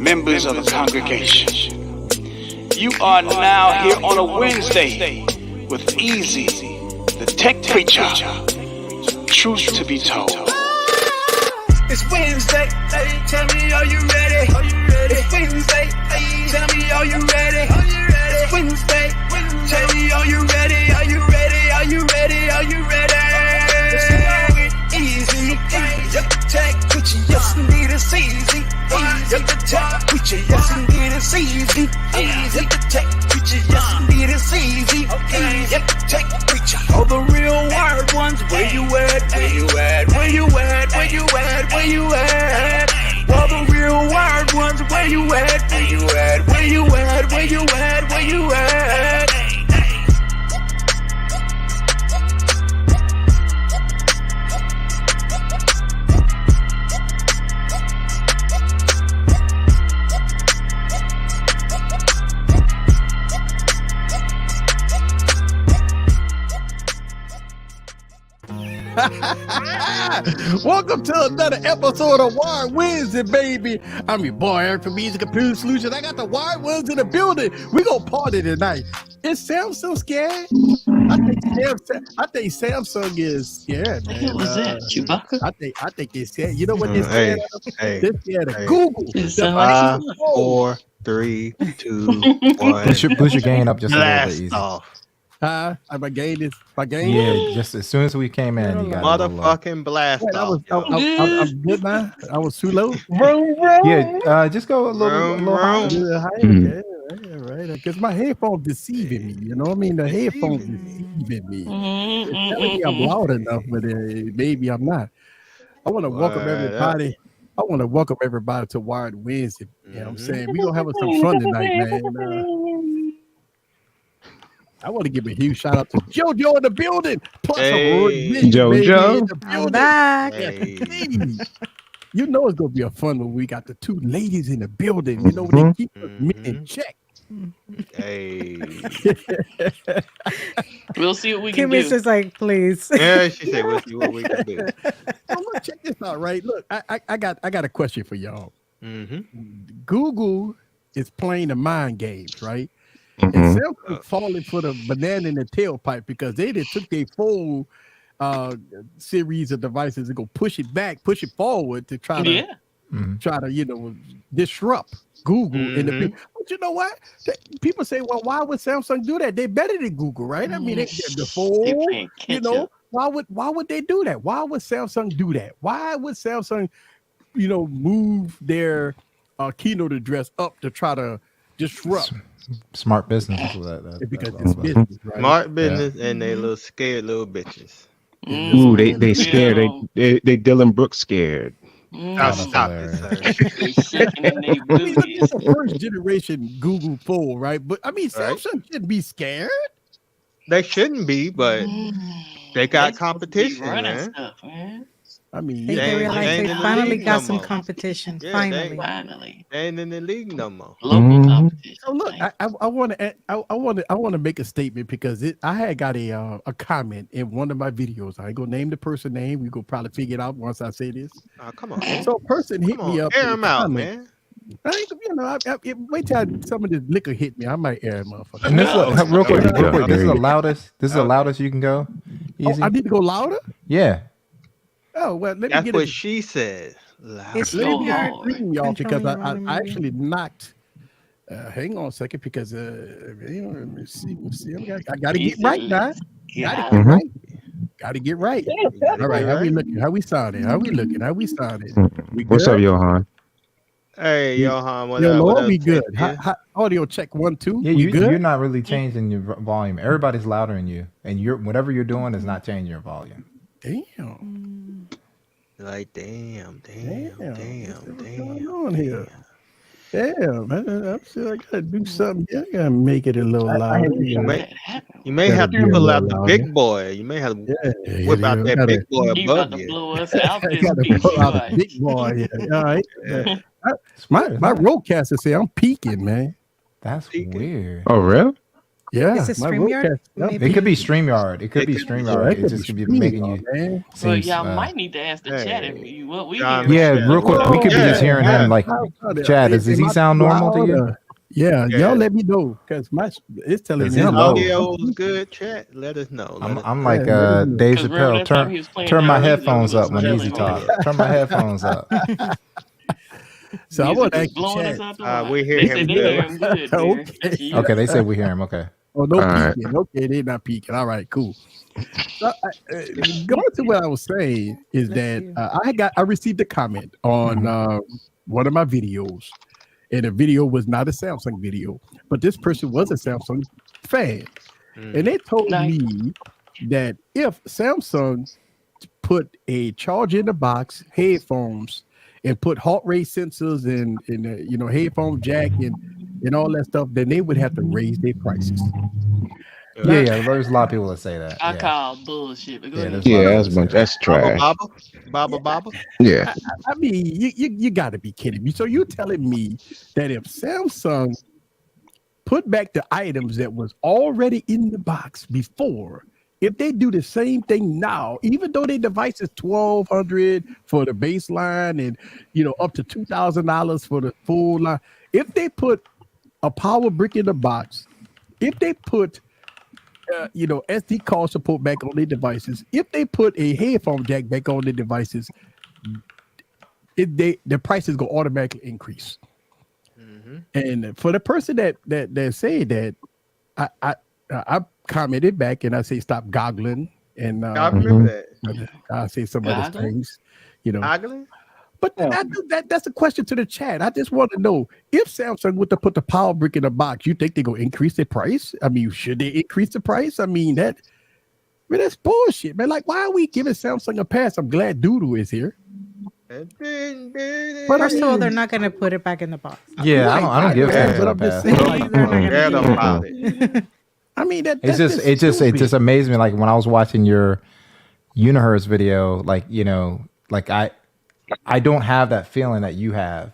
members of the congregation. You are now here on a Wednesday with Easy, the tech preacher. Truth to be told. It's Wednesday, tell me, are you ready? It's Wednesday, tell me, are you ready? It's Wednesday, tell me, are you ready? Are you ready? Are you ready? Are you ready? It's easy, yep, tech preacher, yes indeed it's easy. Yep, the tech preacher, yes indeed it's easy. Yep, the tech preacher, yes indeed it's easy. Yep, the tech preacher. All the real wired ones, where you at? Where you at? Where you at? Where you at? Where you at? All the real wired ones, where you at? Where you at? Where you at? Where you at? Where you at? Welcome to another episode of Wired Wednesday, baby. I'm your boy Eric from Music Computer Solutions. I got the Wired ones in the building. We gonna party tonight. Is Samsung scared? I think Samsung is scared, man. What was that, Chewbacca? I think they're scared. You know what they're scared of? They're scared of Google. 5, 4, 3, 2, 1. Push your gain up just a little bit easy. Off. My gain. Yeah, just as soon as we came in, you got motherfucking blast off. I'm good now. I was too low. Yeah, just go a little higher. Yeah, right. Because my headphones deceiving me. You know what I mean? The headphones deceiving me. It's telling me I'm loud enough, but maybe I'm not. I want to welcome everybody. I want to welcome everybody to Wired Wednesday. You know what I'm saying? We're going to have some fun tonight, man. I want to give a huge shout out to JoJo in the building. Plus, JoJo. I'm back. Hey. You know it's going to be a fun when we got the two ladies in the building. You know, they keep us in check. Hey. We'll see what we can Kimmy's do. just like, please. Yeah, she said, we'll see what we can do. So look, check this out, right? Look, I got a question for y'all. Google is playing the mind games, right? And Samsung falling for the banana in the tailpipe because they just took their full series of devices and go push it forward to try to disrupt Google in the. But you know what? People say, well, why would Samsung do that? They're better than Google, right? I mean, the phone. Why would they do that? Why would Samsung do that? Why would Samsung, move their keynote address up to try to disrupt? Smart business. Because it's business, right? Smart business and they little scared little bitches. Ooh, they scared. They Dylan Brooks scared. Stop it, sir. It's the first generation Google phone, right? But I mean, Samsung shouldn't be scared. They shouldn't be, but they got competition, man. Stuff, man. I mean, They realize they finally got some competition. Yeah, Finally. They ain't in the league no more. Local competition. So look, I want to make a statement because I had got a comment in one of my videos. I ain't gonna name the person name. We go probably figure it out once I say this. Oh, come on. So a person hit me up. Air him out, man. Wait till some of this liquor hit me. I might air him, motherfucker. And this real quick. This is the loudest. This is the loudest you can go. Easy. I need to go louder. Yeah. Oh well, let me That's get what it. she said. Loud. It's Let me hard. explain, y'all, because Controlling I your actually knocked. Hang on a second, because let me see. I gotta get right now. Gotta get right. All right, how we looking? How we sounding? What's up, Johan? Hey, Johan, what Yo, up? Lord, What up, we good. yeah? Audio check 1 2. Yeah, You good? you're not really changing your volume. Everybody's louder than you, and whatever you're doing is not changing your volume. Damn. Like, damn. What's going on here? Damn, man, I'm sure I gotta do something. I gotta make it a little louder. You may have to pull out the big boy. You may have to whip out that big boy He about above to you. blow us out this Gotta piece. pull out a big boy. Yeah. All right. My roadcaster say I'm peaking, man. That's weird. Oh, real? Yeah, Is it my StreamYard? roadcast. Yep. Maybe. It could be StreamYard. It could be Yeah, StreamYard. it It could just could be streaming, making you man. Well, seem. y'all might need to ask the chat if Hey, you what we John, hear. Yeah, Chat. real quick. We could be just hearing him like, Chad. Does he Am I sound too normal to loud, you? or- Yeah, Yeah. y'all let me know because it's telling Is me it I'm low? low. Audio's good, chat. Let us know. I'm like Yeah, let us know. Dave 'Cause remember Chappelle. that time he was playing Turn my that Weezy, headphones we was up when Easy telling him. talk. Turn my headphones up. So I Music want to was ask the blowing us chat. out the water. we hear They him said they good. hear him good, Bear. Okay. Okay, they said we hear him. Okay. Oh, no All right. peeking. Okay, they're not peeking. All right, cool. So, going to what I was saying is Let's that I received a comment on one of my videos, and the video was not a Samsung video, but this person was a Samsung fan, and they told Nice. me that if Samsung put a charger in the box, headphones, and put heart rate sensors and headphone jack and all that stuff, then they would have to raise their prices. Yeah. There's a lot of people that say that. I Yeah. call bullshit. But go Yeah, ahead. there's a lot Yeah, of that's people that say that's trash. Baba. Yeah. I mean, you got to be kidding me. So you're telling me that if Samsung put back the items that was already in the box before, if they do the same thing now, even though their device is $1,200 for the baseline and up to $2,000 for the full line, if they put a power brick in the box, if they put SD card support back on their devices, if they put a headphone jack back on their devices, the prices go automatically increase. And for the person that said that, I commented back and I say stop goggling and I remember that. I say some other Goggling? things, Goggling? But that's a question to the chat. I just want to know if Samsung would to put the power brick in the box, you think they're gonna increase the price? I mean, should they increase the price? I mean that's bullshit, man. Like, why are we giving Samsung a pass? I'm glad Doodoo is here. But first of all, they're not going to put it back in the box. Yeah, I don't give Right, Samsung but a I'm just pass. saying, like, Forget about it. I mean, It just amazed me. Like when I was watching your Universe video, I don't have that feeling that you have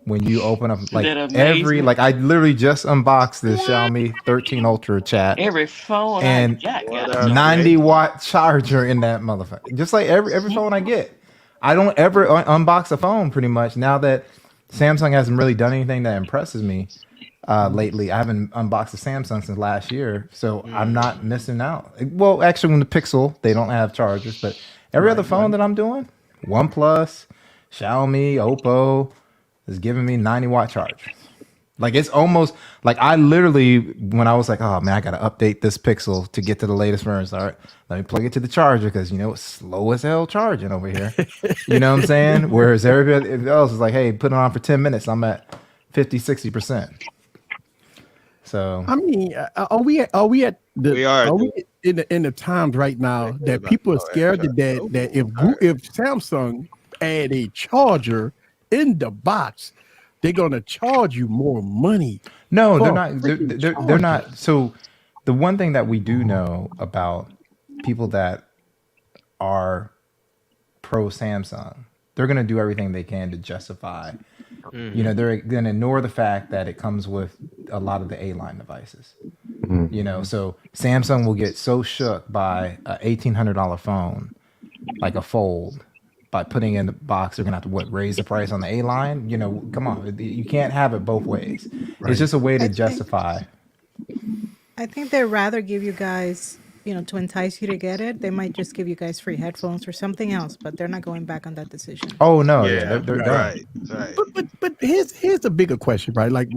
when you open up I literally just unboxed this Xiaomi 13 Ultra chat. Every phone and I got 90-watt charger in that motherfucker. Just like every phone I get. I don't ever unbox a phone pretty much now that Samsung hasn't really done anything that impresses me lately. I haven't unboxed a Samsung since last year, so I'm not missing out. Well, actually, when the Pixel, they don't have chargers, but every other phone that I'm doing, OnePlus, Xiaomi, Oppo, is giving me 90-watt chargers. Like it's almost like I literally, when I was like, oh man, I gotta update this Pixel to get to the latest version. All right, let me plug it to the charger because it's slow as hell charging over here. You know what I'm saying? Whereas everybody else is like, hey, put it on for 10 minutes. I'm at 50-60%. So I mean, are we in the times right now that people are scared that if Samsung add a charger in the box, they're gonna charge you more money? No, they're not. They're not. So the one thing that we do know about people that are pro Samsung, they're gonna do everything they can to justify. They're gonna ignore the fact that it comes with a lot of the A-line devices. So Samsung will get so shook by a $1,800 phone, like a Fold. By putting in the box, they're gonna have to raise the price on the A-line. Come on, you can't have it both ways. Right. It's just a way to justify. I think they'd rather give you guys, to entice you to get it. They might just give you guys free headphones or something else, but they're not going back on that decision. Oh no, they're done. Right. But here's the bigger question, right? Like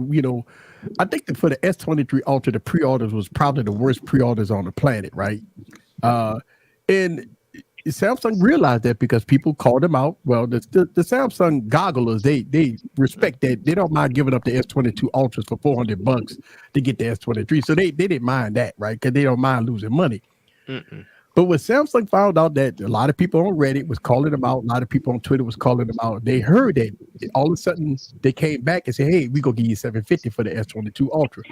I think that for the S23 Ultra, the pre-orders was probably the worst pre-orders on the planet, right? And Samsung realized that because people called them out. Well, the Samsung gogglers, they respect that. They don't mind giving up the S22 Ultras for $400 to get the S23. So they didn't mind that, right? Because they don't mind losing money. But when Samsung found out that a lot of people on Reddit was calling them out, a lot of people on Twitter was calling them out, they heard that all of a sudden they came back and said, hey, we gonna give you $750 for the S22 Ultra.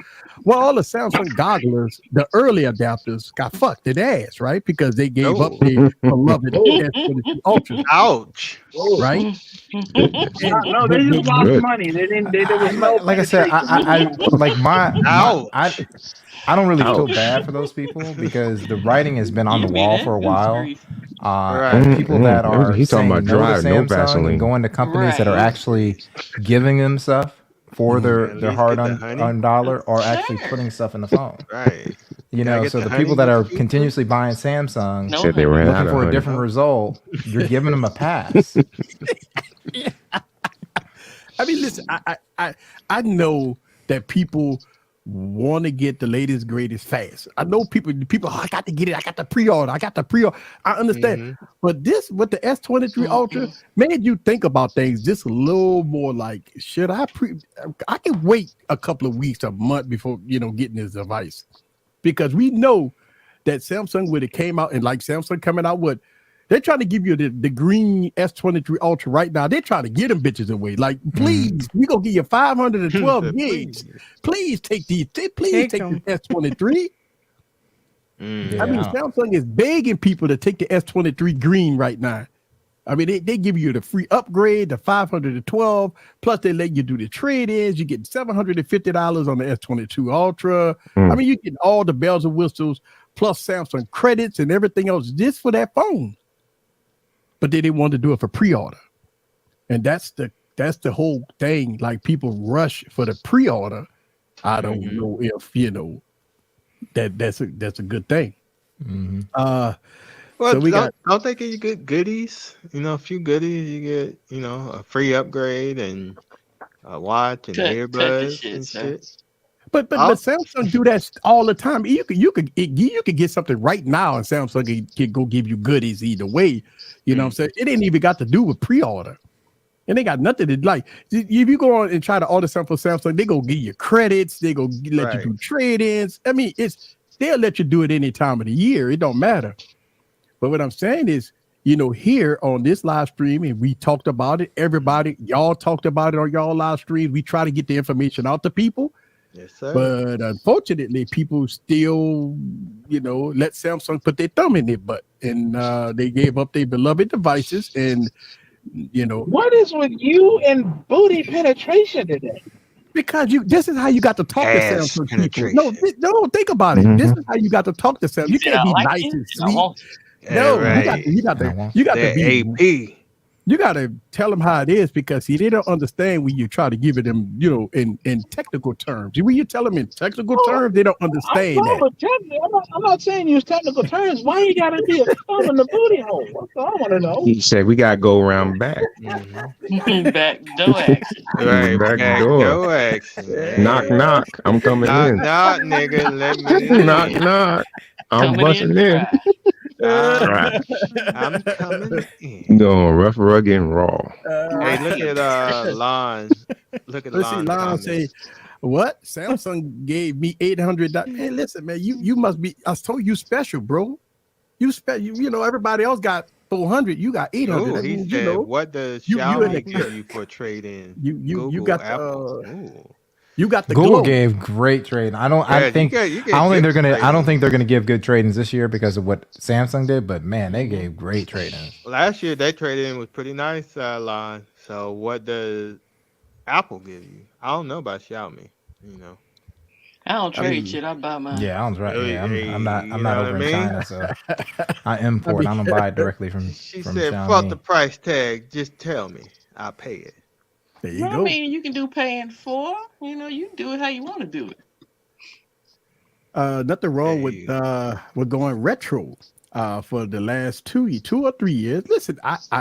Well, all the Samsung gogglers, the early adapters, got fucked in the ass, right? Because they gave up their beloved S22 Ultra. Ouch. Right? No, they just lost money. They didn't. There was no. Like I said, I like I don't really feel Ouch. bad for those people because the writing has been on the Give me wall that for a while. grief. And people that are He's talking saying about no drive, to no Samsung Vaseline. and going to companies that are Right. actually giving them stuff for At their least get the hard-earned honey. dollar or actually Sure. putting stuff in the phone. Right. You Gotta know, get so the the honey people that are with you. continuously buying Samsung, No, Said they ran out looking of for a honey. different result, you're giving them a pass. I mean, listen, I know that people want to get the latest, greatest fast. I know people, oh, I got to get it. I got the pre-order. I understand. But this, with the S23 Ultra, made you think about things just a little more like, should I can wait a couple of weeks, a month before, getting this device. Because we know that Samsung, when it came out, and like Samsung coming out with, they're trying to give you the green S23 Ultra right now. They're trying to get them bitches away. Like, please, we gonna give you 512 gigs. Please take these. Please take the S23. I mean, Samsung is begging people to take the S23 green right now. I mean, they give you the free upgrade, the 512, plus they let you do the trade-ins. You get $750 on the S22 Ultra. I mean, you get all the bells and whistles, plus Samsung credits and everything else just for that phone. But they didn't want to do it for pre-order. And that's the whole thing. Like, people rush for the pre-order. I don't know if, that's a good thing. Well, so we don't they give you good goodies? A few goodies. You get, a free upgrade and a watch and Cut the earbuds shit, and sir. shit. But Samsung do that all the time. You could get something right now, and Samsung can go give you goodies either way. You know what I'm saying? It ain't even got to do with pre-order, and they got nothing to like. If you go on and try to order something for Samsung, they go give you credits. They go let you do trade-ins. I mean, they'll let you do it any time of the year. It don't matter. But what I'm saying is, here on this live stream, and we talked about it. Everybody, y'all talked about it on y'all live stream. We try to get the information out to people. Yes, sir. But unfortunately, people still, let Samsung put their thumb in their butt, and they gave up their beloved devices. And what is with you and booty penetration today? Because this is how you got to talk to Ass Samsung people. penetration. No, think about it. This is how you got to talk to Samsung. You can't be nice and sweet. No, you got to be AP. You got to tell them how it is, because see, they don't understand when you try to give it them, in technical terms. When you tell them in technical terms, they don't understand I'm not saying use technical terms. Why you gotta be a thumb in the booty hole? That's all I want to know. He said we gotta go around back. Back door action. Right, Back door. Go action. Knock, knock. I'm coming Knock, in. knock, nigga. Let me in. Knock, knock. I'm Coming busting in. dry. Right. I'm coming in. Going rough, rugged, and raw. Hey, look at Lon. Look at Let's see, Lon. Lon say, what? Samsung gave me $800. Hey, listen, man, you must be. I told you special, bro. You special. Everybody else got 400. You got 800. Ooh, That he means, said, what does Xiaomi give you for trade-in? You got Apple. you got the Google Glow. gave great trade. I don't think they're gonna give good trade-ins this year because of what Samsung did, but man, they gave great trade-ins. Last year, that trade-in was pretty nice, Lon. So what does Apple give you? I don't know about Xiaomi. I don't trade shit. I buy mine. Yeah, I was right. Yeah, I'm not you know over what in I mean? China, so I import. I don't buy it directly from. She from said, Xiaomi. "Fuck the price tag. Just tell me. I'll pay it." There you Well, go. I mean, you can do paying for. You do it how you want to do it. Nothing wrong with going retro for the last 2 or 3 years. Listen,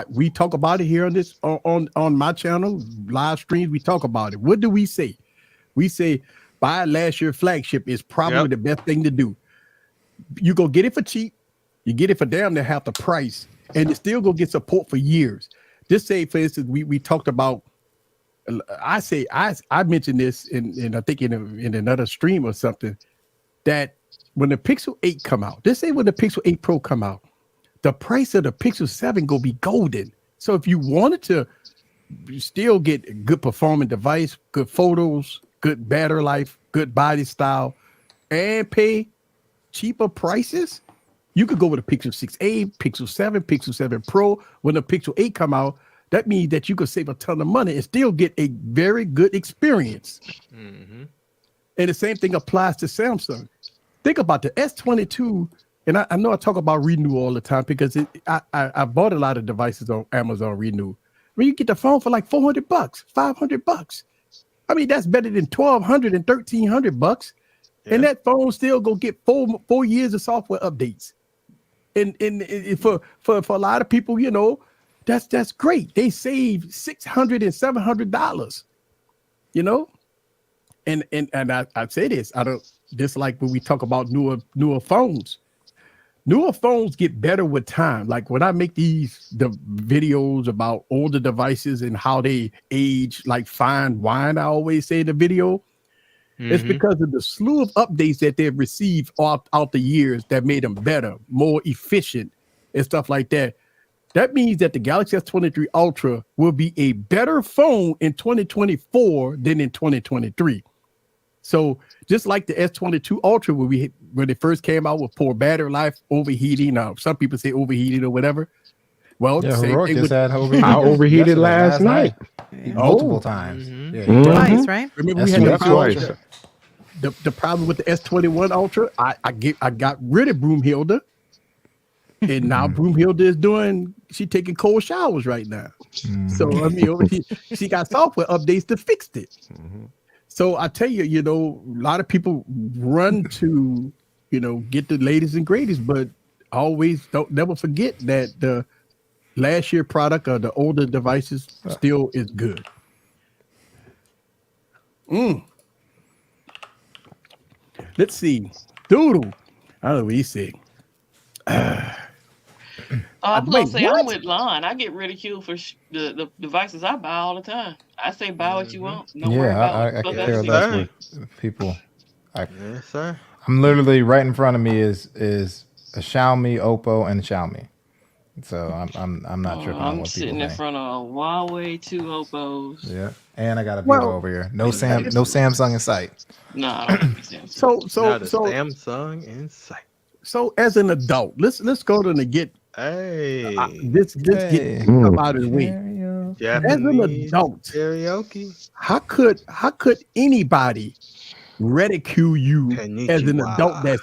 we talk about it here on this on my channel, live streams. We talk about it. What do we say? We say buy last year flagship is probably the best thing to do. You go get it for cheap, you get it for damn near half the price, and you still go get support for years. Just say, for instance, we talked about. I mentioned this in I think in another stream or something, that when the Pixel 8 come out, let's say when the Pixel 8 Pro come out, the price of the Pixel 7 gonna be golden. So if you wanted to still get a good performing device, good photos, good battery life, good body style, and pay cheaper prices, you could go with a Pixel 6a, Pixel 7, Pixel 7 Pro. When the Pixel 8 come out, that means that you could save a ton of money and still get a very good experience. And the same thing applies to Samsung. Think about the S22, and I know I talk about Renew all the time because I bought a lot of devices on Amazon Renew. When you get the phone for like $400, $500, I mean that's better than $1,200 and $1,300, and that phone still go get 4 years of software updates. And for a lot of people, you know, that's great. They save $600 and $700, you know. And I say this, I don't dislike when we talk about newer phones. Newer phones get better with time. Like when I make the videos about older devices and how they age like fine wine, I always say in the video, it's because of the slew of updates that they've received out the years that made them better, more efficient, and stuff like that. That means that the Galaxy S23 Ultra will be a better phone in 2024 than in 2023. So just like the S22 Ultra, when it first came out with poor battery life, overheating. Now some people say overheated or whatever. Well, Yeah, same Heroic thing just with, had overheated. I overheated last night. Multiple times. Yeah. Twice, right? remember we had the S23 problem, the problem with the S21 Ultra. I got rid of Broomhilda, and now Broomhilda is she taking cold showers right now. So I mean, she got software updates to fix it. So I tell you, you know, a lot of people run to, you know, get the latest and greatest, but always never forget that the last year product or the older devices still is good. Let's see. Doodle. I don't know what he said. I'm Wait, gonna say what? I'm with Lon. I get ridiculed for the devices I buy all the time. I say buy what you want. Don't worry about I what can other care people less say. with people. Yes, sir. I'm literally right in front of me is a Xiaomi, Oppo, and Xiaomi. So I'm not tripping on I'm what sitting people in think. front of a Huawei, 2 Oppos. Yeah, and I got a Vivo Well, over here. No Samsung in sight. No, I don't have any Samsung. Not a Samsung in sight. So as an adult, let's go to the get Hey, this get come out of the way. As an Japanese adult, karaoke. how could anybody ridicule you as an adult that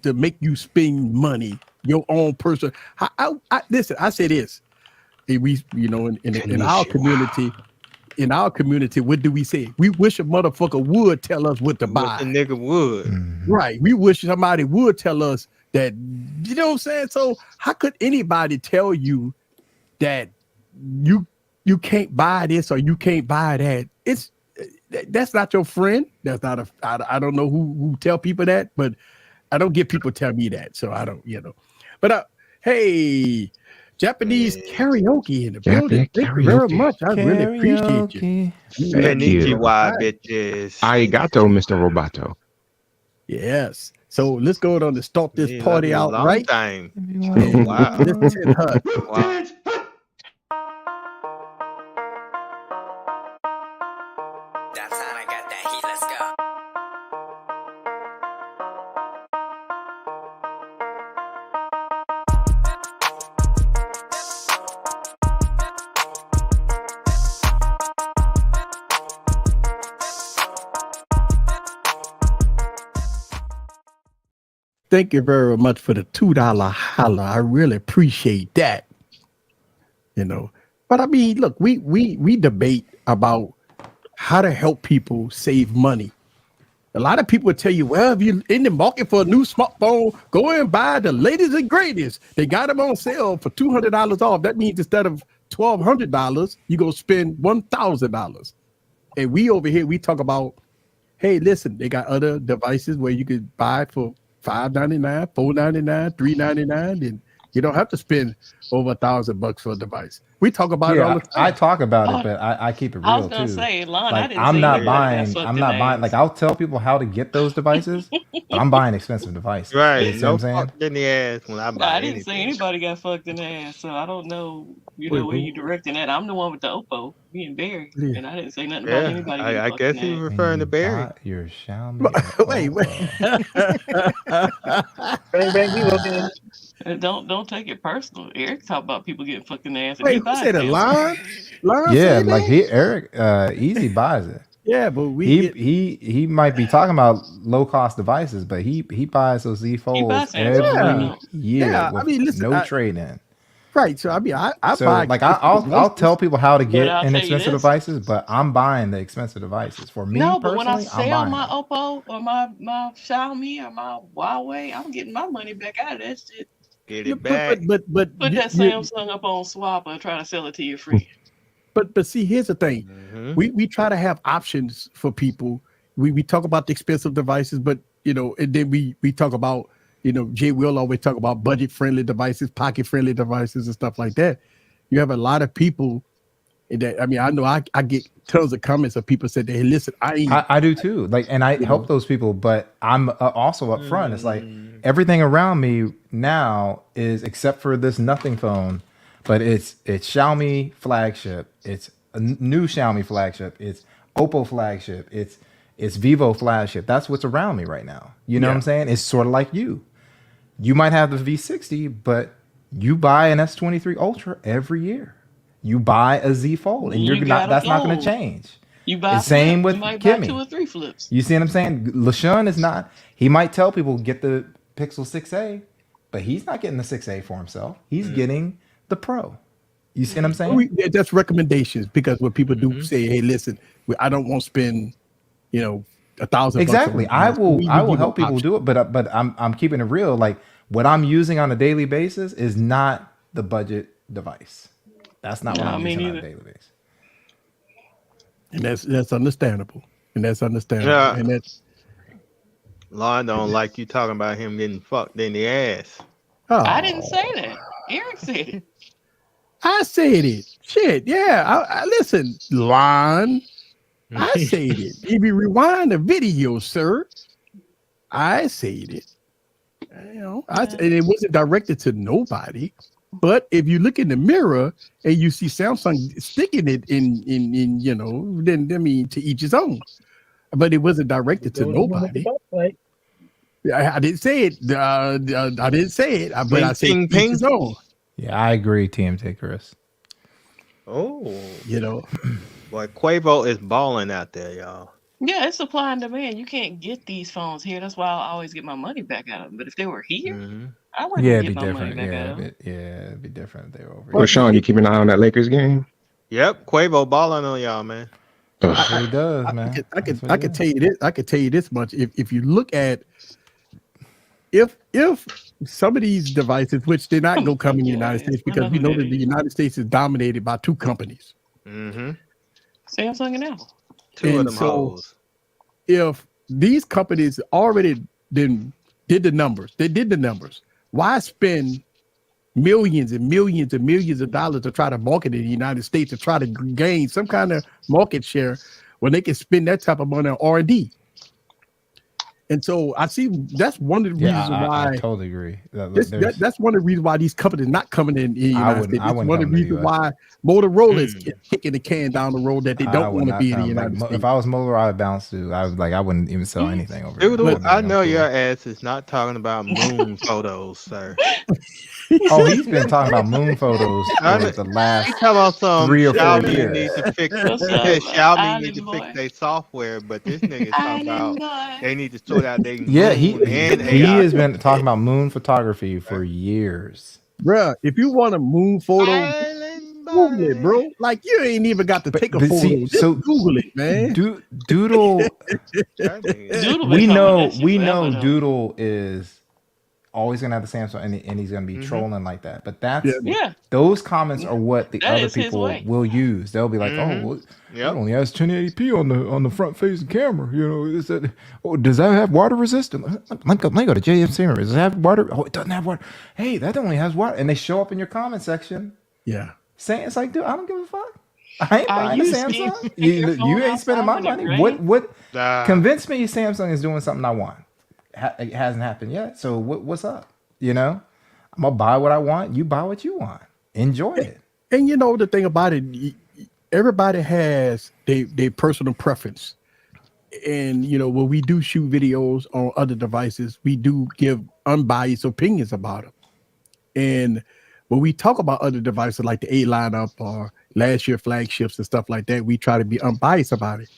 to make you spend money, your own person? Listen, I say this. We, you know, in our community, what do we say? We wish a motherfucker would tell us what to buy. A nigga would. Right. We wish somebody would tell us that, you know what I'm saying? So how could anybody tell you that you can't buy this or you can't buy that? That's not your friend. That's not I don't know who tell people that, but I don't get people tell me that. So I don't, you know. But hey, Japanese karaoke in the building. Thank you very much. I really appreciate you. Konnichiwa, bitches. Arigato, Mr. Roboto. Yes. So let's go on to start this party out right. Time. Wow. Let's hit her. Wow. Thank you very much for the $2 holla. I really appreciate that. You know, but I mean, look, we debate about how to help people save money. A lot of people tell you, well, if you're in the market for a new smartphone, go and buy the latest and greatest. They got them on sale for $200 off. That means instead of $1,200, you go spend $1,000. And we over here, we talk about, hey, listen, they got other devices where you could buy for $5.99, $4.99, $3.99, and You don't have to spend over $1,000 for a device. We talk about it all the time. I talk about it, but I keep it real I was gonna too. say, Lon, I Like didn't I'm say not anybody got buying. fucked I'm in not the buying. ass. Like I'll tell people how to get those devices, but I'm buying expensive devices. Right. You see what No I'm saying? fuck in the ass when I No, buy I didn't say anything. anybody got fucked in the ass, so I don't know, Wait, where you directing that. I'm the one with the Oppo, me and Barry, yeah. and I didn't say nothing about Yeah, anybody getting I fucked guess in he the was ass. And referring you to Barry. bought your Xiaomi. Wait. Bang bang, we looking. And don't take it personal. Eric talk about people getting fucked in the ass, and Wait, he who buys said a Samsung. Lon Yeah, said like that? Eric Easy buys it. Yeah, but we get He might be talking about low cost devices, but he buys those Z He Folds buys Samsung. I every know. year yeah. I with mean, listen, no trade in. right. So I mean, I So buy like expensive I'll tell devices. people how to But get I'll tell you inexpensive this. devices, but I'm buying the expensive devices. For me No, but when I personally, I'm sell buying my them. Oppo or my Xiaomi or my Huawei, I'm getting my money back out of that shit. Get Yeah, it back. but Put that Samsung up on swap and try to sell it to your friend. But see, here's the thing. Mhm. We try to have options for people. We talk about the expensive devices, but and then we talk about, Jay will always talk about budget friendly devices, pocket friendly devices, and stuff like that. You have a lot of people that, I mean, I know I get tons of comments of people said, hey, listen, I ain't I do too. Like, and I you help know. those people, but I'm also upfront. It's like everything around me now is except for this nothing phone, but it's Xiaomi flagship. It's a new Xiaomi flagship. It's Oppo flagship. It's Vivo flagship. That's what's around me right now. You know what I'm saying? It's sort of like you. You might have the V60, but you buy an S23 Ultra every year. You buy a Z Fold, and You you're not. got a That's not going to fold. change. You buy The same flips. with You might buy 2 Kimmy. or 3 flips. You see what I'm saying? LaShawn is not. He might tell people get the Pixel 6a, but he's not getting the 6a for himself. He's getting the Pro. You see what I'm saying? That's recommendations, because what people do say, hey, listen, I don't want to spend, $1,000. Exactly. I will We will give help people options. do it, but I'm keeping it real. Like what I'm using on a daily basis is not the budget device. That's not what Nah, I'm me using on a neither. daily basis. And that's understandable. And that's understandable. Yeah. And that's Lon don't like you talking about him getting fucked in the ass. I didn't say that. Eric said it. I said it. Shit, yeah. I listen, Lon. I said it. If you rewind the video, sir, I said it. And it wasn't directed to nobody. But if you look in the mirror and you see Samsung sticking it in then I mean, to each his own. But it wasn't directed to nobody. I didn't say it. I didn't say it. But I said Ping, each ping. his own. Yeah, I agree, TMT Chris. Oh, Boy, Quavo is balling out there, y'all. Yeah, it's supply and demand. You can't get these phones here. That's why I always get my money back out of them. But if they were here, I wouldn't Yeah, it'd be get my money different. back Yeah, out of them. it'd be different if they were over Well, here. Sean, you keep an eye on that Lakers game? Yep, Quavo balling on y'all, man. That's what he does, man. I could tell you this. I could tell you this much. If you look at if some of these devices, which they're not gonna come in the United States, because we know that the United States is dominated by 2 companies. Samsung and Apple. Two of them hoes. If these companies already did the numbers, they did the numbers. Why spend millions and millions and millions of dollars to try to market in the United States, to try to gain some kind of market share when they can spend that type of money on R&D? And so I see that's one of the reasons why I totally agree. That's one of the reasons why these companies not coming in the United States. It's one of the reasons why Motorola is kicking the can down the road, that they don't want to be in the United States. If I was Motorola, I would bounce to. I wouldn't even sell anything over Dude, here. I know your ass is not talking about moon photos, sir. Oh, he's been talking about moon photos for the last He's talking about some 3 or 4 Xiaomi years. need to fix. Xiaomi need to fix their software, but this nigga talking about they need to sort out their he and AI. has been talking about moon photography for years. Bruh, if you want a moon photo, Google it, bro. Like, you ain't even got to take a photo. See, Just Google it, man. Doodle. Doodle we been know talking that shit forever, though. Doodle is always gonna have the Samsung, and he's gonna be trolling like that. But that's Yeah. those comments are what the That other is his people way. will use. They'll be like, "Oh, well, it only has 1080p on the front facing camera. You know, is that? Oh, does that have water resistant? Let me go to JFC. Does it have water? Oh, it doesn't have water. Hey, that only has water." And they show up in your comment section. Yeah, saying it's like, dude, I don't give a fuck. I ain't Are buying a you Samsung. scared to take your phone You ain't spending my outside when it money. What? Nah. Convince me Samsung is doing something I want. It hasn't happened yet. So what's up? You know, I'm gonna buy what I want. You buy what you want. Enjoy it. and you know the thing about it, everybody has their personal preference, and you know when we do shoot videos on other devices, we do give unbiased opinions about them. And when we talk about other devices like the 8 lineup or last year flagships and stuff like that, we try to be unbiased about it.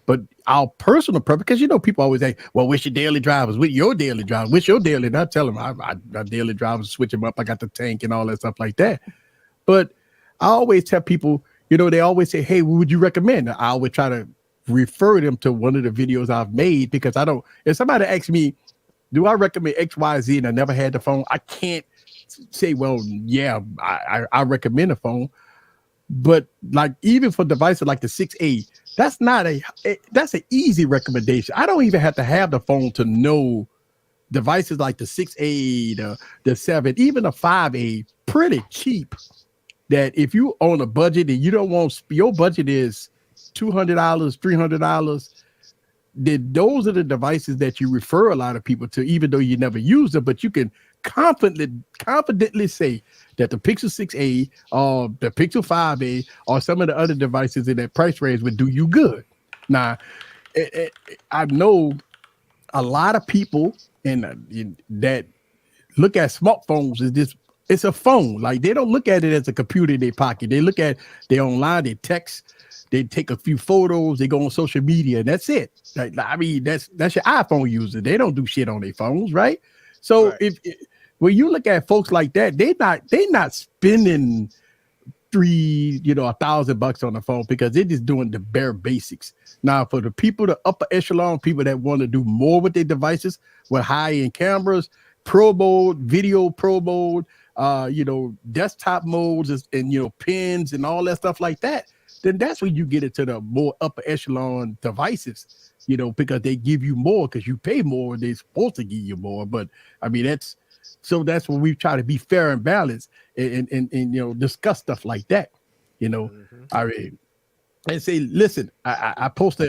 But our personal preference, because you know, people always say, well, what's your daily drivers? With your daily drivers, what's your daily? And I tell them, my daily drivers, switch them up. I got the tank and all that stuff like that. But I always tell people, you know, they always say, hey, what would you recommend? I always try to refer them to one of the videos I've made, because I don't, if somebody asks me, do I recommend X, Y, Z, and I never had the phone, I can't say, well, yeah, I recommend a phone. But like, even for devices like the 6A, that's an easy recommendation. I don't even have to have the phone to know devices like the 6A, the 7, even the 5A, pretty cheap. That if you own a budget and you don't want, your budget is $200, $300, then those are the devices that you refer a lot of people to, even though you never use them. But you can confidently say that the Pixel 6A or the Pixel 5A or some of the other devices in that price range would do you good. Now, I know a lot of people that look at smartphones as this, it's a phone. Like, they don't look at it as a computer in their pocket. They look at, they online, they text, they take a few photos, they go on social media, and that's it. Like, I mean, that's your iPhone user. They don't do shit on their phones, right? So when you look at folks like that, they not spending $1,000 on the phone, because they're just doing the bare basics. Now, for the people, the upper echelon people that want to do more with their devices, with high-end cameras, pro mode, video pro mode, desktop modes, and pins and all that stuff like that, then that's when you get into the more upper echelon devices, because they give you more, because you pay more, they're supposed to give you more. But I mean, that's when we try to be fair and balanced and discuss stuff like that. I mean, and say, listen, I post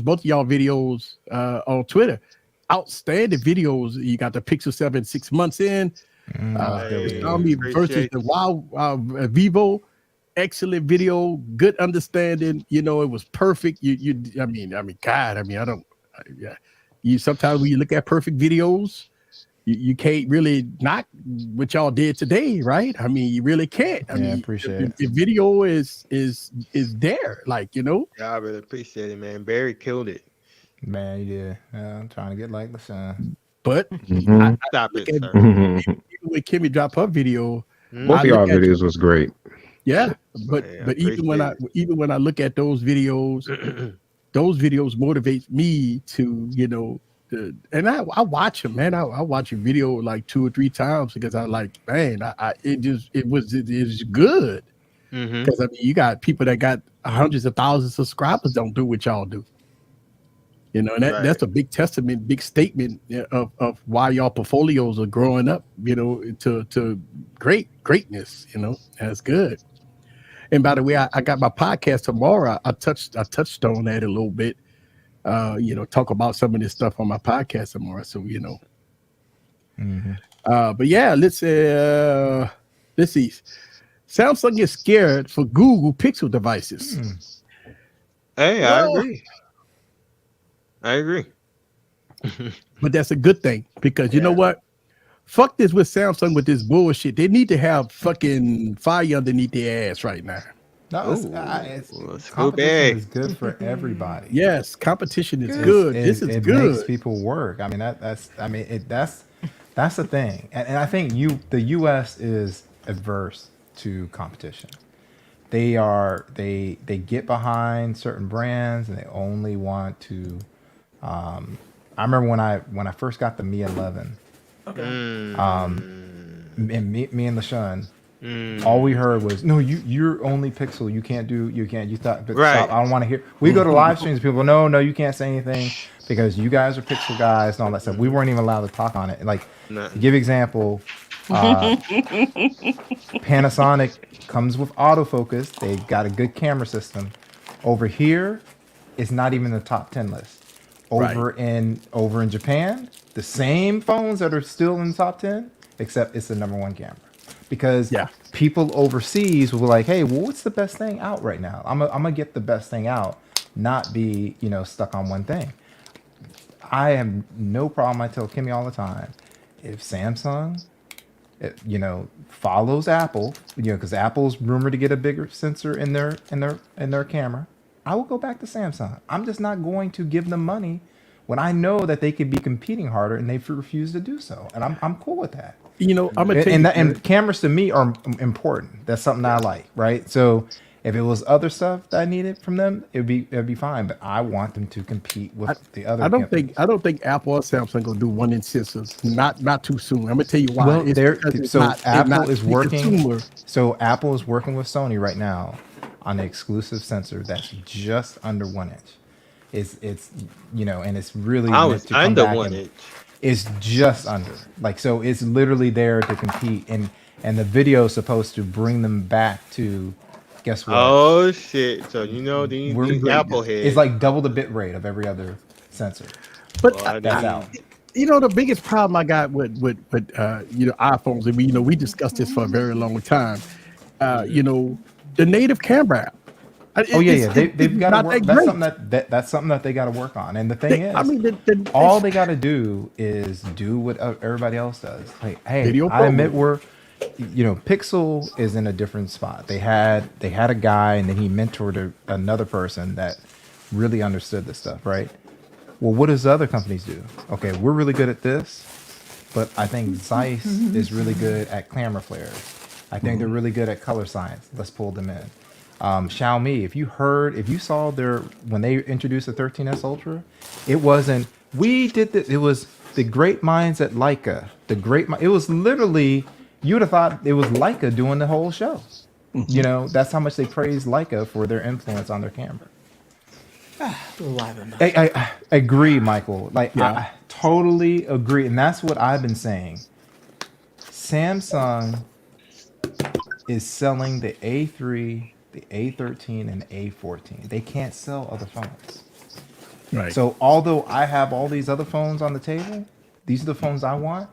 both of y'all videos on Twitter. Outstanding videos. You got the Pixel 7 6 months in, versus the Vivo. Excellent video, good understanding. It was perfect. I mean, sometimes when you look at perfect videos, you can't really knock what y'all did today, right? I mean, you really can't. I mean, appreciate it. The video is there, like. Yeah, I really appreciate it, man. Barry killed it. Man, yeah. I'm trying to get like the sun. But Stop it, sir. when Kimmy dropped her video, both of y'all videos was great. Yeah, but even when I look at those videos, those videos motivate me to and I watch them, man. I watch a video like 2 or 3 times, because I like, man, it was good. Because I mean, you got people that got hundreds of thousands of subscribers don't do what y'all do. And that's a big testament, big statement of why y'all portfolios are growing up, to greatness. That's good. And by the way, I got my podcast tomorrow. I touched on that a little bit. Talk about some of this stuff on my podcast tomorrow. So but yeah, let's see. Samsung is scared for Google Pixel devices. Hey, I agree. But that's a good thing, because you know what? Fuck this with Samsung with this bullshit. They need to have fucking fire underneath their ass right now. No, competition is good for everybody. Yes, competition is good. This is good. It makes people work. I mean, that's the thing. And I think the US is adverse to competition. They get behind certain brands, and they only want to. I remember when I first got the Mi 11, Okay. And me and LaShawn, all we heard was, "No, you're only Pixel. You can't. You thought, but Right. stop. I don't want to hear." We go to live streams. People, no, you can't say anything because you guys are Pixel guys and all that stuff. We weren't even allowed to talk on it. Like, to give example, Panasonic comes with autofocus. They got a good camera system. Over here, it's not even the top 10 list. Over in Japan, the same phones that are still in the top 10, except it's the #1 camera. Because people overseas were like, "Hey, well, what's the best thing out right now? I'm gonna get the best thing out, not be stuck on one thing." I have no problem. I tell Kimmy all the time, if Samsung, follows Apple, because Apple's rumored to get a bigger sensor in their camera, I will go back to Samsung. I'm just not going to give them money when I know that they could be competing harder and they refuse to do so, and I'm cool with that. I'm gonna tell you, and cameras to me are important. That's something I like, right? So if it was other stuff that I needed from them, it'd be fine. But I want them to compete with the other. I don't think Apple or Samsung gonna do one-in sensors. Not too soon. I'm gonna tell you why. Well, Apple is working. Consumer. So Apple is working with Sony right now on an exclusive sensor that's just under 1 inch. It's and it's really I was under 1 inch. It's just under, so it's literally there to compete, and the video is supposed to bring them back to, guess what? Oh shit! So these Apple heads. It's like double the bit rate of every other sensor. But that's out. The biggest problem I got with iPhones, and we discussed this for a very long time. The native camera app. They've got to work. That's something that they got to work on. And the thing is, all they got to do is do what everybody else does. Like, hey, I admit Pixel is in a different spot. They had a guy, and then he mentored another person that really understood this stuff, right? Well, what does other companies do? Okay, we're really good at this, but I think Zeiss is really good at camera flares. I think they're really good at color science. Let's pull them in. Xiaomi, if you saw when they introduced the 13S Ultra, it wasn't, we did this, it was the great minds at Leica. It was literally, you would have thought it was Leica doing the whole show. That's how much they praised Leica for their influence on their camera. I agree, Michael. I totally agree. And that's what I've been saying. Samsung is selling the A3, the A13, and the A14. They can't sell other phones. Right. So although I have all these other phones on the table, these are the phones I want.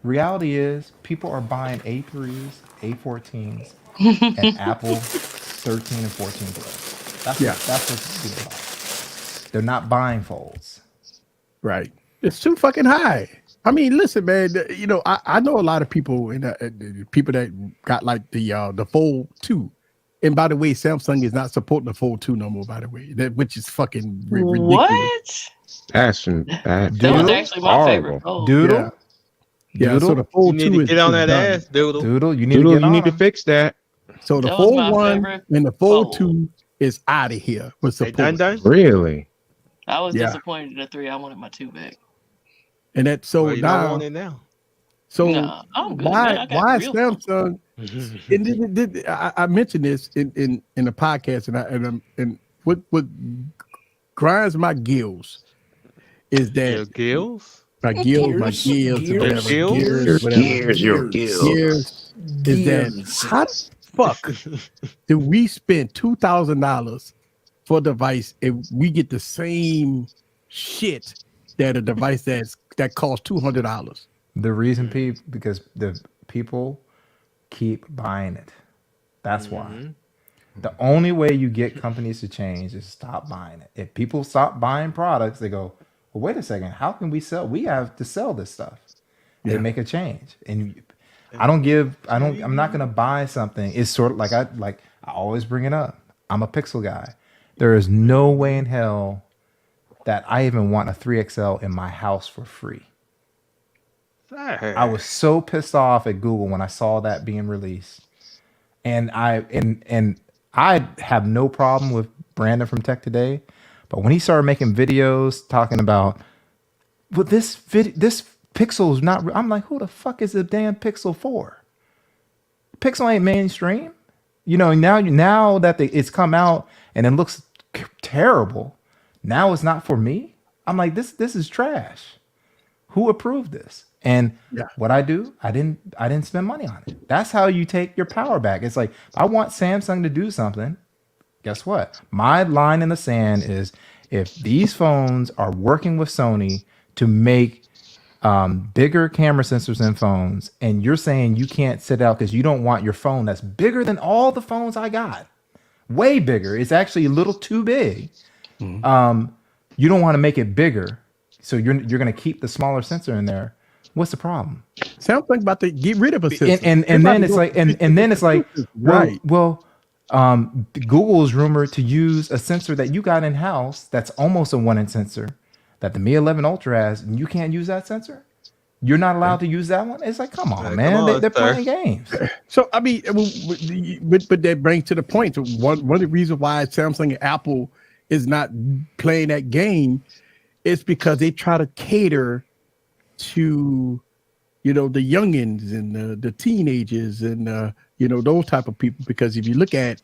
Reality is people are buying A3s, A14s, and Apple 13 and 14 Plus. That's what's good about it. They're not buying folds. Right. It's too fucking high. I mean, listen, man. I know a lot of people people that got like the Fold 2. And by the way, Samsung is not supporting the Fold 2 no more. By the way, which is fucking ridiculous. What? That's that was actually my favorite Fold. Doodle. Yeah. Doodle? So the Fold 2 You need to is get on that done. ass, Doodle. Doodle, you need Doodle, to get you on. need to fix that. So the That was Fold my 1 favorite and the Fold Fold. 2 is out of here with Hey, support. done. Really? I was Yeah. disappointed in the 3. I wanted my 2 back. And that so Well, you don't now, want it now. so No, I'm good, man. I got why real Samsung? And I mentioned this in the podcast, and what grinds my gills is Your that gills? my gills, Gears? Your gears is that how the fuck do we spend $2,000 for a device and we get the same shit that a device that costs $200? The reason, because the people keep buying it. That's why. The only way you get companies to change is stop buying it. If people stop buying products, they go, well, wait a second, how can we sell? We have to sell this stuff. They make a change. And I'm not gonna buy something. It's sort of like I always bring it up. I'm a Pixel guy. There is no way in hell that I even want a 3XL in my house for free. I was so pissed off at Google when I saw that being released. And I have no problem with Brandon from Tech Today, but when he started making videos talking about, well, this Pixel's not. I'm like, who the fuck is the damn Pixel for? Pixel ain't mainstream. You know, now that it's come out and it looks terrible, now it's not for me. I'm like, this is trash. Who approved this? And what I do, I didn't spend money on it. That's how you take your power back. It's like, if I want Samsung to do something, guess what? My line in the sand is, if these phones are working with Sony to make bigger camera sensors in phones, and you're saying you can't sit out because you don't want your phone that's bigger than all the phones I got, way bigger. It's actually a little too big. You don't want to make it bigger, so you're going to keep the smaller sensor in there. What's the problem? Samsung about to get rid of a sensor. And then it's like, and then it's like, right. Well, Google is rumored to use a sensor that you got in house that's almost a 1-inch sensor that the Mi 11 Ultra has, and you can't use that sensor. You're not allowed to use that one. It's like, come on, man. They're playing games. So I mean, but that brings to the point. One of the reasons why Samsung and Apple is not playing that game is because they try to cater to, you know, the youngins and the teenagers and you know, those type of people. Because if you look at,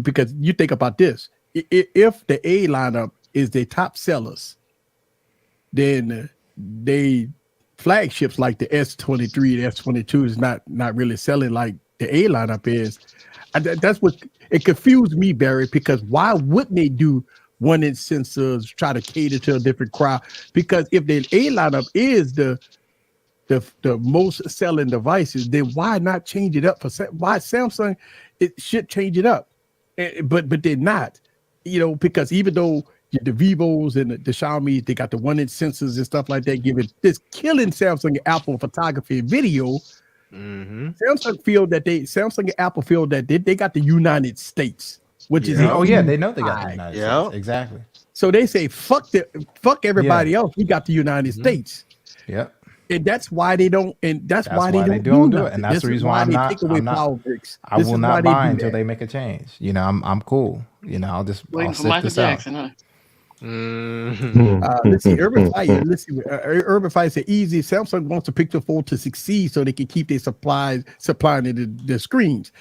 because you think about this, if the A lineup is their top sellers, then they flagships like the S23, the S22 is not really selling like the A lineup is. That's what it confused me, Barry, because why wouldn't they do 1-inch sensors, try to cater to a different crowd? Because if the A lineup is the most selling devices, then why not change it up for why Samsung? It should change it up, but they're not, you know, because even though the Vivos and the Xiaomi, they got the 1-inch sensors and stuff like that, giving this killing Samsung and Apple photography and video. Samsung and Apple feel that they got the United States, which is they know they got the United States. Exactly. So they say fuck everybody else. We got the United States. Yep. And that's why they don't. And that's why they don't do it. And that's the reason why I will not buy until they make a change. You know, I'm cool. You know, I'll sit Michael this Jackson, out. Let's see. Urban Fire said easy. Samsung wants the Pixel Fold to succeed so they can keep their supplying the screens.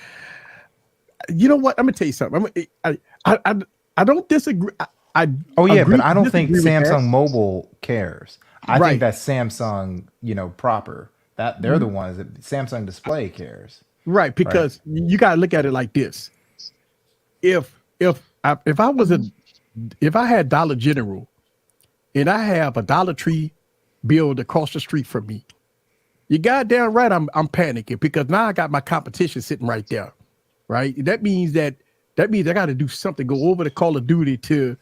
You know what? I'm gonna tell you something. I don't disagree. But I don't think Samsung Mobile cares. I think that Samsung, you know, proper, that they're the ones that Samsung Display cares. Right, because you gotta look at it like this. If I had Dollar General and I have a Dollar Tree build across the street from me, you goddamn right I'm panicking, because now I got my competition sitting right there. Right? That means I gotta do something, go over to Call of Duty to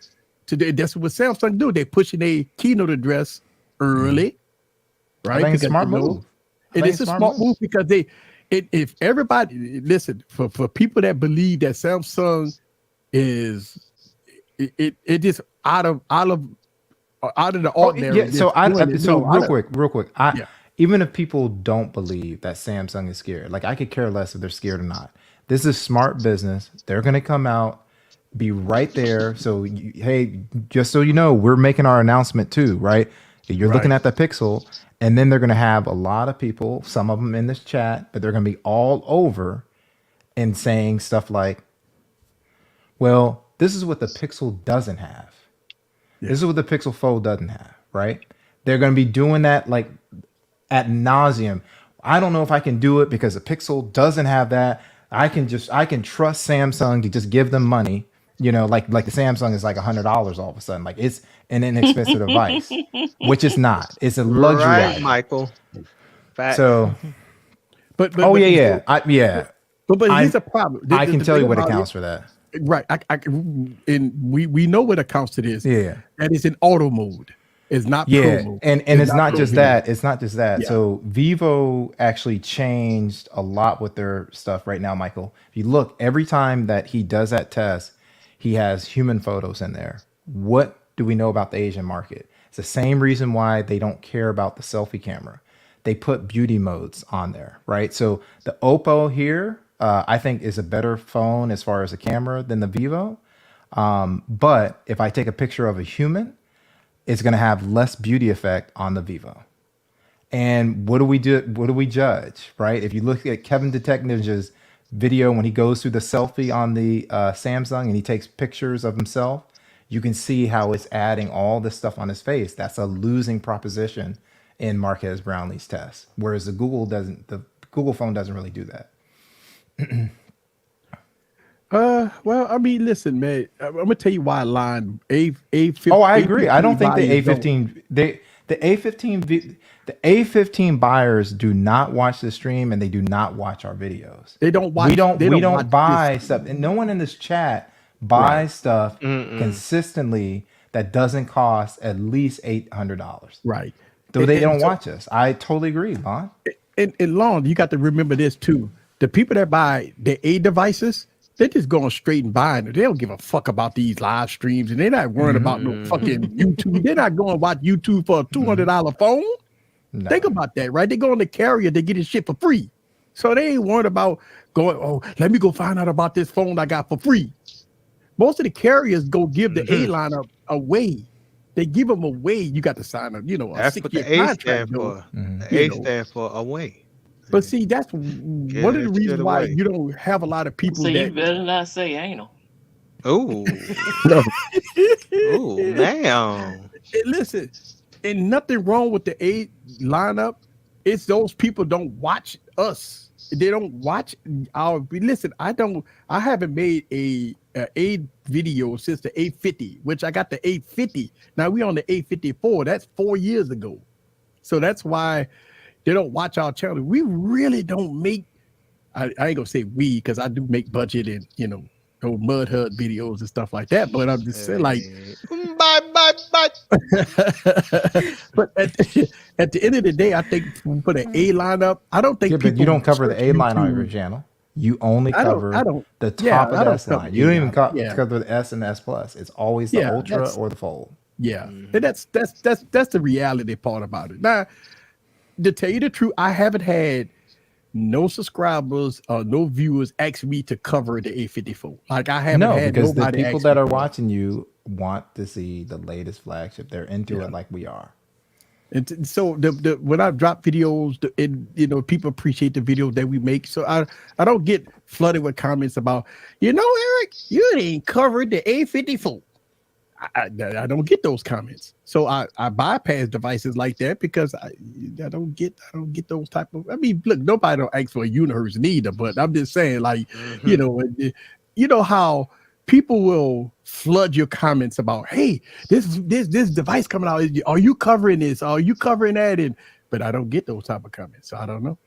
that's what Samsung do. They're pushing a keynote address early. Right? I think it's a smart move. It is a smart move because if everybody listen, for people that believe that Samsung is it just out of the ordinary. Real quick. Even if people don't believe that Samsung is scared, like I could care less if they're scared or not. This is smart business. They're going to come out, be right there. So hey, just so you know, we're making our announcement too, right? You're looking at the Pixel, and then they're going to have a lot of people, some of them in this chat, but they're going to be all over and saying stuff like, well, this is what the Pixel doesn't have. This is what the Pixel Fold doesn't have, right? They're going to be doing that like ad nauseum. I don't know if I can do it because the Pixel doesn't have that. I can trust Samsung to just give them money. You know, like the Samsung is like $100 all of a sudden. Like it's an inexpensive device, which it's not. It's a luxury item. Michael. So, but But here's a problem. I can tell you what accounts for that. Right. And we know what accounts to this. Yeah. That is in auto mode. It's not pro mode. And it's not just that. It's not just that. Yeah. So Vivo actually changed a lot with their stuff right now, Michael. If you look, every time that he does that test, he has human photos in there. What do we know about the Asian market? It's the same reason why they don't care about the selfie camera. They put beauty modes on there, right? So the Oppo here, I think is a better phone as far as the camera than the Vivo. But if I take a picture of a human, it's going to have less beauty effect on the Vivo. And what do we do? What do we judge, right? If you look at Kevin Detective's video when he goes through the selfie on the Samsung and he takes pictures of himself, you can see how it's adding all this stuff on his face. That's a losing proposition in Marquez Brownlee's test, whereas the Google phone doesn't really do that. Well, I mean, listen, man. I'm gonna tell you why line A15. Oh, I agree. I don't think the A15 the A15 buyers do not watch the stream and they do not watch our videos. They don't watch. We don't buy this. stuff, and no one in this chat buys stuff consistently that doesn't cost at least $800. Right. Though they don't watch us. I totally agree, Vaughn. And Lon, you got to remember this too. The people that buy the A devices, they're just going straight and buying it. They don't give a fuck about these live streams, and they're not worrying about no fucking YouTube. They're not going to watch YouTube for a $200 phone. No. Think about that, right? They go on the carrier, they get his shit for free. So they ain't worried about going, oh, let me go find out about this phone I got for free. Most of the carriers go give the A lineup away. They give them away. You got to sign up, you know, a That's what the A stand for. The A stand for away. But see, that's one of the reasons why you don't have a lot of people. So you better not say anal. Oh, oh, man. Listen, and nothing wrong with the A lineup. It's those people don't watch us. They don't watch our. Listen, I haven't made a video since the A50, which I got the A50. Now we on the A54. That's 4 years ago. So that's why they don't watch our channel. We really don't make. I ain't gonna say we, because I do make budget and no mud hut videos and stuff like that. But I'm just saying, like, bye. But at the end of the day, I think for the A lineup, I don't think. Yeah, but you don't cover the A line on your channel. You only cover the top of the S line. You don't even cover the S and the S Plus. It's always the Ultra or the Fold. Yeah, and that's the reality part about it. Now, to tell you the truth, I haven't had no subscribers or no viewers ask me to cover the A54. Like I haven't had because the nobody people that are watching you want to see the latest flagship. They're into it like we are. And so when I drop videos, people appreciate the videos that we make. So I don't get flooded with comments about, Eric, you ain't covered the A54. I don't get those comments. So I bypass devices like that because I don't get those type of. I mean, look, nobody don't ask for a universe neither. But I'm just saying, like, you know how people will flood your comments about, hey, this device coming out. Are you covering this? Are you covering that? But I don't get those type of comments. So I don't know.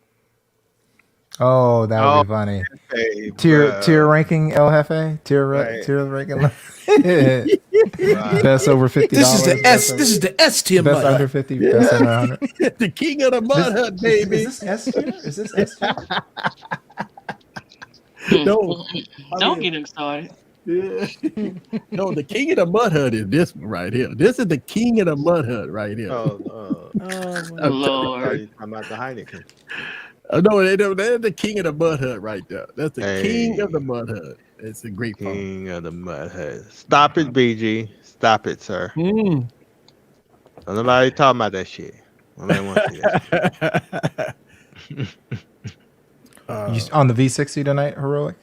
Oh, that would be funny. Hey, tier ranking El Jefe? Tier ranking. Best over $50. This is the S. This is the S tier. Best under 50. Best under 100. The king of the mud hut, baby. Is this S tier? Is this S tier? No. Don't get him started. No, the king of the mud hut is this one right here. This is the king of the mud hut right here. Oh Lord. I'm at the Heineken. No, they're the king of the mud hut right there. That's the king of the mud hut. It's a great phone. King of the mud hut. Stop it, BG. Stop it, sir. Don't nobody talking about that shit. I want to see that shit. You on the V60 tonight, Heroic?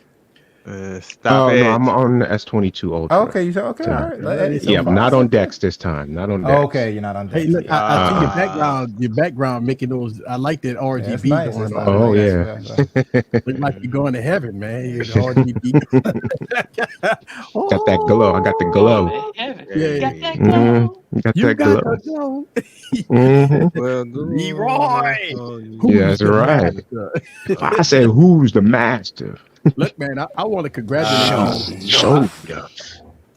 Stop it. No, I'm on the S22 Ultra. Okay, all right. Yeah, not on Dex this time. Not on Dex. Okay, you're not on Dex. Hey, look, I see your background. Your background making those. I like that RGB nice. going on. Oh yeah. Look like you're going to heaven, man. RGB. Got that glow. I got the glow. Yeah. Got that glow. Got You that got glow. the glow. Well, Leroy. Yeah, that's right. I said, who's the master? Look, man, I want to congratulate you.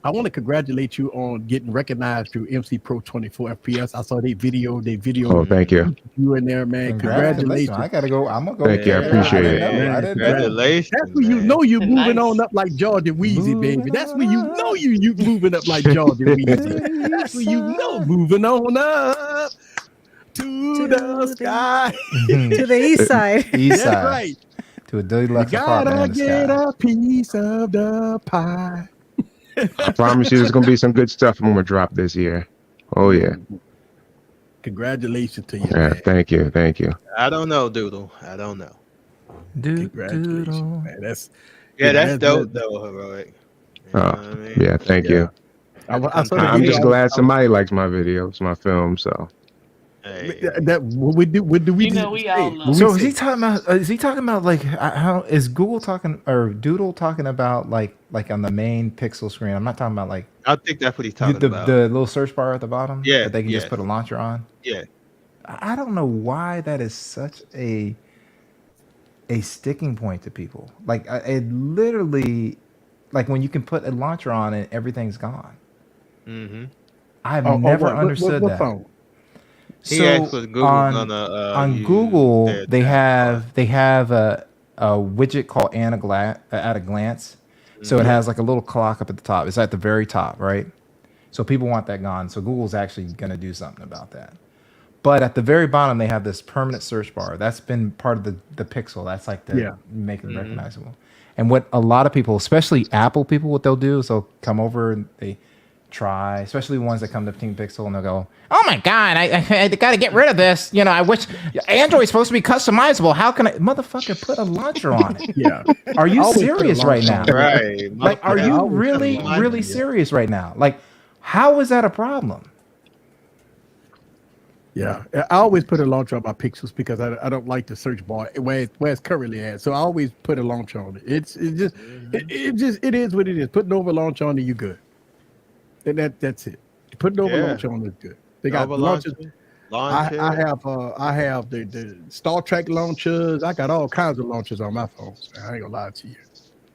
I want to congratulate you on getting recognized through MC Pro 24 FPS. I saw their video. Oh, thank you. You in there, man. Congratulations. I gotta go. I'm gonna go. Thank you. I appreciate it. I didn't know. Congratulations. That's when you know you're moving on up like Georgia Wheezy, baby. That's when you know you moving up like Georgia Wheezy. That's when you know moving on up to the sky. To the east side. East side. That's right. To a deluxe apartment Gotta in the get sky. a piece of the pie. I promise you, there's gonna be some good stuff I'm gonna drop this year. Oh yeah. Congratulations to you, Yeah, man. thank you. I don't know, Doodle. I don't know. Congratulations, man. That's Dope though, heroic. You know what I mean? Yeah, thank you. I saw the I'm video. just glad somebody likes my videos, my film. So That what do we You do? know, we all love. So is he talking about? Is he talking about like how is Google talking or Doodle talking about like on the main Pixel screen? I'm not talking about like. I think that's what he's talking about. The little search bar at the bottom. Yeah, that they can just put a launcher on. Yeah. I don't know why that is such a sticking point to people. Like it literally, like when you can put a launcher on and everything's gone. Mm-hmm. I've never understood what that. phone? So on Google, they have a widget called at a glance. So it has like a little clock up at the top. It's at the very top, right? So people want that gone. So Google's actually going to do something about that. But at the very bottom, they have this permanent search bar. That's been part of the Pixel. That's like make it recognizable. And what a lot of people, especially Apple people, what they'll do is they'll come over and they try, especially ones that come to Team Pixel, and they'll go, "Oh my God, I got to get rid of this. You know, I wish Android's supposed to be customizable. How can I, motherfucker, put a launcher on it?" Yeah. Are you serious right now? Right. Like, are you really serious right now? Like, how is that a problem? Yeah, I always put a launcher on my Pixels because I don't like the search bar where it's currently at. So I always put a launcher on it. It is what it is. Putting over a launcher on it, you good. And that's it. Putting over a launcher on it is good. They got launchers. I have the Star Trek launchers. I got all kinds of launchers on my phones. I ain't gonna lie to you.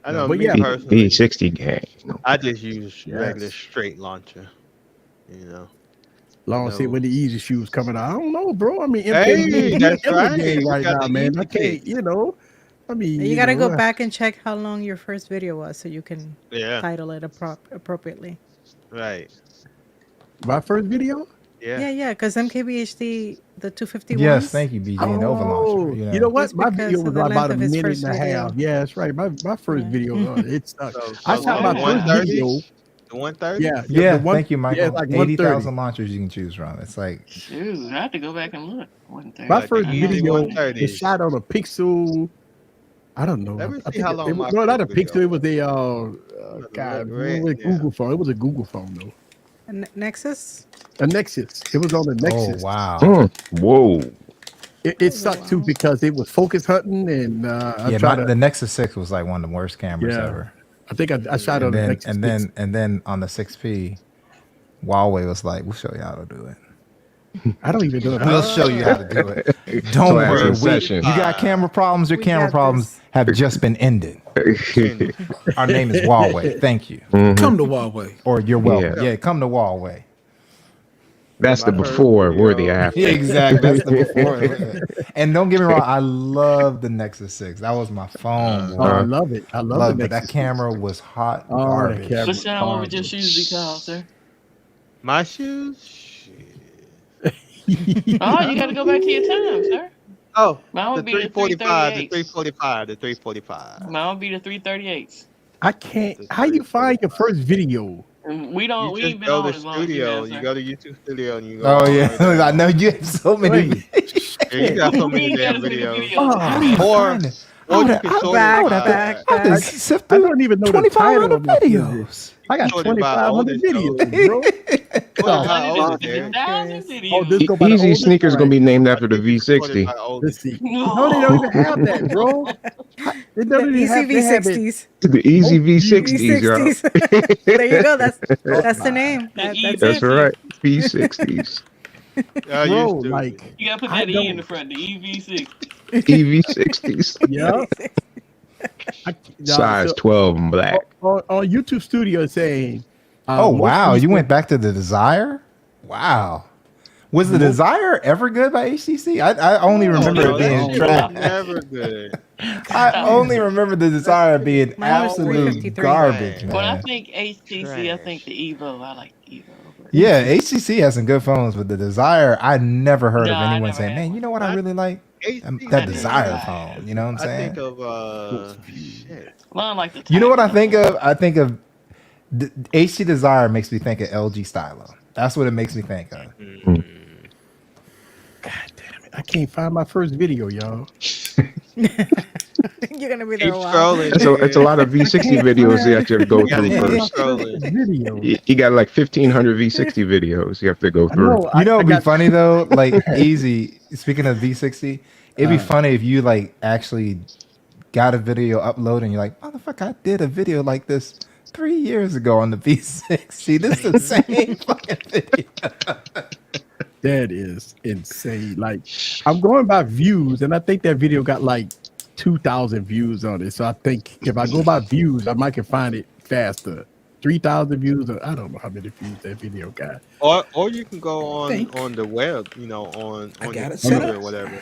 I know, but me personally, E60 gang. I just use regular straight launcher. You know. Long as when the easy shoes coming out. I don't know, bro. I mean, that's right now, man. I can't, I mean, you got to go back and check how long your first video was so you can title it appropriately. Right. My first video? Yeah, because MKBHD, the 251. Yes, thank you, BG, and Overlauncher. You know what? My video was about a minute and a half. Yeah, that's right. My first video, it sucked. I shot my first video. The 130? Yeah. Thank you, Michael. Yeah, like 80,000 launchers you can choose from. It's like, shoot, I have to go back and look. 130. My first video was shot on a Pixel. I don't know. Let me see how long it was not a Pixel. It was a Google phone. It was a Google phone though. A Nexus. A Nexus. It was on the Nexus. Oh wow. Whoa. It sucked too because it was focus hunting and the Nexus 6 was like one of the worst cameras ever. I think I shot on the Nexus 6. And then on the 6P, Huawei was like, "We'll show you how to do it." I don't even know. We'll show you how to do it. Don't worry. You got camera problems. Your camera problems have just been ended. Our name is Huawei. Thank you. Come to Huawei. Or you're welcome. Yeah, come to Huawei. That's the before. We're the after. Yeah, exactly. That's the before. And don't get me wrong, I love the Nexus 6. That was my phone. I love it. I love it. That camera was hot garbage. What sound would your shoes be called, sir? My shoes? Oh, you got to go back to your time, sir. Oh, mine would the be 345, the 345. Mine would be the 338s. I can't. How you find your first video? We ain't been go on to as long studio. as You go to YouTube Studio and you go. Oh yeah, I know you have so many. You got so many damn videos. Or you can sort I don't even know the title of my videos. I got 2,500 videos, bro. Easy Sneakers gonna be named after the V60. Let's see. No, they don't even have that, bro. They don't even have V60s. The Easy V60s, yo. There you go. That's the name. That's right. V60s. Bro, like you gotta put that E in the front. The EV6. EV60s. Yeah. Size 12 and black. On YouTube Studio saying, oh wow, you went back to the Desire? Wow. Was the Desire ever good by HTC? I only remember it being trash. Never good. I only remember the Desire being absolute garbage, man. When I think HTC, I think the Evo. I like the Evo. Yeah, HTC has some good phones, but the Desire, I never heard of anyone saying, "Man, you know what I really like? That Desire phone." You know what I'm saying? I think of shit. Well, I like the you know what I think of? I think of the HTC Desire makes me think of LG Stylo. That's what it makes me think of. can't find my first video, y'all. You're gonna be there a while. It's a lot of V60 videos you have to go through first. Video. You got like 1,500 V60 videos you have to go through. You know, it'd be funny though. Like easy. Speaking of V60, it'd be funny if you like actually got a video uploaded and you're like, motherfucker, I did a video like this 3 years ago on the V60. This is the same fucking video. That is insane. Like, I'm going by views, and I think that video got like 2,000 views on it. So I think if I go by views, I might can find it faster. 3,000 views, or I don't know how many views that video got. Or you can go on the web, you know, on your computer or whatever.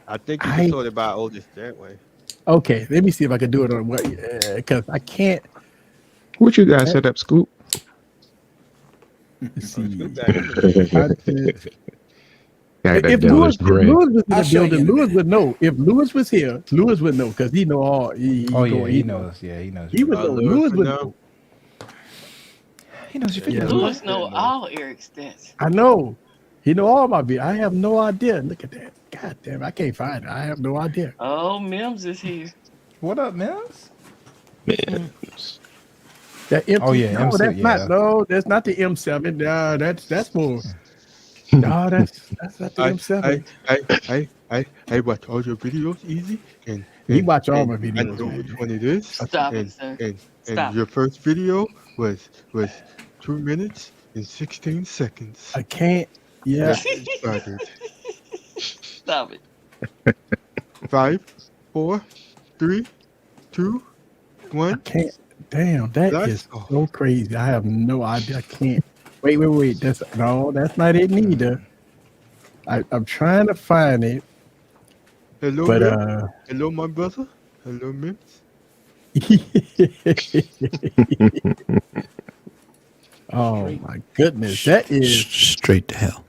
I think you can sort it by oldest that way. Okay, let me see if I can do it on what, because I can't. What you guys set up, Scoop? Let's see. If Lewis was in the building, Lewis would know. If Lewis was here, Lewis would know because he know all. He knows. Yeah, he knows. He would know. Lewis would know. He knows your videos. Lewis know all Eric's stats. I know. He know all my videos. I have no idea. Look at that. God damn, I can't find it. I have no idea. Oh, Mims is here. What up, Mims? Mims. That M- oh yeah, no, M6, that's not. No, that's not the M7. That's more. No, that's not the M7. I watch all your videos, Easy, and he watch all my videos. I know which one it is. Stop it, sir. And your first video was 2 minutes and 16 seconds. I can't. Yeah. Stop it. 5, 4, 3, 2, 1. I can't. Damn, that is so crazy. I have no idea. I can't. Wait. That's not it neither. I'm trying to find it. Hello, but hello, my brother. Hello, Mims. Oh my goodness, that is straight to hell.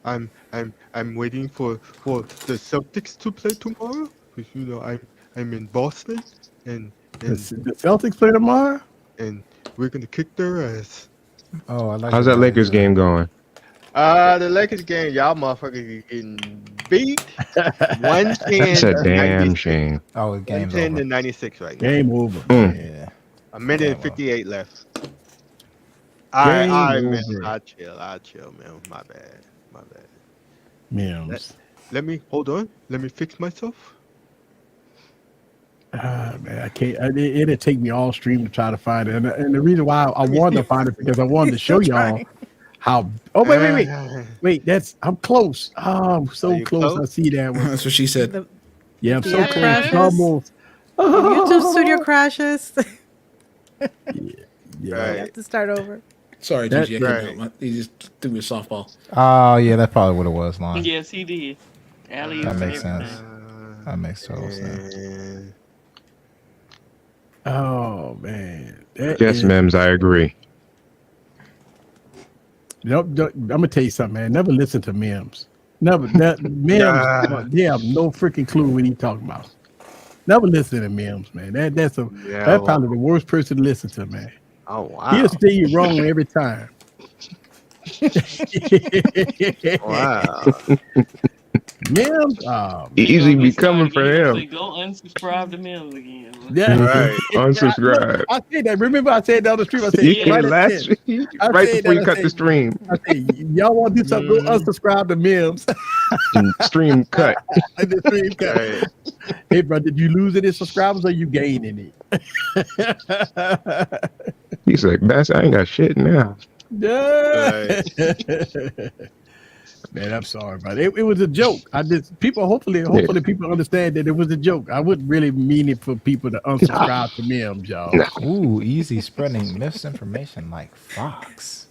I'm waiting for the Celtics to play tomorrow because you know I'm in Boston and the Celtics play tomorrow and we're gonna kick their ass. Oh, I like. How's that Lakers game going? The Lakers game, y'all motherfuckers getting beat. 110. That's a damn shame. Oh, game 110 to 96 right now. Game over. Yeah. A minute and 58 left. Game I over. chill, man. My bad. Mims. Let me hold on. Let me fix myself. Man, I can't. It'd take me all stream to try to find it, and the reason why I wanted to find it because I wanted to show y'all how. Oh wait! I'm close. Oh, I'm so close. I see that one. That's what she said. Yeah, I'm so close. Crashes. Almost. YouTube studio crashes. Yeah. You have to start over. Sorry, Gigi. He just threw me a softball. Oh yeah, that's probably what it was, Lon. Yes, he did. That makes sense. That makes total sense. Oh man. Yes, Mims, I agree. I'm gonna tell you something, man. Never listen to Mims. Never. Mims. They have no freaking clue what he's talking about. Never listen to Mims, man. That's probably the worst person to listen to, man. Oh wow. He'll say you wrong every time. Wow. Mims, easy be coming for him. Go unsubscribe to Mims again. Yeah. Right. Unsubscribe. I said that. Remember, I said down the stream. I said right before you cut the stream. I said, y'all want to do something? Go unsubscribe to Mims. Stream cut. The stream cut. Right. Hey, bro, did you lose any subscribers or you gaining it? He's like, Bass, I ain't got shit now. Right. Man, I'm sorry, but it was a joke. Hopefully people understand that it was a joke. I wouldn't really mean it for people to unsubscribe to Mims, y'all. Ooh, easy spreading misinformation like Fox.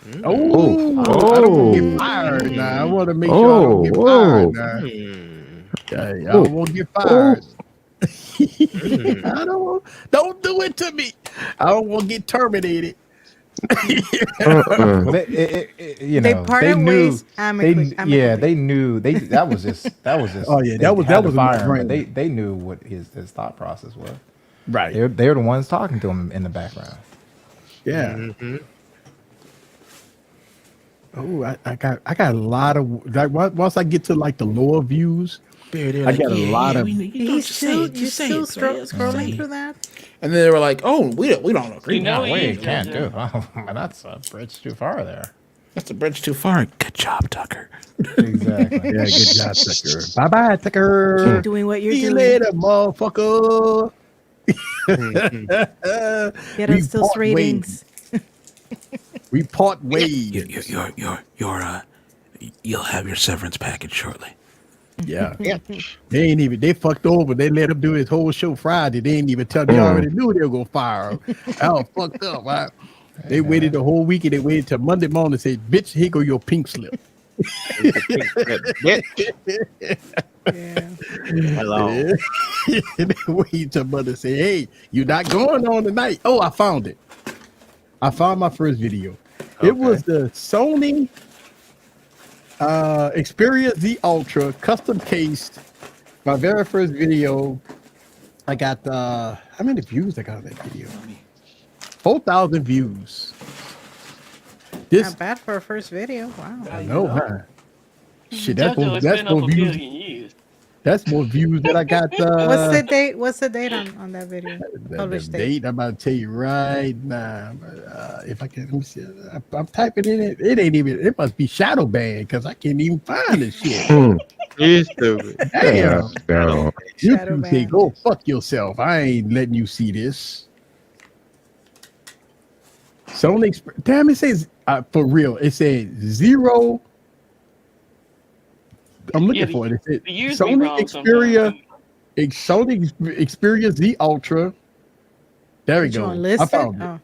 I don't want to get fired now. I want to make sure I don't get fired now. Okay, I won't get fired. Don't do it to me. I don't want to get terminated. You know, They parted ways amicably. They knew that was just Oh yeah, that was they knew what his thought process was. Right. They were the ones talking to him in the background. Yeah. Mm-hmm. Oh, I got a lot of like once I get to like the lower views, I got a lot of. You're still scrolling through that. And then they were like, "Oh, we don't agree." You know No, he we is, can't do. JoJo. Oh, that's a bridge too far there. That's a bridge too far. Good job, Tucker. Exactly. Yeah, good job, Tucker. Bye bye, Tucker. Keep doing what you're See you doing. later, motherfucker. Get us those ratings. We part ways. You'll have your severance package shortly. Yeah. They ain't even, they fucked over. They let him do his whole show Friday. They ain't even tell me. They already knew they were going to fire him. I was fucked up. Right? They waited the whole week and they waited till Monday morning and said, bitch, here go your pink slip. Hello. And they waited till Monday and say, hey, you're not going on tonight. Oh, I found it. I found my first video. It was the Sony Xperia Z Ultra custom cased. My very first video. I got how many views I got on that video? 4,000 views. This Not bad for a first video. Wow. I know, huh? Shit, that's JoJo more, has that's been up more a views. billion years. That's more views than I got. What's the date? What's the date on that video? The Published date I'm about to tell you right now. If I can, let me see. I'm typing in it. It ain't even. It must be shadow banned because I can't even find this shit. You stupid. Damn. Shadow YouTube say, banned. go fuck yourself. I ain't letting you see this. Sony. Damn, it says for real. It says 0. I'm looking for it. It says the years be Sony wrong Xperia. Sony Xperia Z Ultra. There we Did you go. unlist I found it? it. Oh.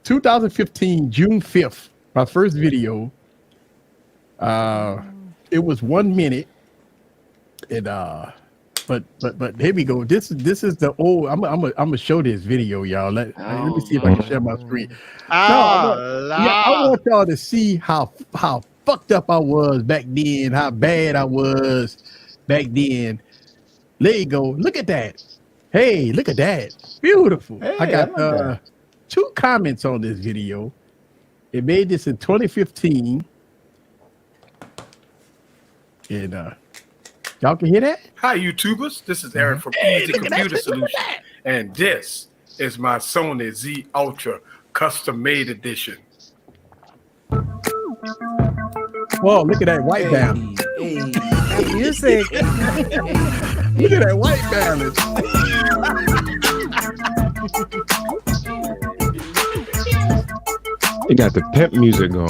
2015, June 5th. My first video. It was 1 minute. And but here we go. This is the old. I'm gonna show this video, y'all. Let me see if I can share my screen. I want y'all to see how fucked up I was back then, how bad I was back then. There you go. Look at that. Hey, look at that. Beautiful. Hey, I got I like that. 2 comments on this video. It made this in 2015. And y'all can hear that? Hi, YouTubers. This is Aaron from Easy Computer Solutions. And this is my Sony Z Ultra custom made edition. Whoa, look at that white balance. That music. Look at that white balance. They got the pimp music going.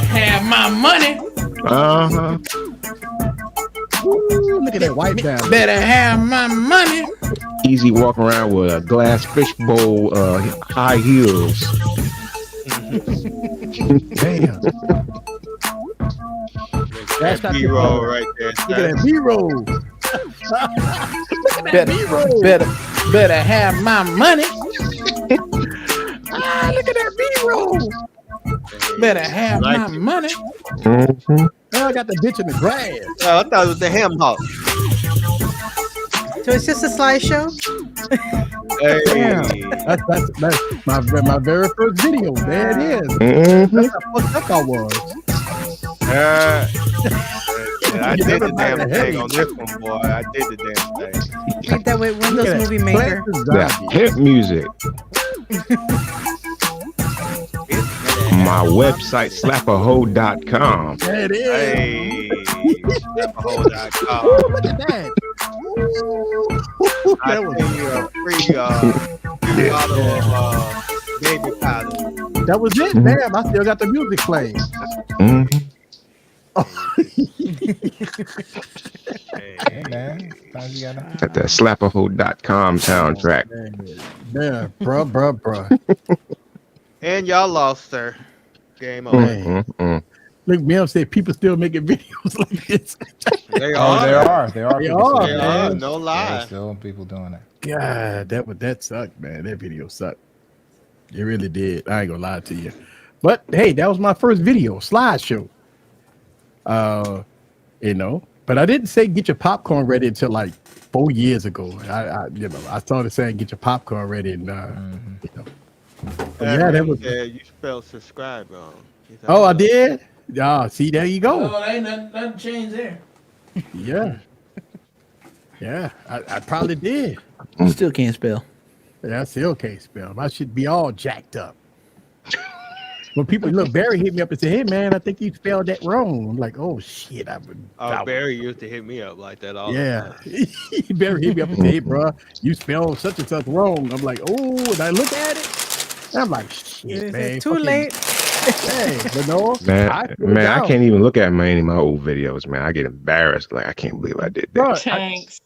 Have my money. Uh-huh. Ooh, look at that white balance. Better have my money. Easy walk around with a glass fishbowl, high heels. Damn. That's That B-roll right there. Look at that B-roll. Look at that B-roll. Better have my money. Look at that B-roll. Better have my money. Mm-hmm. Now I got the bitch in the grass. Oh, I thought it was the ham hock. So it's just a slideshow? Damn. That's my very first video. There it is. Mm-hmm. That's how fucked up I was. I did the damn thing on this one, boy. I did the damn thing. Like that with Windows Movie Maker. That pimp music. My website, slapperho.com. There it is. Hey, slapperho.com. Ooh, look at that. Ooh, I that was send you a free bottle of baby powder. That was it. Damn, I still got the music playing. Mm-hmm. Hey, man. Sometimes you gotta. Got that slapperho.com soundtrack. Yeah, bruh. And y'all lost, sir. Game over. Mm-hmm. Look, Mel said people still making videos like this. They Oh, are. there are. There are. They people are, still- They are. man. No There lie. are still people doing that. God, that sucked, man. That video sucked. It really did. I ain't gonna lie to you. But hey, that was my first video, slideshow. But I didn't say get your popcorn ready until like 4 years ago. I started saying get your popcorn ready, and Yeah, that was. You spelled subscribe wrong. Oh, I did. Yeah, see, there you go. Oh, ain't nothing changed there. Yeah, yeah, I probably did. Still can't spell. Yeah, I still can't spell. I should be all jacked up. When people look, Barry hit me up and said, "Hey, man, I think you spelled that wrong." I'm like, "Oh shit!" Barry used to hit me up like that all Yeah, the time. Barry hit me up and said, "Hey, bro, you spelled such and such wrong." I'm like, "Oh," and I look at it, and I'm like, "Shit, man, Too late." Hey, but no, Man, I can't even look at any of my old videos, man. I get embarrassed. Like, I can't believe I did that. Bro, Thanks.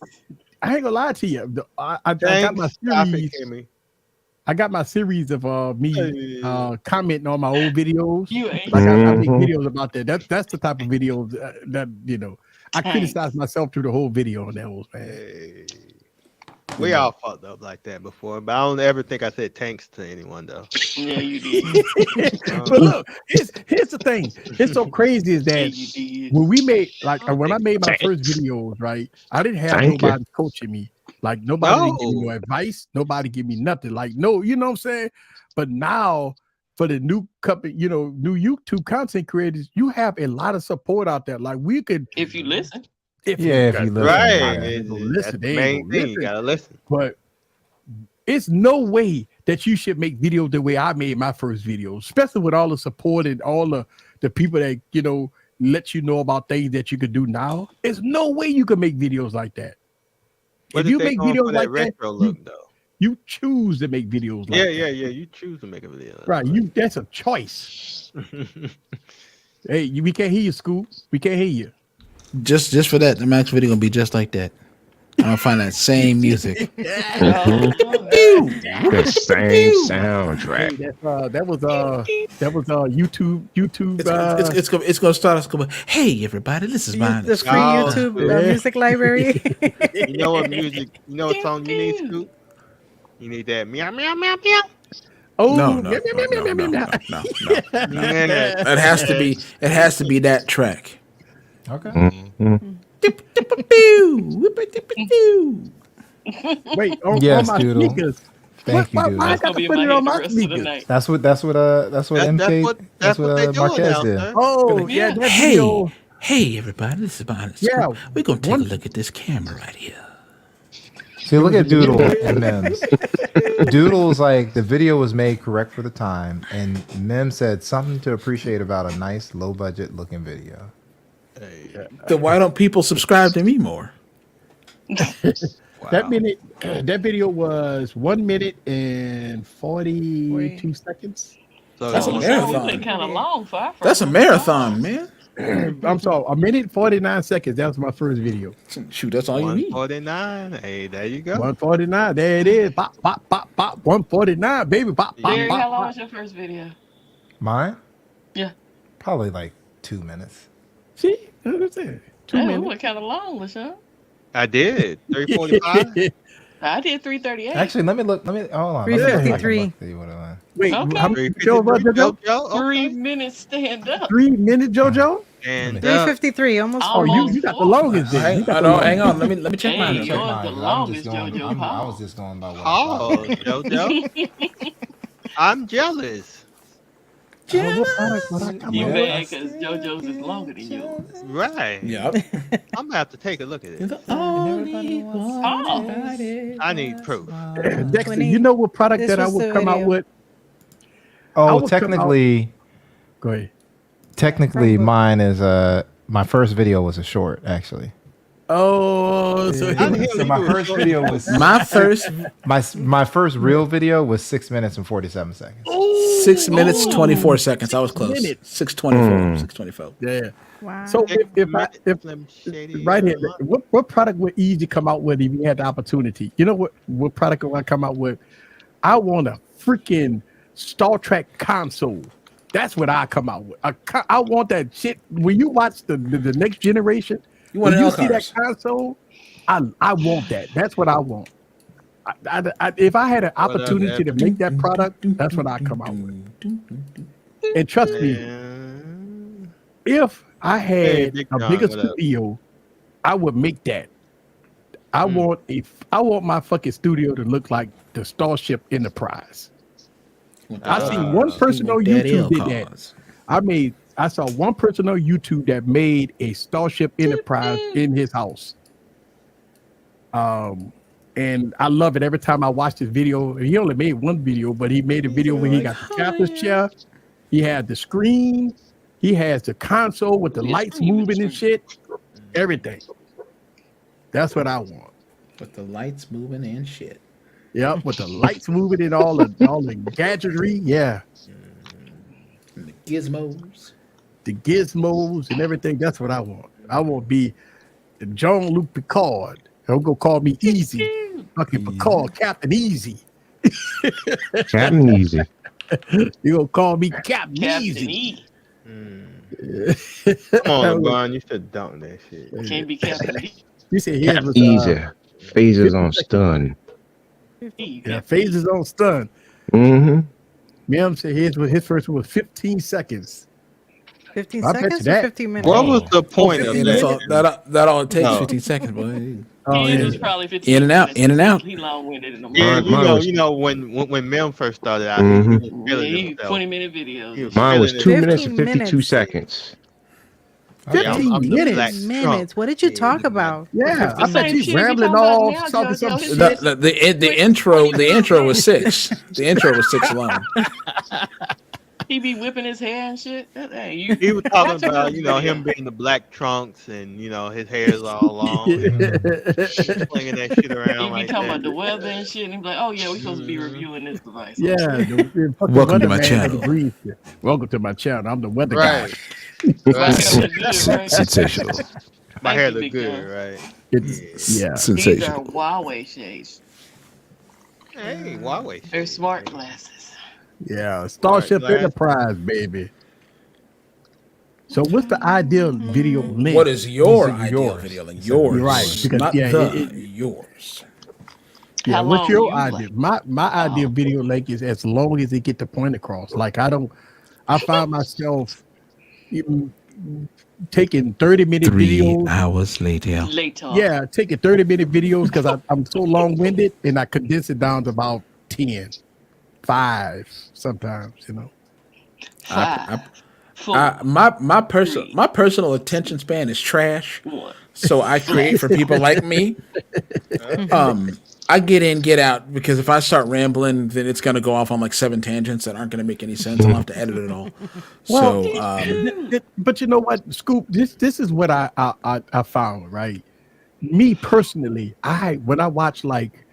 I ain't gonna lie to you. I got my series. I got my series of me commenting on my old videos. I make videos about that. That's the type of videos that I criticize myself through the whole video on those, man. We all fucked up like that before, but I don't ever think I said thanks to anyone though. Yeah, you did. But look, here's the thing. It's so crazy is that when we made when I made my first videos, right? I didn't have nobody coaching me. Like nobody didn't give me no advice. Nobody give me nothing. Like no, you know what I'm saying? But now for the new company, new YouTube content creators, you have a lot of support out there. Like we could, if you listen. If you listen, That's the main thing. You gotta listen. But it's no way that you should make videos the way I made my first videos, especially with all the support and all the people that let you know about things that you could do now. There's no way you could make videos like that. What if you make videos like that, look, you choose to make videos like that. Yeah. You choose to make a video. Right. That's a choice. Hey, we can't hear you, Scoop. We can't hear you. Just for that, the next video gonna be just like that. I'm gonna find that same music. The same soundtrack. That was YouTube. It's gonna start us going. Hey everybody, this is mine. The free YouTube music library. You know what music? You know what song you need, Scoop? You need that meow meow meow meow. Oh no. It has to be that track. Okay. Wait, on my Doodle. sneakers. Thank you, Doodle. I got to put it on my sneakers. That's what MK. That's what Marquez did. Oh yeah, that video. Hey everybody, this is behind the screen. We're gonna take a look at this camera right here. See, look at Doodle and Mims. Doodle's like the video was made correct for the time, and Mims said something to appreciate about a nice, low budget looking video. Then why don't people subscribe to me more? That video was 1 minute and 42 seconds. That's a marathon. Kind of long for our first That's a marathon, man. I'm sorry, 1 minute 49 seconds. That was my first video. Shoot, that's all you need. 149. Hey, there you go. 149. There it is. Pop, pop, pop, pop. 149, baby. Pop, pop, Barry, pop. how long was your first video? Mine? Yeah. Probably like 2 minutes. See, what I'm saying. 2 It minutes. went kind of long, LaShawn. I did 345. I did 338. Actually, let me hold on. 353. Wait, Okay. how many show about JoJo? 3 minutes stand up. 3 minutes, JoJo? And 353, almost. Oh, you got the longest then. You got the Hang on. Let me check mine. Yours the longest, JoJo. I was just going by what oh, JoJo. I'm jealous. You mad because JoJo's is longer than yours. Right. Yep. I'm gonna have to take a look at it. I need proof. Dexter, you know what product that I would come out with? Oh, technically, go ahead. Technically, mine is my first video was a short, actually. Oh, so my first video was my first real video was 6 minutes and 47 seconds. 6 minutes 24 seconds. I was close. 6:24. 6:24. Yeah. Wow. So if right here, what product would Easy come out with if you had the opportunity? You know what product would I come out with? I want a freaking Star Trek console. That's what I come out with. I want that shit. When you watch the next generation, when you see that console, I want that. That's what I want. If I had an opportunity to make that product, that's what I come out with. And trust me, if I had a bigger studio, I would make that. I want my fucking studio to look like the Starship Enterprise. I seen one person on YouTube did that. I saw one person on YouTube that made a Starship Enterprise in his house. And I love it every time I watch this video. He only made one video, but he made a video where he got the captain's chair. He had the screen. He has the console with the lights moving and shit. Everything. That's what I want. With the lights moving and shit. Yep, with the lights moving and all the gadgetry. Yeah. And the gizmos. The gizmos and everything. That's what I want. I want to be the Jean-Luc Picard. Don't go call me Easy. Fucking Picard, Captain Easy. Captain Easy. You gonna call me Captain Easy? E. Come on, Brian, you should dunk that shit. Can't be Captain E. You said his was Easy. Phasers on stun. Yeah, phases on stun. Mm-hmm. Mim said his first one was 15 seconds. 15 I bet seconds you or that. 15 minutes? What was the point of that? That all it takes, No. 15 seconds, boy. It was probably 15 In and out, minutes. in and out. He long-winded in the Yeah, morning. you know when Mem first started out, Mhm. he was feeling He himself. 20-minute videos. Mine was 2 minutes 15 and 52 minutes. seconds. 15 I'm the minutes. black 15 Trump. minutes. What did you talk about? Yeah, I The bet same you shit we rambling talking about off, now, talking some Jojo. shit. The intro was 6. The intro was 6 alone. He be whipping his hair and shit. Hey, He was talking watch your about, video. him being the black trunks and, his hair's all long. And slinging that shit He around be like talking that. about the weather and shit, and he be like, "Oh yeah, we supposed to be reviewing this device." Yeah. The fucking Welcome to weatherman my had channel. breathe. Welcome to my channel. I'm the weather Right. guy. Sensational. My Thank hair you, look Big good, John. right? It's, yeah. These are Sensational. Huawei shades. Hey, Huawei. They're smart glasses. Yeah. Starship Alright, Enterprise, baby. So what's the ideal video length? What is your This is ideal yours. video length? Yours. You're right, because, not yeah, yours. Yeah, How what's long your you idea? like? My ideal video length is as long as it get the point across. Like I find myself even taking 30-minute 3 videos. hours later. Later. Yeah, taking 30-minute videos because I'm so long-winded and I condense it down to about 10, 5 sometimes, Five. My personal attention span is trash. One. So I create for people like me. I get in, get out, because if I start rambling, then it's going to go off on like 7 tangents that aren't going to make any sense. I'll have to edit it all. But you know what, Scoop? This is what I found, right? Me personally, when I watch like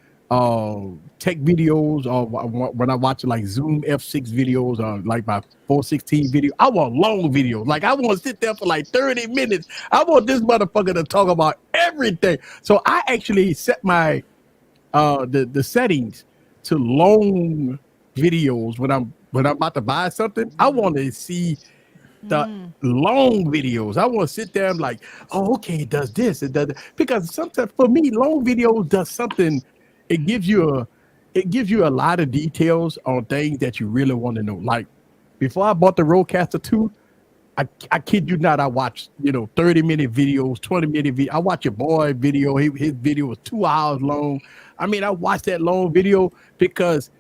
tech videos or when I watch like Zoom F6 videos or like my 416 video, I want long videos. Like I want to sit there for like 30 minutes. I want this motherfucker to talk about everything. So I actually set my the settings to long videos when I'm about to buy something. I want to see the long videos. I want to sit there and like, oh, okay, it does this, it does that. Because sometimes for me, long videos does something. It gives you a lot of details on things that you really want to know. Like before I bought the Rodecaster 2, I kid you not, I watched 30-minute videos, 20-minute video. I watched your boy video. His video was 2 hours long. I mean, I watched that long video because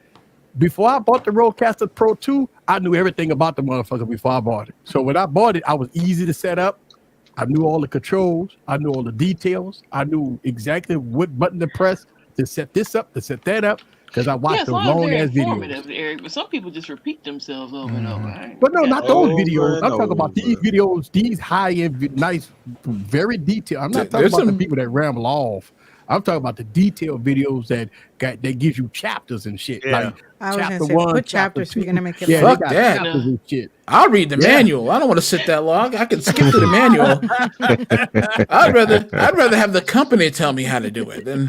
before I bought the Rodecaster Pro 2, I knew everything about the motherfucker before I bought it. So when I bought it, I was easy to set up. I knew all the controls. I knew all the details. I knew exactly what button to press to set this up, to set that up, because I watched as those long long as ass they're videos. informative, Eric, but some people just repeat themselves over and over. Right? But no, not those Over videos. I'm and talking about these over. videos, these high-end, nice, very detailed. I'm not talking There's about the some- people that ramble off. I'm talking about the detailed videos that gives you chapters and shit. Yeah. Like I was chapter gonna say, 1, put chapter chapters if you're 2. gonna make it Yeah, long. they got Fuck that. chapters and shit. I'll read the Yeah. manual. I don't want to sit that long. I can skip through the manual. I'd rather have the company tell me how to do it than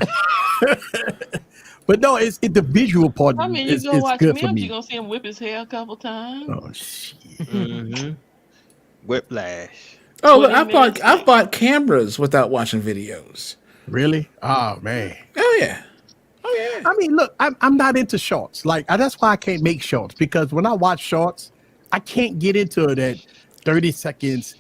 But no, it's the visual part. I mean, you is go watch good for Mims, me. you're gonna see him whip his hair a couple times. Oh shit! Mm-hmm. Whiplash. Oh, look, 20 minutes. I've bought cameras without watching videos. Really? Oh man. Oh yeah. Oh yeah. I mean, look, I'm not into shorts. Like that's why I can't make shorts, because when I watch shorts, I can't get into that 30 seconds.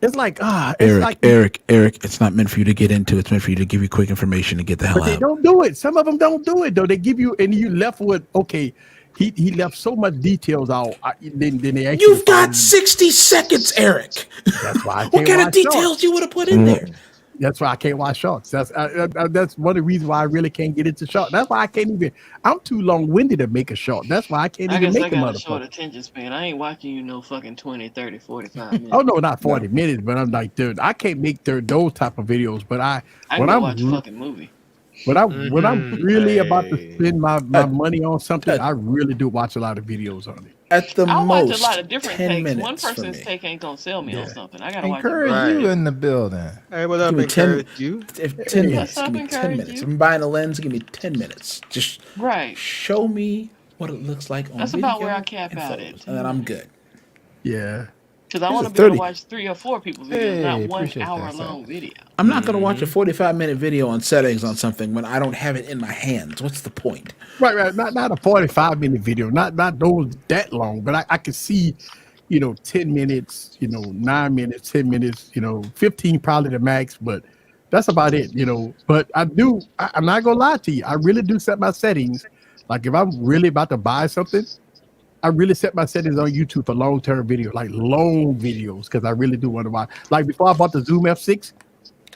It's like it's like Eric, it's not meant for you to get into. It's meant for you to give you quick information to get the hell but they out. don't do it. Some of them don't do it though. They give you and you left with okay. he left so much details out. Then they actually You've got 60 seconds, Eric. That's why I What can't kind of watch details shorts. you would have put in there? That's why I can't watch shorts. That's one of the reasons why I really can't get into shorts. That's why I can't even. I'm too long-winded to make a short. That's why I can't I even guess make I a got a short motherfucker. attention span. I ain't watching you no fucking 20, 30, 45 minutes. Oh no, not 40 minutes, but I'm like, dude, I can't make those type of videos. But I when can go I'm watch a fucking movie. when I'm really about to spend my money on something, I really do watch a lot of videos on it. At the I most, watch a lot of different 10 takes. minutes One for person's me. take ain't gonna sell me on something. I gotta watch Encourage it. you in the building. Hey, what up, Give me 10 encourage you? If 10 minutes. What's up, Give me 10 encourage minutes. you? If I'm buying a lens, give me 10 minutes. Just Right. show me what it looks like on That's video about where I cap and out photos, at. and then I'm good. Yeah. Because I This want is to be able 30. to watch 3 or 4 people's videos, Hey, not 1 appreciate that, hour long Sam. video. I'm not going to watch a 45-minute video on settings on something when I don't have it in my hands. What's the point? Right. Not a 45-minute video, not those that long, but I can see, 10 minutes, 9 minutes, 10 minutes, 15 probably the max, but that's about it, But I'm not gonna lie to you, I really do set my settings. Like if I'm really about to buy something, I really set my settings on YouTube for long-term videos, like long videos, because I really do want to watch. Like before I bought the Zoom F6,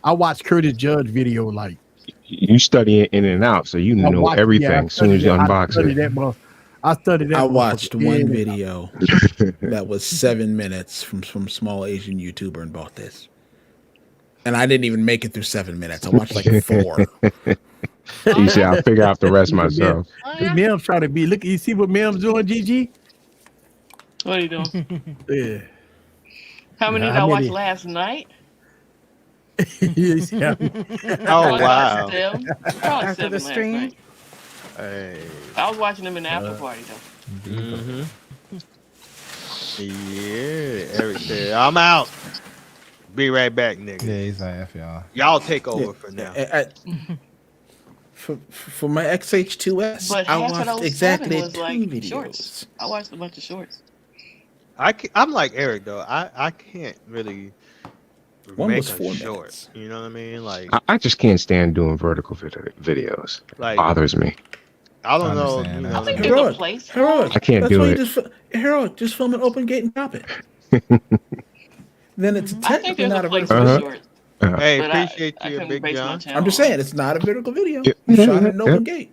I watched Curtis Judge video like. You study it in and out, so you know everything as soon as you unbox it. I studied that. I watched one video that was 7 minutes from small Asian YouTuber and bought this. And I didn't even make it through 7 minutes. I watched like 4. You see, I'll figure out the rest myself. Mim's trying to be. Look, you see what Mim's doing, GG? What are you doing? Yeah. How many did I watch last night? Oh, wow. Probably After the 7 last stream? night. Hey. I was watching them in the after party, though. Mm-hmm. Yeah, Eric said, I'm out. Be right back, nigga. Yeah, he's like, F y'all. Y'all take over for now. For my XH2S, But I half of watched those exactly 7 was 2 like videos. shorts. I watched a bunch of shorts. I'm like Eric though. I can't really One make was a 4 short. minutes. You know what I mean? Like I just can't stand doing vertical videos. Like- Bothers me. I don't know. understand You that. know I think what there's a place for Heroic. I can't That's do why it. Heroic, just film an open gate and drop it. Then it's I think technically there's not a a place vertical for video. shorts. Hey, But appreciate I you, couldn't Big base my John. channel I'm just on saying, it's not a vertical video. Yep. You shot it in an open gate.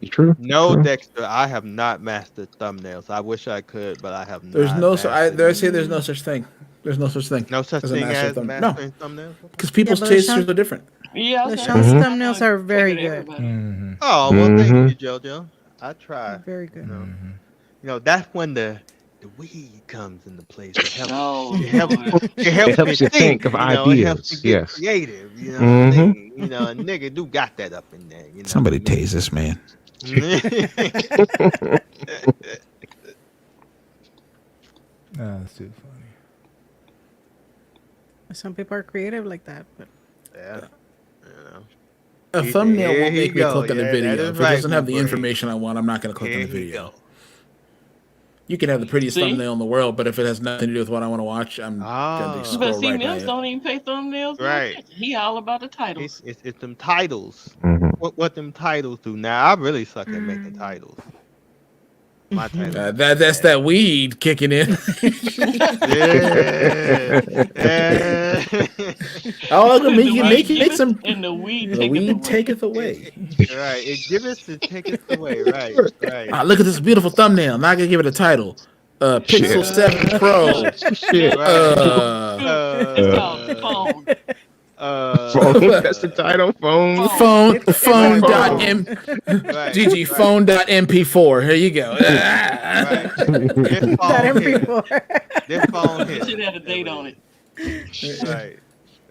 True. No, True. Dexter, I have not mastered thumbnails. I wish I could, but I have not. There's no mastered I say there's no such thing. There's no such thing. no such as a thing master as thumb- mastering thumbnails. Because people's but the tastes Sean- are different. Yeah, I The was Sean's gonna say, thumbnails are very figured good. everybody. Mm-hmm. Oh well, thank Mhm. you, JoJo. I try. Very good. You know, that's when the weed comes into place. It helps. No, It helps, Lord. it helps, It helps me you think of It helps ideas, me get yes. creative. You know, Mhm. what I mean? You know, a nigga do got that up in there. You know, Somebody tase this man. That's too funny. Some people are creative like that, but Yeah. You know. A He- thumbnail here won't he make me go. click on the Yeah, video. that is If it right, doesn't have the Big Brain. information I want, I'm not going to click on Here the he video. go. You can have the prettiest See? thumbnail in the world, but if it has nothing to do with what I want to watch, I'm Ah. going to But scroll see, right by Mills it. don't even pay thumbnails. Right. Right. He all about the titles. It's them titles. Mhm. What them titles do now? I really suck at making titles. My title. That's that weed kicking in. Yeah. Yeah. Oh, look, The you weed make some. and the weed The taketh weed away. taketh away. Right. It giveth and taketh away. Right. Right. Ah, look at this beautiful thumbnail. Now I can give it a title. Pixel Shit. 7 Pro. Shit. It's called phone. That's the title. Phone. Phone dot m Right. GG phone dot mp4. Here you go. Right. This that phone hit. MP4. This phone It hit. should have a date on it. Right.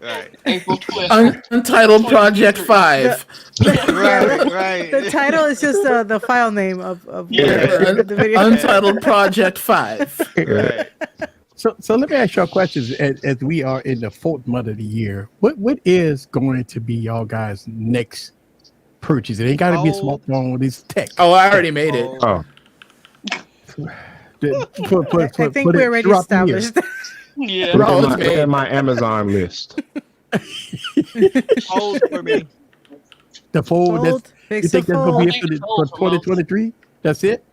Right. April 12th. Untitled Project 5. Right. Right. The title is just the file name of Yeah. the video. Untitled Project 5. Right. So let me ask y'all questions as we are in the 4th month of the year. What is going to be y'all guys' next purchase? It ain't got to be a smartphone. It's tech. Oh, I already made it. Oh, I think we already established. Yeah. put Oh, it it's made. in my Amazon list. Hold for me. The fold. Fold, You think that's Pixel going to be Fold. it for 2023? That's it?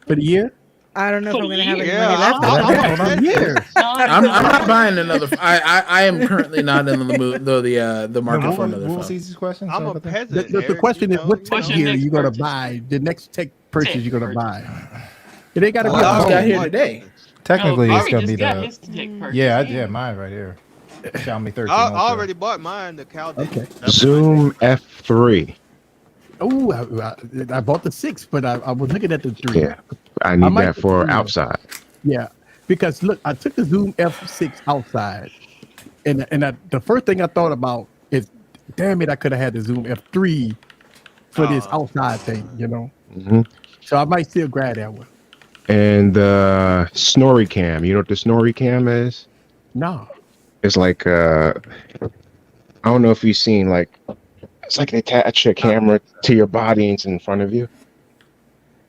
For the year? I don't know if For I'm the gonna have any year. money left. For the year. I'm not buying another. I am currently not in the mood, though the market for another What was phone. Easy's question? I'm Sorry a about that. peasant. The Eric, question you is, what know, tech What's your gear are next you gonna purchase? buy? The next tech purchase Tech you're gonna purchase. buy? It ain't gotta be I a just got phone. here today. Technically, Oh, it's Corey gonna be just got the his tech purchase. yeah, mine right here. Xiaomi 13 I Ultra. already bought mine. The cow didn't. Okay. That was Zoom F3. Oh, I bought the 6, but I was looking at the 3. Yeah, I need might that get for 3. outside. Yeah, because look, I took the Zoom F6 outside, and the first thing I thought about is, damn it, I could have had the Zoom F3 for this outside thing, you know. Hmm. So I might still grab that one. And the Snorri Cam. You know what the Snorri Cam is? No. It's like I don't know if you've seen like it's like they attach a camera to your body and it's in front of you.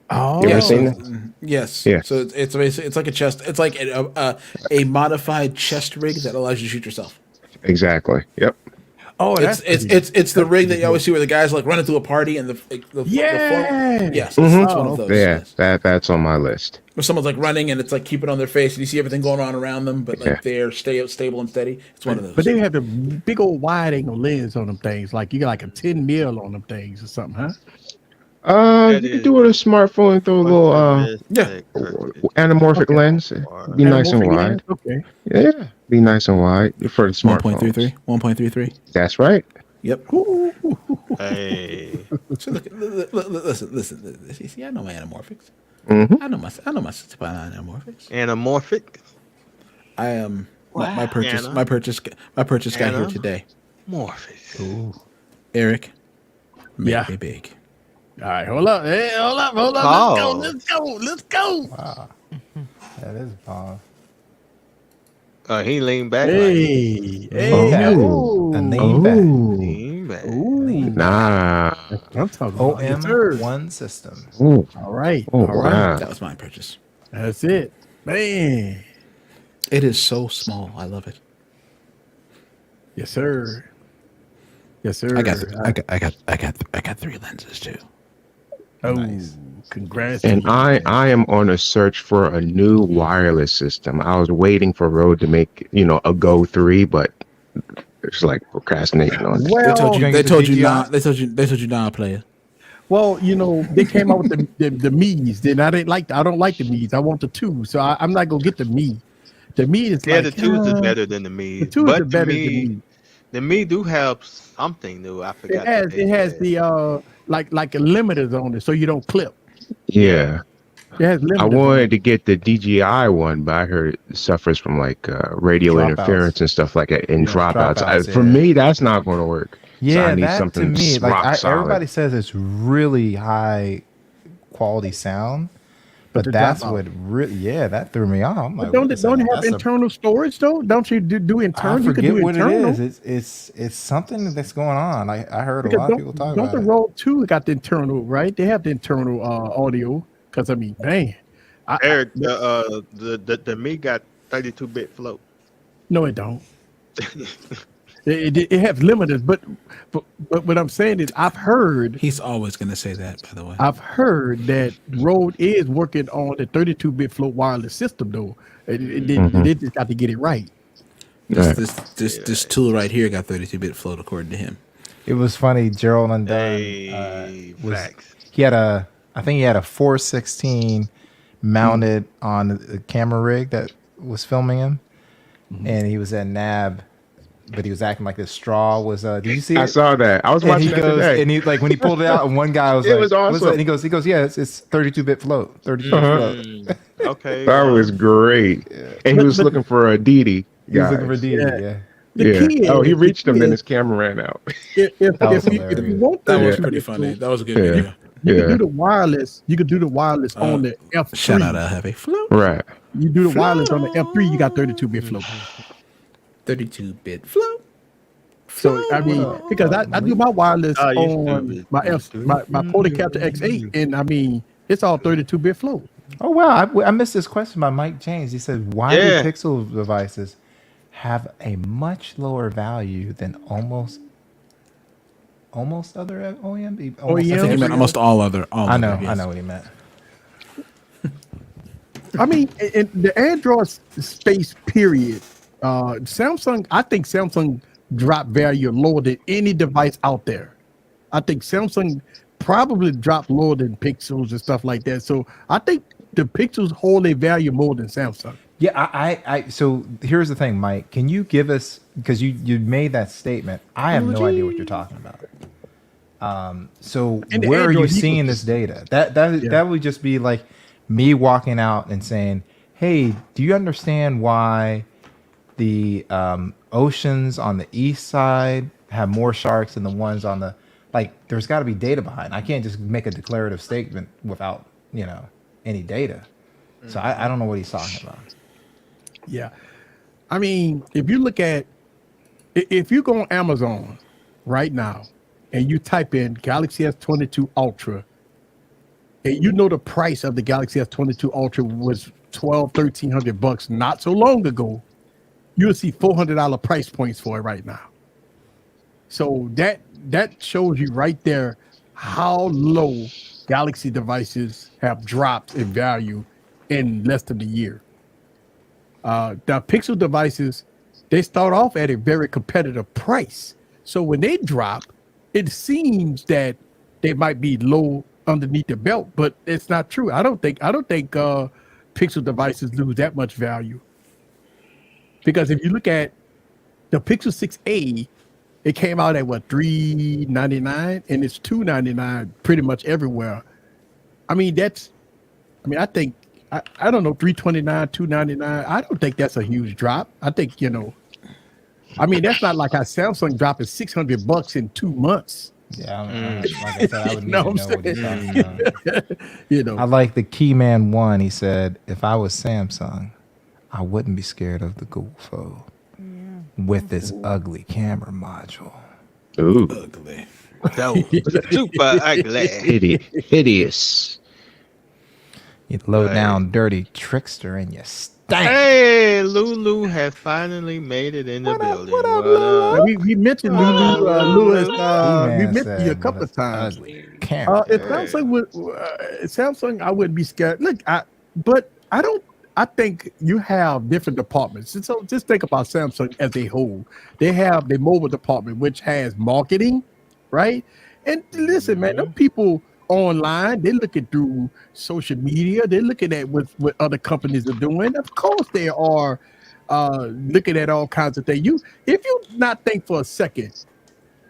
Oh, You ever Yeah, seen so, that? yes. Yeah. So it's basically it's like a chest. It's like a modified chest rig that allows you to shoot yourself. Exactly. Yep. Oh, It's the rig that you always see where the guys like running through a party and the Yeah. yes, Mhm. it's one of those. Yeah, Yes. that's on my list. Where someone's like running and it's like keeping on their face and you see everything going on around them, but like Yeah. they're stable and steady. It's one of those. But they have the big old wide angle lens on them things. Like you got like a 10 mil on them things or something, huh? You could do it with a smartphone and throw a little anamorphic lens. Be nice and Anamorphic wide. lens? Okay. Yeah, be nice and wide for the smartphones. 1.33. 1.33. That's right. Yep. Hey. So listen. You see, I know my anamorphics. Mhm. I know my anamorphics. Anamorphic. I am Wow. my purchase got here today. Morphic. Ooh. Eric, make Yeah. me big. All right, hold up. Hey, hold up. Oh. Let's go. Wow. That is a pause. He leaned back. Hey. Oh. A name back. Leaned back. Nah. I'm talking about yes, sir. OM1 system. Ooh. All right. Oh, All right. wow. That was my purchase. That's it. Man. It is so small. I love it. Yes, sir. Yes, sir. I got 3 lenses too. Oh, Nice. congrats. And I am on a search for a new wireless system. I was waiting for Rode to make, a Go 3, but it's like procrastinating on it. Well, They told you not. They told you not, player. Well, they came out with the Mi's. Then I don't like the Mi's. I want the 2. So I'm not gonna get the Mi. The Mi is Yeah, like the 2s is better than the Me. The 2 but is better than Me, the Mi. the Me do have something new. I forgot. It has the like a limiters on it, so you don't clip. Yeah. It has limiters. I wanted to get the DJI one, but I heard it suffers from like radio Dropouts. interference and stuff like that, and dropouts. dropouts, For yeah. me, that's not going to work. Yeah, so I need that something to me, rock solid. everybody says it's really high quality sound, but the that's dropout. what really, that threw me off. I'm like, Don't wait a it second, have that's internal storage though? Don't you do I internal? You can forget do what internal. it is. It's something that's going on. I heard a Because lot of people talk don't about the it. Rode 2 got the internal, right? They have the internal audio. Because I mean, man, Eric, the Me got 32-bit float. No, it don't. It has limiters, but what I'm saying is, I've heard He's always going to say that. By the way, I've heard that Rode is working on the 32-bit float wireless system, though. They just got to get it right. this tool right here got 32-bit float according to him. It was funny. Gerald Undone he had I think he had a 416 mounted on the camera rig that was filming him, and he was at NAB, but he was acting like this straw was. Did you see it? I saw that. I was And watching he that goes, today. and he like when he pulled it out, and one guy was It like, was "What's awesome." that?" And he goes, "Yeah, it's 32-bit float, 32-bit float." Okay. That was great. And he was looking for a DD. He was looking for guys. D. Yeah. The key Oh, he is- reached him, the then key his camera ran out. If you hilarious. want That was the- pretty funny. That was a good Yeah. video. You Yeah. can do the wireless. You can do the wireless on the F3. Shout out to Heavy Float. Right. You do the wireless on the F3. You got 32-bit float. 32-bit float. So I mean, because I do my wireless Oh, you on stupid. my Polycapture X8, and I mean it's all 32-bit float. Oh wow, I missed this question by Mike James. He said, "Why Yeah. do Pixel devices have a much lower value than almost other OEM?" I think he meant almost all other. I know what he meant. I mean, in the Android space period, Samsung. I think Samsung dropped value lower than any device out there. I think Samsung probably dropped lower than Pixels and stuff like that. So I think the Pixels hold their value more than Samsung. Yeah, so here's the thing, Mike. Can you give us, because you made that statement? I have no idea what you're talking about. So where are you seeing this data? That would just be like me walking out and saying, "Hey, do you understand why the oceans on the east side have more sharks than the ones on the like?" There's got to be data behind. I can't just make a declarative statement without any data. So I don't know what he's talking about. Yeah, I mean, if you go on Amazon right now and you type in Galaxy S22 Ultra, and you know the price of the Galaxy S22 Ultra was $1,300 not so long ago, you'll see $400 price points for it right now. So that shows you right there how low Galaxy devices have dropped in value in less than a year. The Pixel devices, they start off at a very competitive price. So when they drop, it seems that they might be low underneath the belt, but it's not true. I don't think Pixel devices lose that much value. Because if you look at the Pixel 6a, it came out at what, $399, and it's $299 pretty much everywhere. I think I don't know, $329, $299. I don't think that's a huge drop. I think, that's not like how Samsung dropping $600 in 2 months. Yeah, like I said, I would need to know what he's talking about. I like the Keyman 1. He said, if I was Samsung, I wouldn't be scared of the Google Fold with this ugly camera module. Ooh, ugly. Super ugly. Hideous. You low down dirty trickster and you stank. Hey, Lulu has finally made it in the building. What up? We mentioned Lulu Lewis. We mentioned you a couple of times. If Samsung, I wouldn't be scared. Look, I think you have different departments. So just think about Samsung as a whole. They have the mobile department, which has marketing, right? And listen, man, them people online, they're looking through social media, they're looking at what other companies are doing. Of course they are looking at all kinds of things. If you not think for a second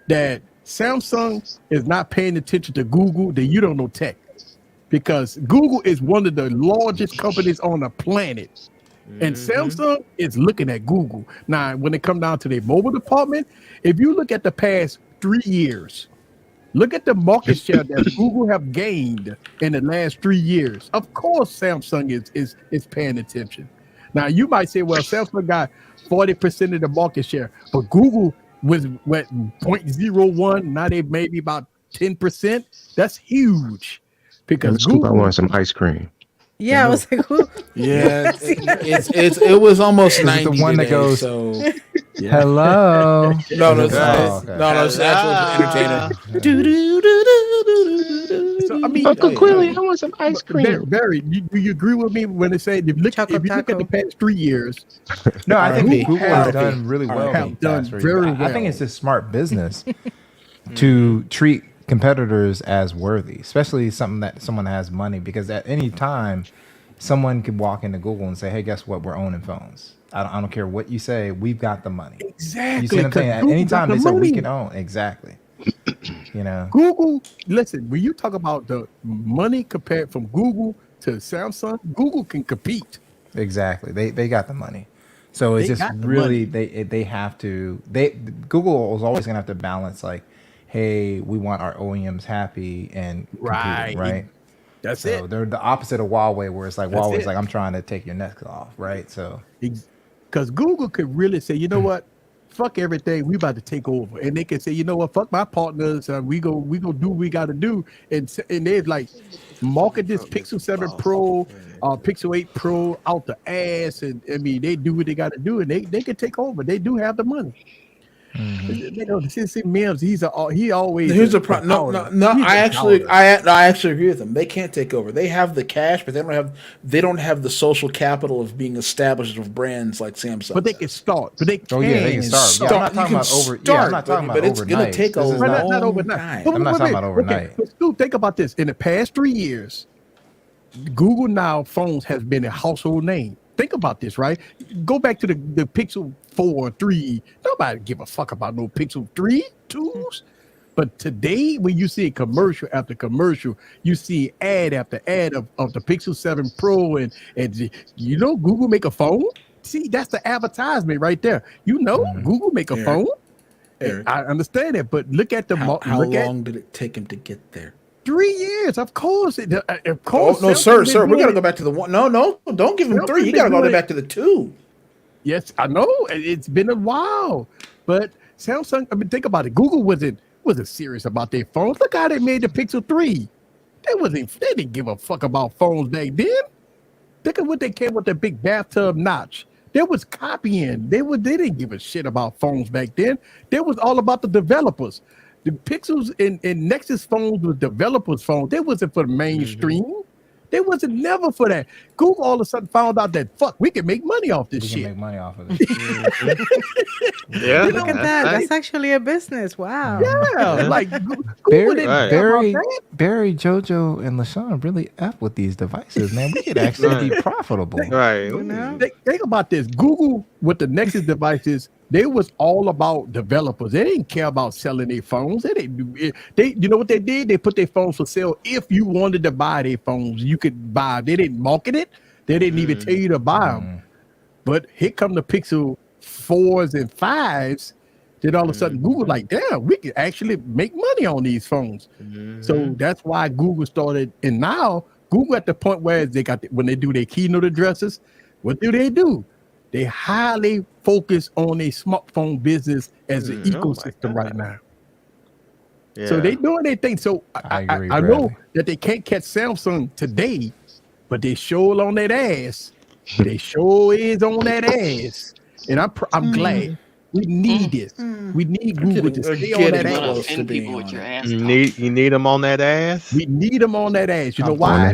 that Samsung is not paying attention to Google, then you don't know tech, because Google is one of the largest companies on the planet, and Samsung is looking at Google. Now when it comes down to their mobile department, if you look at the past 3 years, look at the market share that Google have gained in the last 3 years. Of course, Samsung is paying attention. Now, you might say, well, Samsung got 40% of the market share, but Google was 0.01. Now they maybe about 10%. That's huge. Because Google, I want some ice cream. Yeah, I was like, who? Yeah, it was almost 90 the one today, that goes, so yeah. Hello. No, it's entertainer. So, I mean, Uncle Quilly, I want some ice cream. Barry, do you agree with me when they say if you look at the past 3 years? No, I think Google has done really well. I think it's just smart business to treat competitors as worthy, especially something that someone has money, because at any time someone could walk into Google and say, hey, guess what, we're owning phones. I don't care what you say, we've got the money. Exactly. You see what I'm saying? At any time they say we can own. Exactly. Google, listen, when you talk about the money compared from Google to Samsung, Google can compete. Exactly. They got the money. So it's just really they have to Google is always gonna have to balance, like, hey, we want our OEMs happy and competing, right? That's so it. They're the opposite of Huawei, where it's like Huawei's like, I'm trying to take your neck off, right? So because Google could really say, you know what, fuck everything, we about to take over, and they can say, you know what, fuck my partners, we go do what we got to do, and they're like, market this Pixel 7 Pro, Pixel 8 Pro out the ass, and I mean they do what they got to do, and they can take over. They do have the money. They don't see Mims. He always. Here's the problem. No. I actually agree with them. They can't take over. They have the cash, but they don't have the social capital of being established with brands like Samsung. But they can start. But they can. they can start. Yeah, I'm not talking about I'm not talking about it's overnight. going to take a long time. I'm not talking about overnight. Okay, Stu, think about this. In the past 3 years, Google Now phones has been a household name. Think about this, right? Go back to the Pixel 4, 3. Nobody give a fuck about no Pixel 3, 2s. But today, when you see commercial after commercial, you see ad after ad of the Pixel 7 Pro, and Google make a phone. See, that's the advertisement right there. Google make a phone. Eric, I understand that, but look at the how long did it take him to get there? 3 years, of course. Of course. No, sir. We got to go back to the one. No, don't give him 3. You got to go back to the 2. Yes, I know. It's been a while, but Samsung. I mean, think about it. Google wasn't serious about their phones. Look how they made the Pixel 3. They didn't give a fuck about phones back then. Look at what they came with, the big bathtub notch. They was copying. They didn't give a shit about phones back then. They was all about the developers. The Pixels and Nexus phones were developers' phones. They wasn't for the mainstream. They wasn't never for that. Google all of a sudden found out that we can make money off this shit. We can make money off of this. Yeah, look at that. That's actually a business. Wow. Yeah, like Barry, JoJo, and LaShawn really up with these devices, man. We could actually be profitable. Right. Think about this. Google with the Nexus devices, they was all about developers. They didn't care about selling their phones. They didn't. You know what they did? They put their phones for sale. If you wanted to buy their phones, you could buy. They didn't market it. They didn't even tell you to buy them. But here come the Pixel 4s and 5s. Then all of a sudden, Google like, damn, we can actually make money on these phones. So that's why Google started. And now Google at the point where when they do their keynote addresses, what do? They highly focus on a smartphone business as an ecosystem right now. Yeah. So they doing their thing. So I know that they can't catch Samsung today, but they sure on that ass. They sure is on that ass. And I'm glad. We need this. We need Google to stay on that ass. You need them on that ass? We need them on that ass. You know why?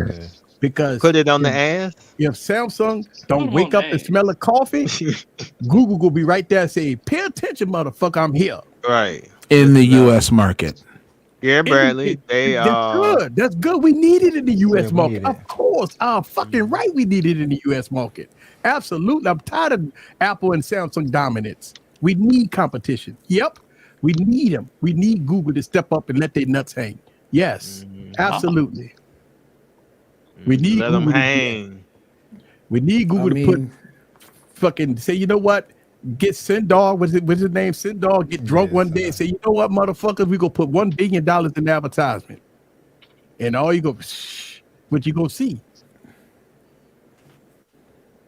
Because put it on the ass. If Samsung don't wake up and smell of coffee, Google will be right there and say, "Pay attention, motherfucker, I'm here." Right. In the U.S. market. Yeah, Bradley. That's good. That's good. We need it in the U.S. market. Of course. Fucking right. We need it in the U.S. market. Absolutely. I'm tired of Apple and Samsung dominance. We need competition. Yep. We need them. We need Google to step up and let their nuts hang. Yes. Absolutely. We need let them hang. We need Google to put fucking say, you know what? Get Sindar, what's his name? Sindar, get drunk one day and say, you know what, motherfuckers, we gonna put $1 billion in advertisement. And all you go, what you gonna see?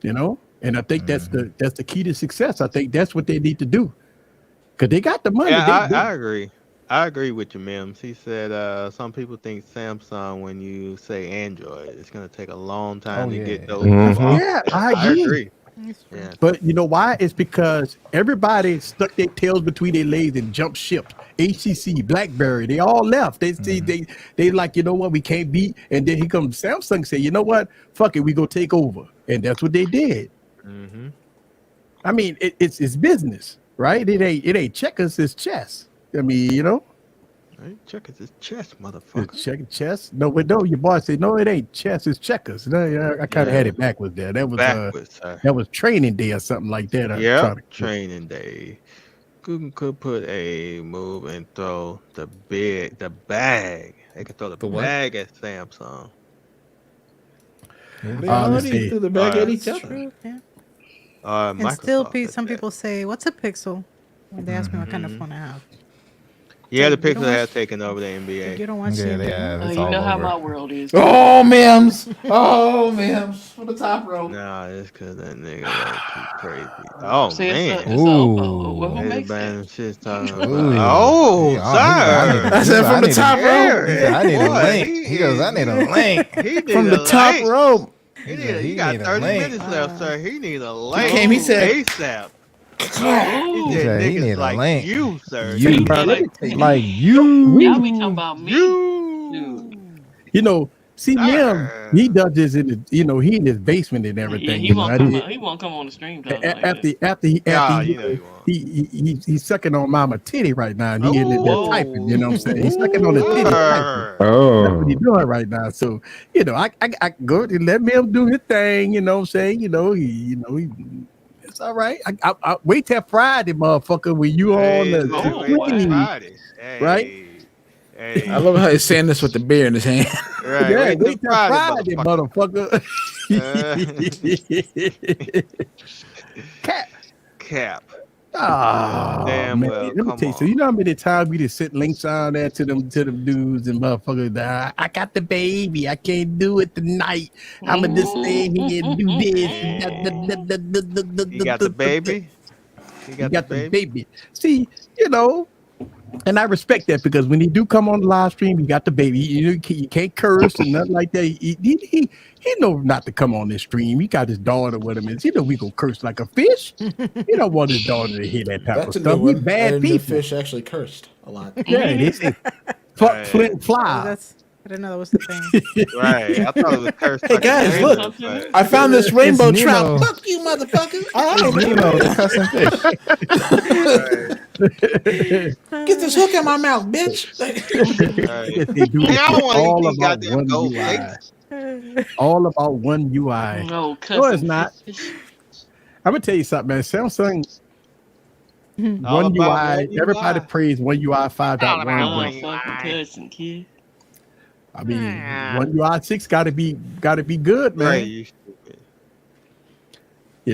You know? And I think that's the key to success. I think that's what they need to do. Because they got the money. Yeah, I agree. I agree with you, Mims. He said some people think Samsung, when you say Android, it's going to take a long time to get those. Yeah, I agree. Yeah. But you know why? It's because everybody stuck their tails between their legs and jumped ship. HTC, BlackBerry, they all left. They like, you know what, we can't beat. And then here comes Samsung say, you know what, fuck it, we go take over. And that's what they did. I mean, it's business, right? It ain't checkers, it's chess. I mean, you know. Checkers is chess, motherfucker. It's chess? No, but no, your boy said, no, it ain't chess, it's checkers. No, I kind of had it backwards there. That was that was training day or something like that. Yeah, training day. Google could put a move and throw the bag. They could throw the bag at Samsung. They already threw the bag at each other. And still, some people say, what's a Pixel? When they ask me what kind of phone I have. Yeah, the Pixel has taken over the NBA. You don't watch it. You know how my world is. Oh, Mims. Oh, Mims. For the top row. Nah, it's because that nigga like too crazy. Oh, See, man. Who makes it? Oh, sir. I said from the top row. I need a link. He goes, I need a link. From the top row. He got 30 minutes left, sir. He needs a link. He said, ASAP. Ooh. He said He need niggas a like link. you, sir. You, Niggas like you. Y'all be talking about me. you. You know, see him, he does this in the, he in his basement and Yeah, everything. he won't come. He won't come on the stream talking like that. After he's sucking on Mama titty right now, and he in there typing. You know what I'm saying? He's sucking on the titty. Typing. That's what he's doing right now. So I go and let him do his thing. You know what I'm saying? He it's all right. I wait till Friday, motherfucker, when you on the right? Hey. I love how he's saying this with the beer in his hand. Right. Yeah, wait till Friday, motherfucker. Cap. Oh, damn man. well. Let me Come tell you. on. So you know how many times we just sent links on there to them dudes and motherfuckers that I got the baby. I can't do it tonight. I'ma just stay here and do this. You got the baby. You got the baby. See, and I respect that because when he do come on the live stream, he got the baby. You can't curse and nothing like that. He know not to come on this stream. He got his daughter with him, and he know we gonna curse like a fish. He don't want his daughter to hear that type That's of a stuff. good We one. bad people. The fish actually cursed a lot. Yeah, they say fuck Flint fly. I didn't know that was the thing. Right. I thought it was cursed. Hey guys, look! I found this rainbow trout. Fuck you, motherfucker! All right, Nemo, the cussing fish. Get this hook in my mouth, bitch! I don't want to goddamn gold flakes. All about one UI. No, it's not. I'm gonna tell you something, man. Samsung One UI. Everybody praised One UI 5.1. I mean, One UI 6 gotta be good, man. Right, you stupid.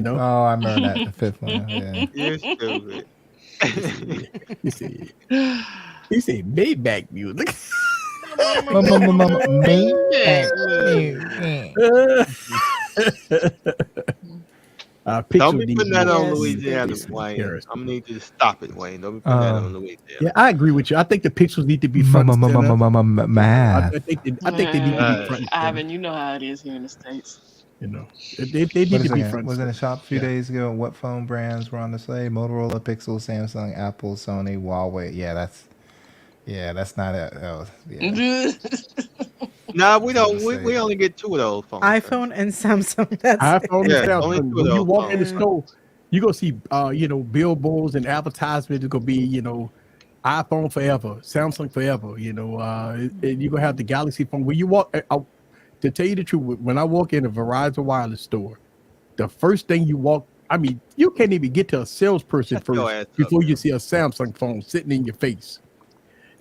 Oh, I remember that, the fifth one. Yeah. You're stupid. He said Maybach music. Don't be putting that on Louisiana, Wayne. I'm gonna need you to stop it, Wayne. Don't be putting that on Louisiana. Yeah, I agree with you. I think the pixels need to be front and center. I think they need to be front. Ivan, you know how it is here in the States. They need to be front. Was in the shop a few days ago. What phone brands were on display? Motorola, Pixel, Samsung, Apple, Sony, Huawei. Yeah, that's not it. No, we don't. We only get two of those phones. iPhone and Samsung. That's iPhone and only Samsung. two When of you those walk in the phones. store, you gonna see billboards and advertisements. It's gonna be iPhone forever, Samsung forever. And you're gonna have the Galaxy phone. When you walk, to tell you the truth, when I walk in a Verizon wireless store, the first thing you can't even get to a salesperson first before you see a Samsung phone sitting in your face.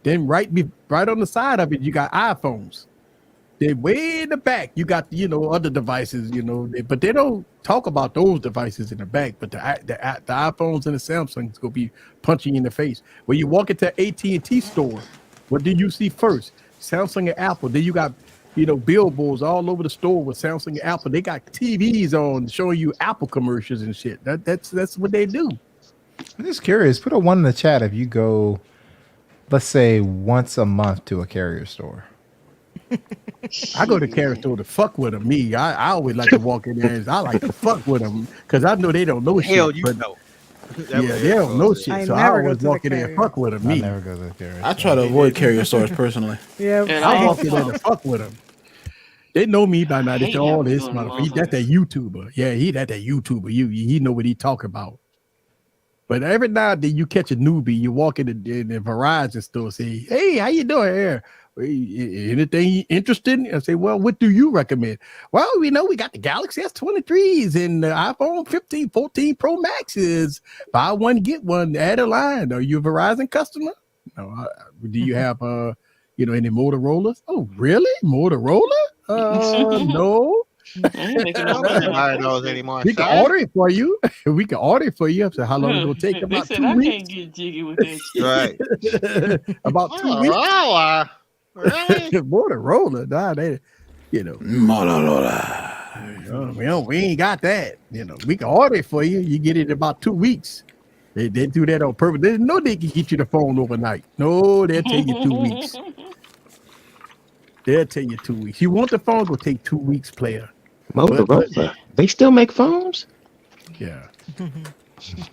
Then right on the side of it, you got iPhones. Then way in the back, you got other devices, but they don't talk about those devices in the back. But the iPhones and the Samsungs gonna be punching you in the face. When you walk into AT&T store, what do you see first? Samsung and Apple. Then you got billboards all over the store with Samsung and Apple. They got TVs on showing you Apple commercials and shit. That's what they do. I'm just curious. Put a 1 in the chat if you go, let's say, once a month to a carrier store. I go to carrier store to fuck with them. I always like to walk in there and I like to fuck with them because I know they don't know shit. Hell, you know. Yeah, they don't know shit. So I always walk in there and fuck with them. I never go to the carrier store. I try to avoid carrier stores personally. Yeah, I walk in there to fuck with them. They know me by now. They say, "Oh, this motherfucker, that's that YouTuber." Yeah, that YouTuber. He know what he talking about. But every now and then you catch a newbie, you walk in the Verizon store, say, "Hey, how you doing here? Anything interesting?" I say, "Well, what do you recommend?" "Well, we got the Galaxy S23s and the iPhone 15, 14 Pro Maxes. Buy one, get one, add a line. Are you a Verizon customer? No. Do you have any Motorola's? Oh, really? Motorola? No. I don't buy those anymore. We can order it for you. We can order it for you. So how long it gonna take? About 2 weeks. I can't get jiggy with that shit. Right. About 2 weeks. Really? Motorola, Motorola. We ain't got that. We can order it for you. You get it in about 2 weeks. They do that on purpose. They know they can get you the phone overnight. No, they'll tell you 2 weeks. They'll tell you 2 weeks. You want the phone? Go take 2 weeks, player. Motorola. They still make phones? Yeah. All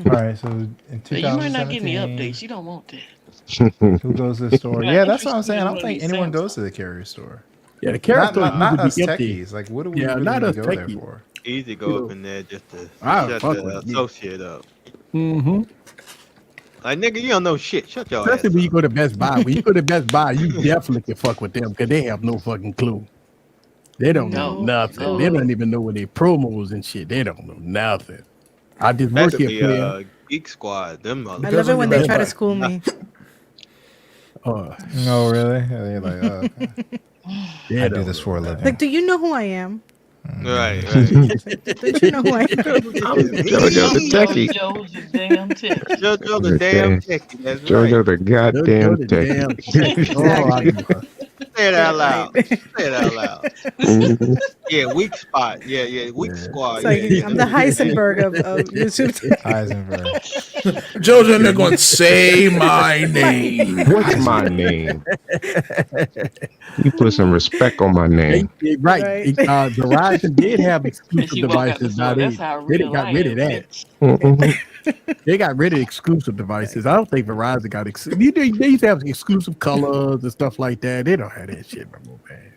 right, so in So you might not get any 2017, updates. You don't want that. who goes to the store? You're Yeah, not that's what I'm interested saying. in I one don't of think these anyone goes Samsung. to the carrier store. Yeah, the carrier store Not used to us be empty. techies. Like, what do we Yeah, really not need us to go there techies. for? Easy go up in there just to I shut fuck the with you. associate up. Mm-hmm. Like, nigga, you don't know shit. Shut your Especially ass when you up. go to Best Buy. When you go to Best Buy, you definitely can fuck with them because they have no fucking clue. They don't know No. nothing. Oh. They don't even know what their promos and shit. They don't know nothing. I just work here Especially for Geek Squad. Them I motherfuckers. love it when they Best try to Buy. school me. No, really? Yeah, they're like, oh, okay. I do this for a living. Like, do you know who I am? Right. Don't you know who I am? JoJo the techie. JoJo's a damn tech. JoJo the damn techie. That's JoJo right. the goddamn the techie. damn techie. Oh, I know. Say it out loud. Say it out loud. Mhm. Yeah, weak spot. Yeah, weak squad. It's like, Yeah, I'm the Heisenberg of YouTube. Heisenberg. JoJo and they're going, say my name. What's my name? You put some respect on my name. Right. Right. Verizon did have She exclusive walk out the devices. store. Now That's how they real got I rid am, of that. bitch. Mhm. They got rid of exclusive devices. I don't think Verizon got exclusive. They used to have exclusive colors and stuff like that. They don't have that shit no more, man.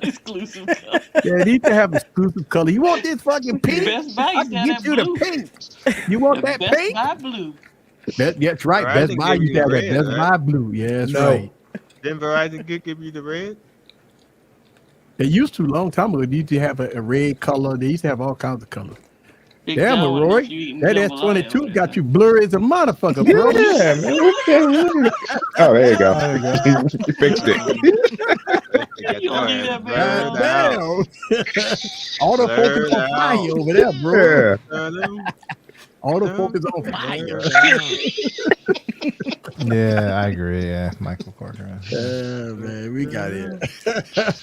Exclusive color. Yeah, they used to have exclusive color. You want this fucking pink? Best Buy I used to can have get that you blue. the pink. You want that Best pink? Buy blue. That's right. Verizon Best Buy give used you to have that red, Best right? Buy blue. Yeah, that's No. right. Didn't Verizon give you the red? They used to a long time ago. They used to have a red color. They used to have all kinds of colors. Big Damn, Joe, Roy, if you eating that jambalaya S22 over got there. you blurry as a motherfucker, bro. Yeah, man. Okay. Oh, there you go. You fixed it. You don't need that Blurred big out. Autofocus on fire out. over there, bro. Yeah. Autofocus on fire. Yeah, I agree. Yeah, Michael Corcoran. Man, we got it.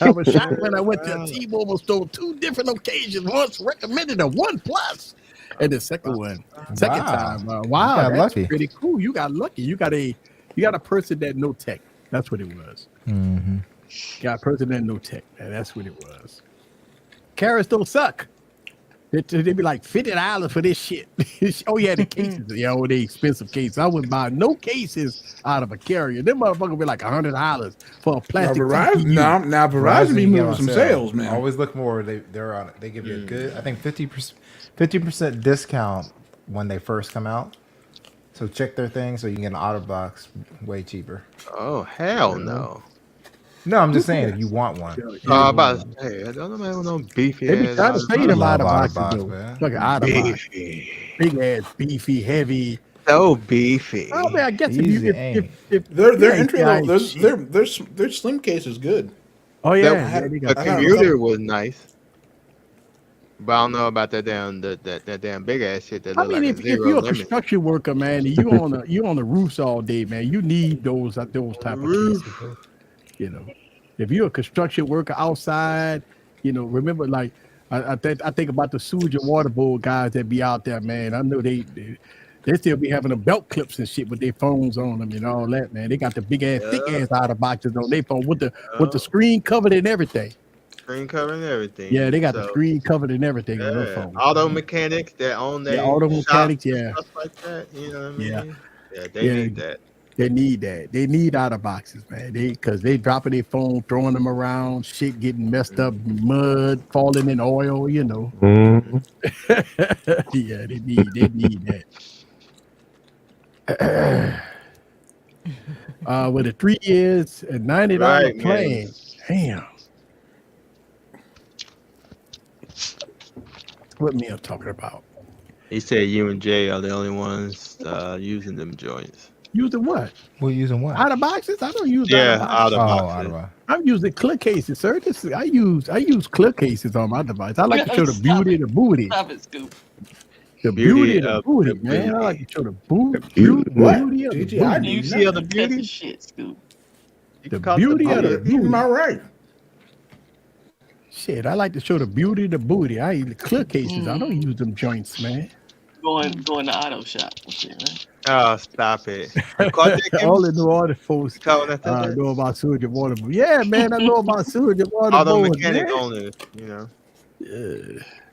I was shocked when I went to a T-Mobile store 2 different occasions. Once recommended a OnePlus, and the second time, wow, You got that's lucky. pretty cool. You got lucky. You got a person that know tech. That's what it was. Mm-hmm. Got a person that know tech. Man, that's what it was. Carrots don't suck. They be like $50 for this shit. Oh yeah, the cases, the expensive cases. I wouldn't buy no cases out of a carrier. Them motherfuckers be like $100 for a Now plastic. Verizon, now Verizon be you get moving on some sale. sales, man. Always look more. They're on it. They give you a good, I think 50% discount when they first come out. So check their thing so you can get an auto box way cheaper. Oh, hell no. No, I'm just saying if you want one. About to say, I don't know no beefy They be ass. trying to say them love out of out of boxes box, though. man. Fucking out of box. Big ass, beefy, heavy. So beefy. Oh man, I guess Easy if ain't. Their yeah, entry yeah, level, shit. their slim case is good. Oh yeah, The they the got commuter was nice. But I don't know about that damn big ass shit that I look mean, like if a zero you're a limit. construction worker, man, and you on the roofs all day, man, you need those type of cases. You know, if you're a construction worker outside, remember, like I think about the sewage and water board guys that be out there, man. I know they still be having the belt clips and shit with their phones on them and all that, man. They got the big ass, thick ass out of boxes on their phone with the screen covered and everything. Screen cover and everything. Yeah, they got the So, screen covered and everything on their yeah. phone. Auto mechanics that own their auto shops mechanics, and yeah. stuff like that. You know what I mean? Yeah. Yeah, they need that. They need that. They need out of boxes, man. Because they dropping their phone, throwing them around, shit getting messed up, mud falling in oil, Mhm. Yeah, they need that. With a 3 years and $90 Right, plan. man. Damn. What me I'm talking about? He said you and Jay are the only ones using them joints. Using what? We're using what? Out of boxes? I don't use Yeah, out of boxes. out of Oh, boxes. out of box. I'm using clear cases, sir. I use clear cases on my device. I like to show the beauty of the booty. Stop it, Scoop. The Beauty beauty of the of booty, the man. I booty. like to show the beauty of the GG, I booty. You see other that's beauty? the shit, Scoop. You The can call it beauty of the Even booty. my right. Shit, I like to show the beauty of the booty. I use the clear cases. I don't use them joints, man. Going to auto shop. Okay, right? Oh, stop it. You caught that, Kim? All the New Orleans folks Caught that, know about sewage and water. Yeah, man, I know about sewage and water. Auto boards, mechanic man. owners, you know.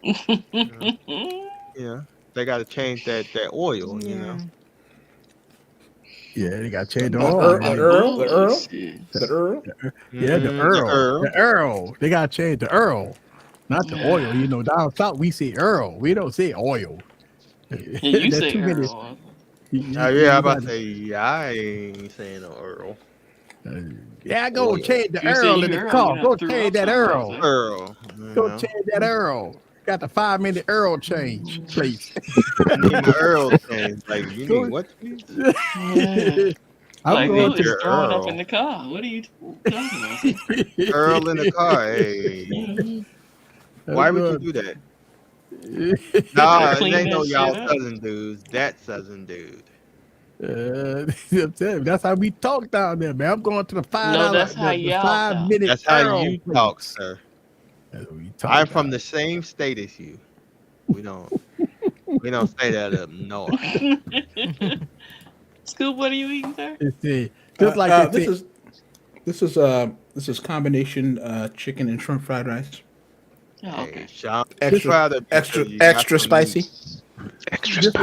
Yeah. you know, they got to change that oil. You know. Yeah, they got to change the The oil. Earl. Yeah, the Earl. They got to change the Earl, not the oil. You know, down south we say Earl. We don't say oil. You say Earl. Yeah, I'm about to say, I ain't saying no Earl. Yeah, go change the Earl in the car. Go change that Earl. Go change that Earl. Got the 5-minute Earl change, please. I need my Earl change. Like, you need what? I'm like, going it's to throwing up in the car. What are you talking about? Earl in the car. Hey. Why would you do that? Nah, it ain't no y'all Southern dudes. That Southern dude. That's how we talk down there, man. I'm going to the $5. No, that's how y'all 5-minute That's how Earl, you please. talk, sir. I'm from the same state as you. We don't say that up north. Scoop, what are you eating, sir? Just like this is combination chicken and shrimp fried rice. Oh, okay. Hey, Sean, Extra spicy. Just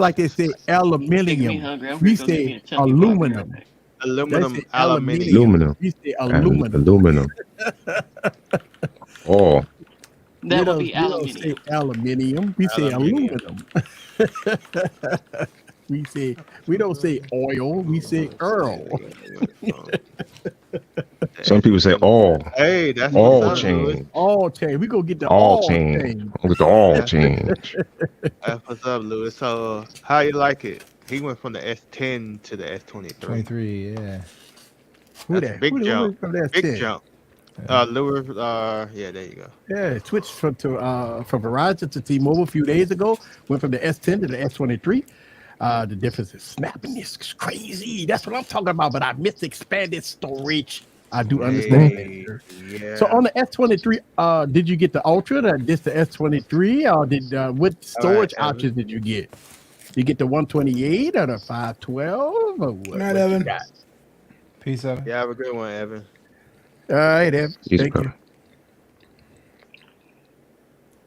like they say aluminium. We say aluminum. Aluminum. We say aluminum. Aluminum. Oh. That would be aluminium. We don't say aluminium. We say aluminum. We don't say oil. We say Earl. Some people say all. Hey, that's all change. All change. We go get the all change. With the all change. That's what's up, Louis. So, how you like it? He went from the S10 to the S23. 23, yeah. That's a big jump. Big jump. Louis, yeah, there you go. Yeah, it switched from Verizon to T-Mobile a few days ago. Went from the S10 to the S23. The difference is snapping is crazy. That's what I'm talking about. But I missed expanded storage. I do understand that. Yeah. So on the S23, did you get the Ultra? This the S23, or what storage options did you get? Did you get the 128 or the 512? Or what? Night, Evan. Peace, Evan. Yeah, have a good one, Evan. All right, Evan. Thank you.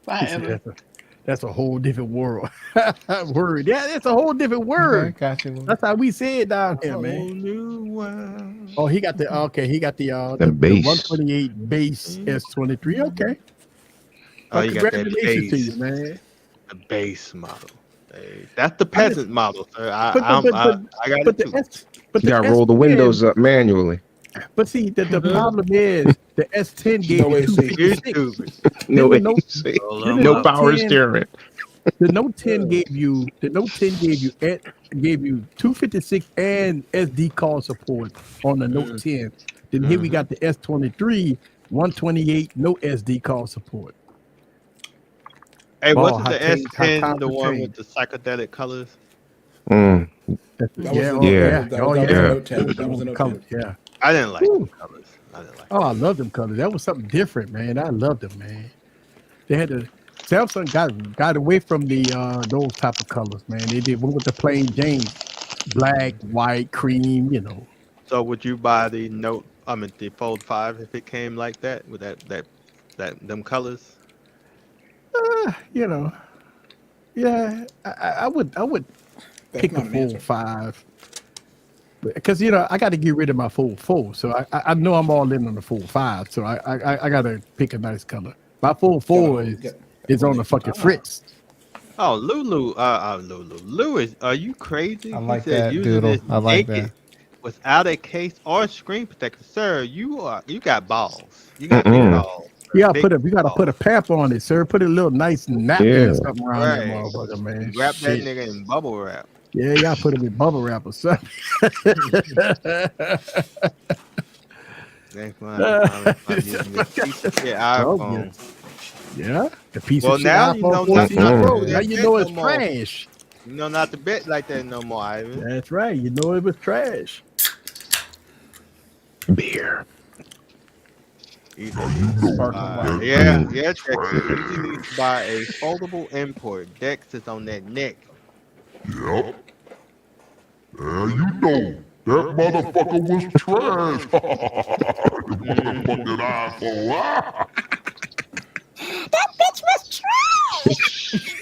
Bye, Evan. That's a whole different world. Word. Yeah, it's a whole different word. Okay, gotcha. That's how we say it down here, man. Oh, he got the the base. 128 base S23. Okay. Oh, you got that congratulations to base. you, man. The base model. Hey, that's the peasant model, sir. I got it too. You gotta roll the windows up manually. But see, the problem is the S10 gave No you AC. No power steering. The Note 10 gave you 256 and SD card support on the Note 10. Then here we got the S23, 128, no SD card support. Hey, wasn't the S10 the one with the psychedelic colors? Mm. That was the Note 10. Yeah. I didn't like them colors. I love them colors. That was something different, man. I loved them, man. They had to. Samsung got away from the those type of colors, man. They did one with the plain Jane, black, white, cream, you know. So would you buy the the Fold 5 if it came like that with them colors? You know, yeah, I would pick the Fold 5 because I got to get rid of my Fold 4, so I know I'm all in on the Fold 5, so I got to pick a nice color. My Fold 4 is on the fucking fritz. Oh, Lulu, Louis, are you crazy? I like that, Doodle. I like that. Without a case or screen protector, sir, you got balls. You got big balls. You gotta put a pamper on it, sir. Put a little nice napkin or something around that motherfucker, man. Wrap that nigga in bubble wrap. Yeah, you gotta put him in bubble wrap or something. Next one, I'm using this piece of shit iPhone. Yeah, the piece of shit now iPhone you know 14 Pro. Now you you know it's trash. You know not to bet like that no more, Ivan. That's right. You know it was trash. Beer. Yeah, Trexie. You need to buy a foldable import. Dex is on that neck. Yep. Yeah, you know that motherfucker was trash. The motherfucking iPhone. That bitch was trash.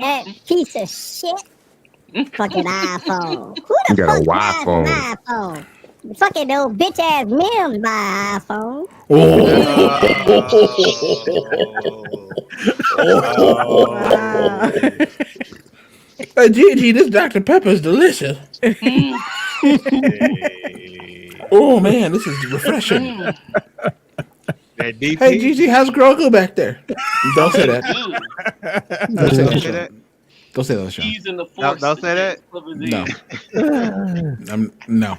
That piece of shit. Fucking iPhone. Who You the got a fuck Y buys phone. an iPhone? Fucking those bitch ass Mims buy an iPhone. Wow. Gigi, this Dr. Pepper is delicious. Oh man, this is refreshing. That DP. Hey Gigi, how's Grogu back there? Don't say that. Don't say that. Don't say that, Sean. He's in the force. Don't say that. No. No.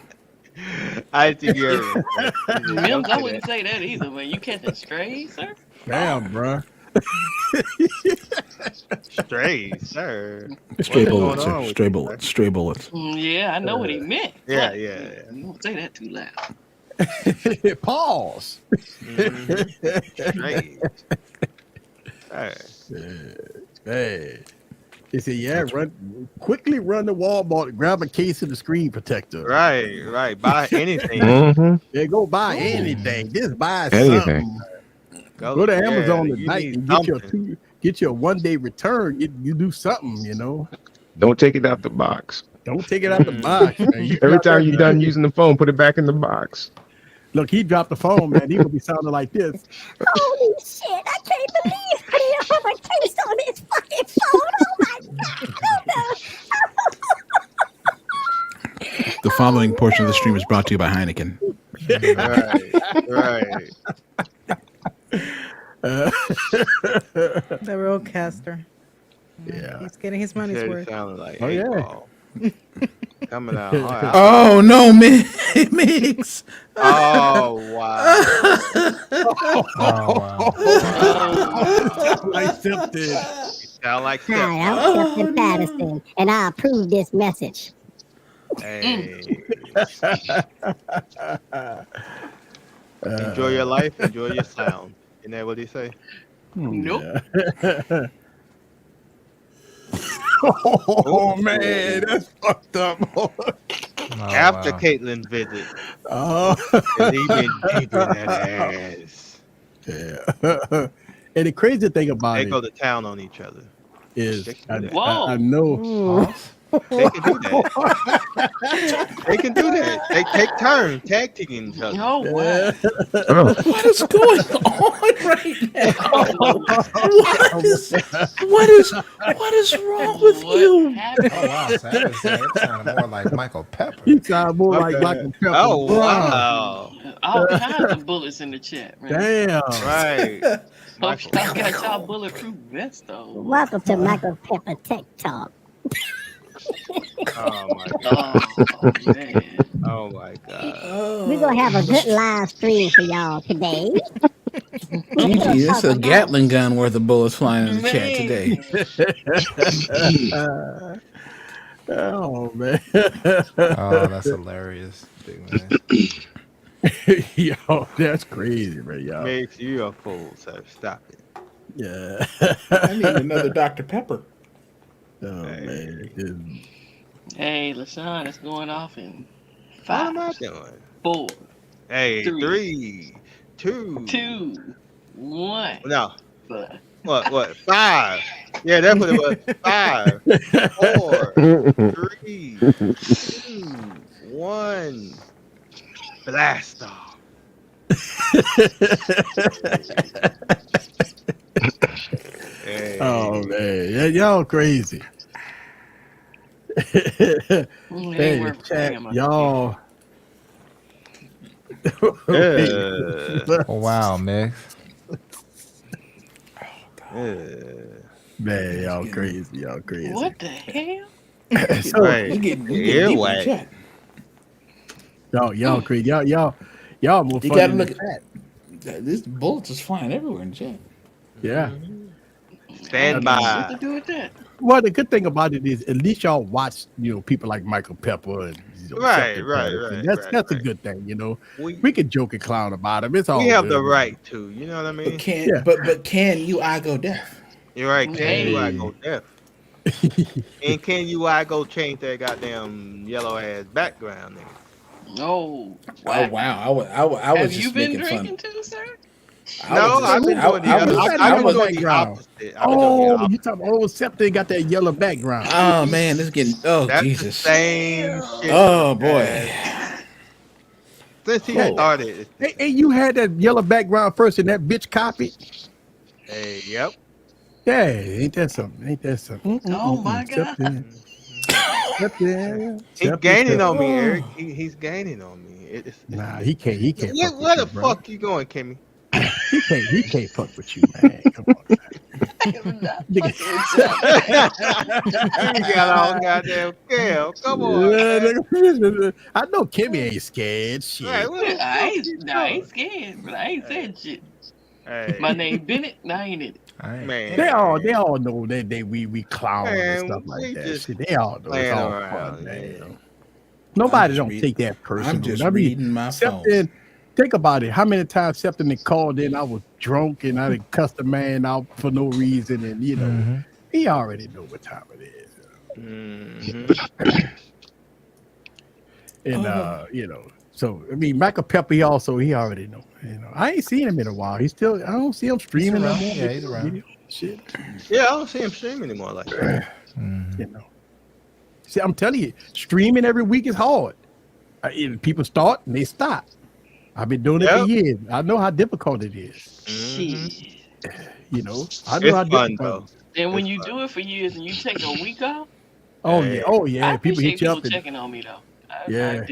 I think you're. Mims, I wouldn't say that either, man. You catching strays, sir? Damn, bro. Stray, sir. Stray bullets, sir. Stray bullets. Stray bullets. Yeah, I know what he meant. Yeah, but yeah. You don't say that too loud. Pause. Stray. Hey. He said, "Yeah, quickly run to Walmart, grab a case of the screen protector." Right. Buy anything. Yeah, go buy anything. Just buy Anything. something. Go to Amazon tonight and get your 1-day return. You do something, you know. Don't take it out the box. Don't take it out the box. Man. Every time you're done using the phone, put it back in the box. Look, he dropped the phone, man. He gonna be sounding like this. Holy shit, I can't believe he have a case on his fucking phone. Oh my god. The following portion of the stream is brought to you by Heineken. Right. The roadcaster. Yeah. He's getting his money's worth. Like oh yeah. Coming out. Oh no, Mix. Oh wow. Like Simpson. Sound like Hi, I'm Simpson Patterson, and I approve this message. Hey. Enjoy your life, enjoy your sound. Isn't that what he say? Nope. Oh man, that's fucked up. After Caitlin's visit. Oh. He been deep in that ass. Yeah. And the crazy thing about They it go to town on each other. is I Whoa. know. They can do that. They can do that. They take turns tag teaming each other. Oh wow. What is going on right now? What is wrong with you? Oh wow, Savage said it sounded more like Michael Pepper. He sounded more like Michael Pepper. Oh wow. All kinds of bullets in the chat, man. Damn. Right. Hope y'all got y'all bulletproof vest though. Welcome to Michael Pepper Tech Talk. Oh my god. Oh my god. We're gonna have a good live stream for y'all today. Gigi, it's a Gatling gun worth of bullets flying in the chat today. Oh man. Oh, that's hilarious, big man. Yo, that's crazy, man. Y'all. Makes you a fool, so stop it. Yeah. I need another Dr. Pepper. Oh man. Hey, LaShawn, it's going off in What am I 5, doing? 4, Hey, 3, 2. 1. No. But What? 5. Yeah, that's what it was. 5, 4, 3, 2, 1. Blast off. Hey. Oh man, y'all crazy. Hey, chat, y'all. Oh wow, Mix. Man, y'all crazy. Y'all crazy. what the hell? So, Right. Anyway. y'all crazy. Y'all more You fun gotta than look the at this bullets is flying everywhere in the chat. Yeah. Stand What by. to do with that? Well, the good thing about it is at least y'all watch, people like Michael Pepper and Right. That's a good thing, We can joke and clown about him. It's all We have good. the right to, you know what I mean? But can UI go deaf? You're right. Can Hey. UI go deaf? And can UI go change that goddamn yellow ass background there? Oh, Oh wow! I was Have just you been making drinking fun. too, sir? No, I've been doing the opposite. Oh, you talking? Oh, Scepter got that yellow background. Oh man, this is getting. Oh That's Jesus. the same shit. Oh boy. Since he started. Hey, you had that yellow background first, and that bitch copied. Hey, yep. Yeah, ain't that something? Ain't that something? Oh my God. He's gaining on me, Eric. He's gaining on me. Nah, he can't. He can't. Where the fuck you going, Kimmy? He can't fuck with you, man. Come on, man. You got all goddamn scale. Come on. Man. I know Kimmy ain't scared. Shit. Right, I ain't scared, but I ain't saying shit. Hey. My name Bennett, and I ain't in it. Man. They all know that we clown and stuff like that. Shit, they all know it's all fun, man. Nobody don't take that personal. I'm just reading my phone. Think about it. How many times Septon called in? I was drunk and I done cussed a man out for no reason, and you know he already know what time it is. And you know, so I mean, Michael Pepper, he already know. You know, I ain't seen him in a while. I don't see him streaming no more. Yeah, he's around. Shit. Yeah, I don't see him streaming anymore like that. You know, see, I'm telling you, streaming every week is hard. People start and they stop. I've been doing it for years. I know how difficult it is. You know, I know how difficult. And when you do it for years and you take a week off. Oh yeah. I People hit you up. checking on me though. Yeah.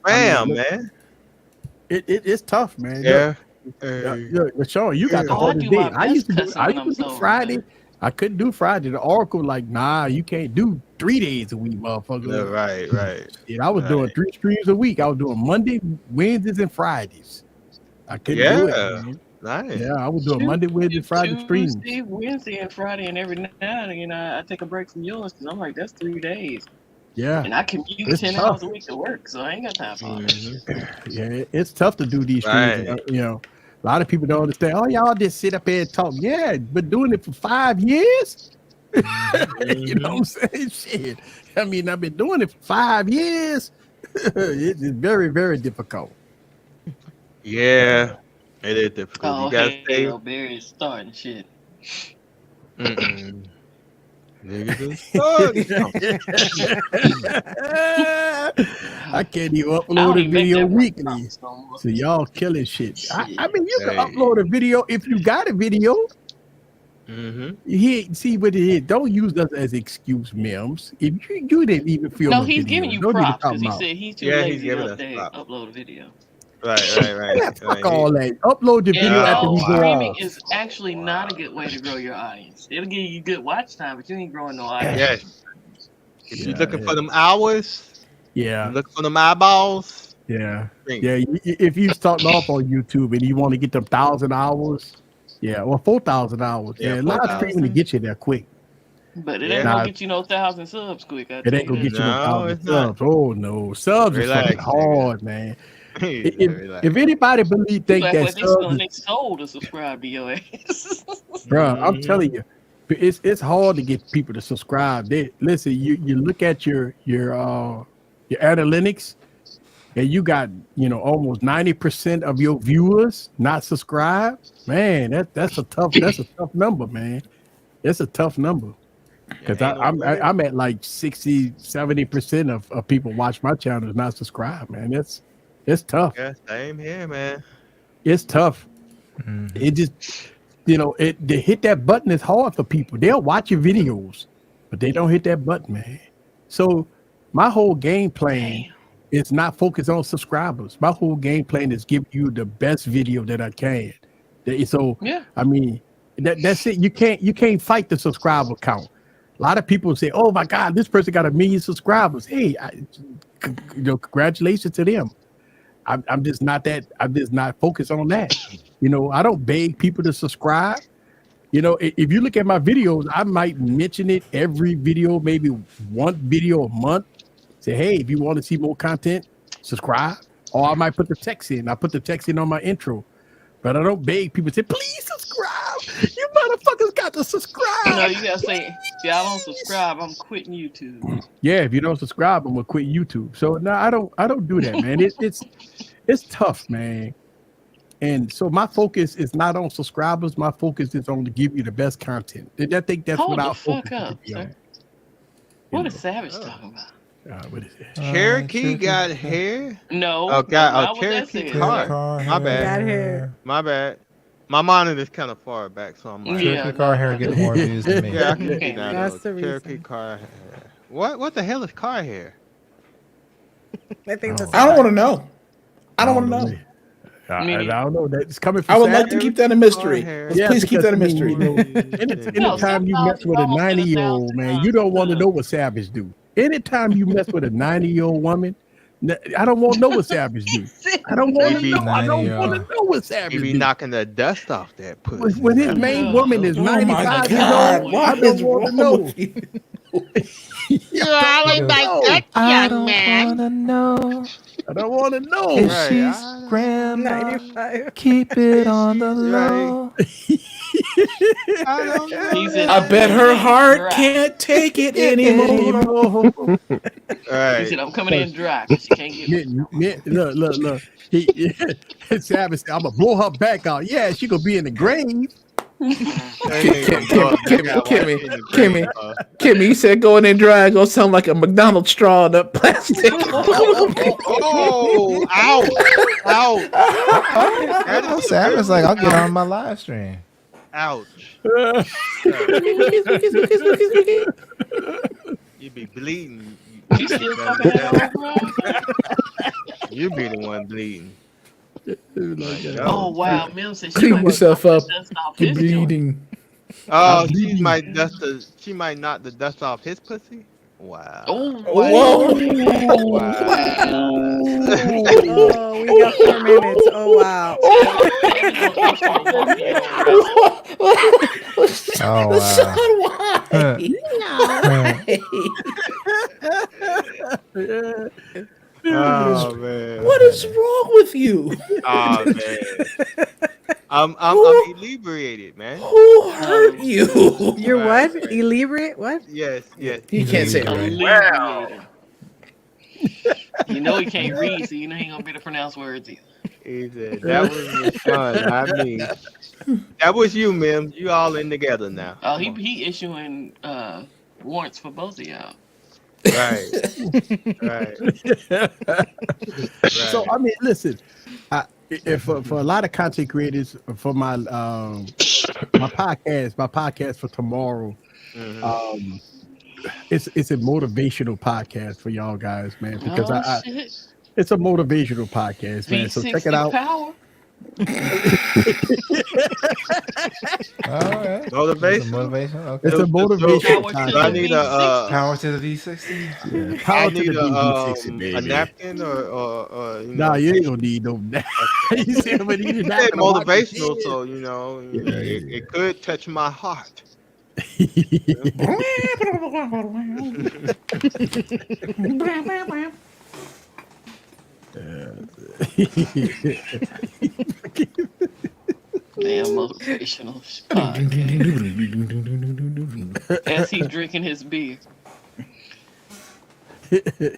Bam, man. It's tough, man. Yeah. Sean, you got the hardest day. I used to do Friday. I couldn't do Friday. The Oracle like, nah, you can't do 3 days a week, motherfucker. Yeah, right. And I was doing 3 streams a week. I was doing Monday, Wednesdays, and Fridays. I couldn't do it, man. Nice. Yeah, I was doing Monday, Wednesday, Friday streams. Tuesday, Wednesday, and Friday, and every now and then I take a break from yours because I'm like, that's 3 days. Yeah. And I can use 10 hours a week to work, so I ain't got time for all that shit. Yeah, it's tough to do these streams. You know, a lot of people don't understand. Oh, y'all just sit up here and talk. Yeah, been doing it for 5 years. You know what I'm saying? Shit. I mean, I've been doing it for 5 years. It's very, very difficult. Yeah, it is difficult. Oh, you gotta stay. Barry's starting shit. I can't even upload a video weekly. So y'all killing shit. I mean, you can upload a video if you got a video. See what it is. Don't use us as excuse, Mims. If you didn't even feel he's giving you props because he said he's too lazy to upload a video. Right. Fuck all that. Upload the video after we go streaming off. is actually not a good way to grow your audience. It'll give you good watch time, but you ain't growing no audience. Yes. If you're looking for them hours, look for them eyeballs. Yeah. If you starting off on YouTube and you want to get them 1,000 hours, or 4,000 hours, live streaming to get you there quick. But it ain't gonna get you no 1,000 subs quick. It ain't gonna get you no 1,000 subs. Oh no, subs is fucking hard, man. If anybody think that they sold to subscribe to your ass, bro, I'm telling you, it's hard to get people to subscribe. Listen, you look at your analytics, and you got almost 90% of your viewers not subscribed. Man, that's a tough number, man. That's a tough number. Because I'm at like 60-70% of people watch my channel is not subscribed, man. It's tough. Yeah, same here, man. It's tough. It just, to hit that button is hard for people. They'll watch your videos, but they don't hit that button, man. So my whole game plan is not focused on subscribers. My whole game plan is give you the best video that I can. So I mean, that's it. You can't fight the subscriber count. A lot of people say, "Oh my God, this person got 1 million subscribers." Hey, congratulations to them. I'm just not focused on that. I don't beg people to subscribe. If you look at my videos, I might mention it every video, maybe one video a month. Say, hey, if you want to see more content, subscribe. Or I might put the text in. I put the text in on my intro. But I don't beg people to say, please subscribe. You motherfuckers got to subscribe. No, you gotta say, if y'all don't subscribe, I'm quitting YouTube. Yeah, if you don't subscribe, I'm gonna quit YouTube. So no, I don't do that, man. It's tough, man. And so my focus is not on subscribers. My focus is on to give you the best content. I think that's Hold what the our fuck focus up, should be sir. on. What is Savage talking about? What is it? Cherokee got hair? No. Oh, not what that Cherokee said. car. My bad. Got hair. My bad. My monitor's kind of far back, so I'm like, Cherokee car hair get more views than me. yeah, I can see that. That's the Cherokee reason. car hair. What the hell is car hair? I think that's. I don't want to know. I don't want to know. I don't know. That's coming from I would like to Savage. keep that a mystery. Please keep that a because, mystery. Anytime you mess with a 90-year-old man, you don't want to know what Savage do. Anytime you mess with a 90-year-old woman, I don't want to know what Savage do. I don't want to know. I don't want to know what Savage He be do. knocking the dust off that pussy. When his main woman is Oh my 95 years God, old, what I don't is want to wrong know. with you? You always like that young man. Wanna know I don't want to know. if she's grandma. 95. Keep it on the low. I don't know. I bet her heart can't take it anymore. All He right. said, I'm coming in dry because she can't get Look. Savage said, I'm going to blow her back out. Yeah, she going to be in the grave. Kimmy, you said going in dry gonna sound like a McDonald's straw in a plastic. Oh, ouch. Savage like, I'll get on my live stream. Ouch. You be bleeding. You still fucking that old bro? You be the one bleeding. Oh wow, Mil said she Clean might yourself up. dust off You're his joint. bleeding. Oh, she might knock the dust off his pussy. Wow. Oh, Whoa. Oh, we got 4 minutes. Oh wow. Oh wow. Oh man. What is wrong with you? Oh man. I'm inebriated, man. Who hurt you? You're what? Inebriate? What? Yes. He can't say it right. Inebriated. You know he can't read, so you know he ain't gonna be able to pronounce words either. He said that was your son, not me. That was you, Mim. You all in together now. Oh, he issuing warrants for both of y'all. Right. So I mean, listen, if for a lot of content creators, for my podcast for tomorrow, it's a motivational podcast for y'all guys, man. Because it's a motivational podcast, man. So check it out. Power. All right. Motivation. Okay. It's a motivation. So I need a Power to the V60. Yeah, power to the DB60, baby. a napkin or Nah, you ain't gonna need no napkin. You see what he did? said motivational, so it could touch my heart. Damn motivational podcast. As he's drinking his beer.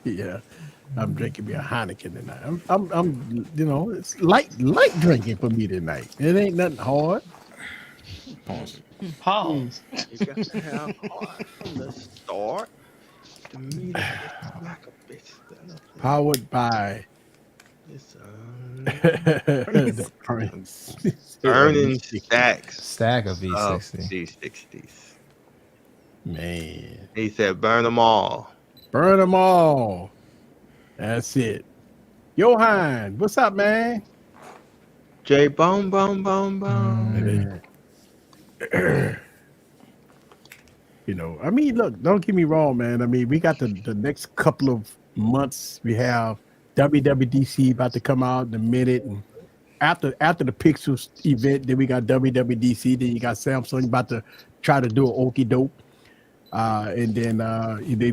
Yeah, I'm drinking me a Heineken tonight. I'm it's light drinking for me tonight. It ain't nothing hard. Pause. You got to have heart from the start. To me, that's like a bitch. Powered by the burning stacks. Stack of V60. V60s. Man. He said, burn them all. Burn them all. That's it. Johan, what's up, man? J boom. I mean, look, don't get me wrong, man. I mean, we got the next couple of months. We have WWDC about to come out in a minute, and after the Pixels event, then we got WWDC. Then you got Samsung about to try to do an okie doke, and then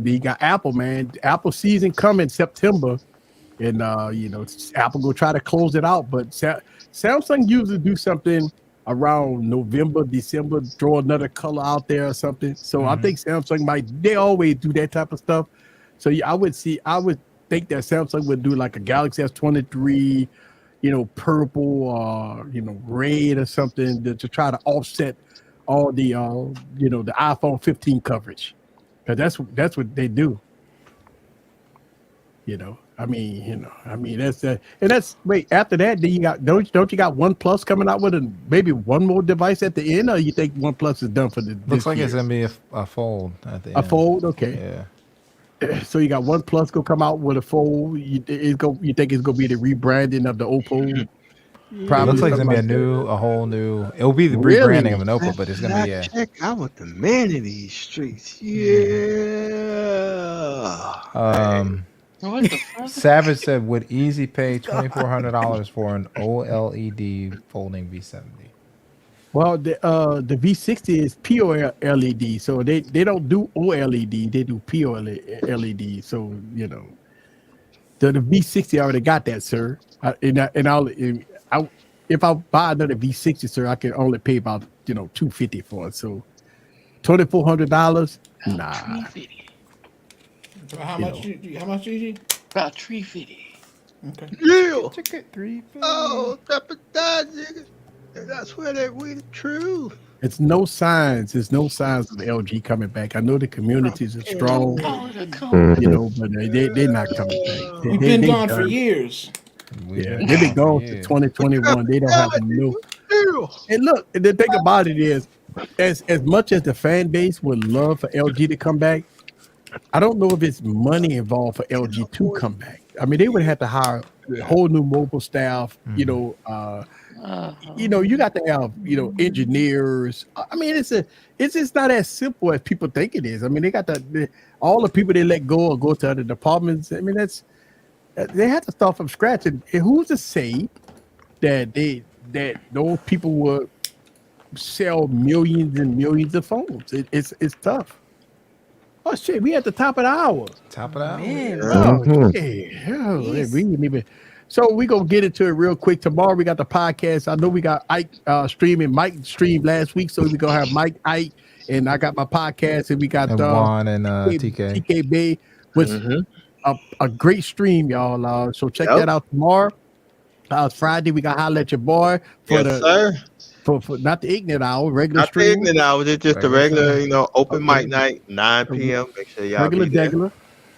you got Apple, man. Apple season coming September, and Apple go try to close it out, but Samsung usually do something around November, December, throw another color out there or something. So I think Samsung they always do that type of stuff. So I would think that Samsung would do like a Galaxy S23, purple or red or something to try to offset all the the iPhone 15 coverage, because that's what they do. That's that, and that's wait. After that, then you got don't you got OnePlus coming out with maybe one more device at the end, or you think OnePlus is done for the? Looks like it's gonna be a fold at the end. A fold, okay. Yeah. So you got OnePlus gonna come out with a fold. You think it's gonna be the rebranding of the Oppo? It looks like it's gonna be a whole new. It'll be the rebranding of an Oppo, but it's gonna be Check out with the man in these streets. Yeah. What the fuck? Savage said, would easy pay $2,400 for an OLED folding V70? Well, the V60 is POLED, so they don't do OLED, they do POLED. So the V60 already got that, sir. If I buy another V60, sir, I can only pay about $250 for it. So $2,400, nah. How much, Gigi? About $350. Okay. Yeah. Ticket $350. Oh, nigga. That's where we the truth. It's no signs. There's no signs of LG coming back. I know the communities are strong, but they're not coming back. We've been gone for years. Yeah, they've been gone since 2021. They don't have no. And look, the thing about it is, as much as the fan base would love for LG to come back, I don't know if it's money involved for LG to come back. I mean, they would have to hire a whole new mobile staff. You got to have engineers. I mean, it's just not as simple as people think it is. I mean, they got all the people they let go or go to other departments. I mean, they have to start from scratch. And who's to say that those people would sell millions and millions of phones? It's tough. Oh shit, we at the top of the hour. Top of the hour. Man. We didn't even. So we gonna get into it real quick. Tomorrow we got the podcast. I know we got Ike streaming. Mike streamed last week, so we gonna have Mike, Ike, and I got my podcast, and we got Juan and TK Bay, which a great stream, y'all. So check that out tomorrow. Friday we got Holla at Your Boy for sir. For not the ignorant hour, regular not stream. Not the ignorant hour, it's just a regular, open mic night, 9 p.m. Make sure y'all regular be there. Regular.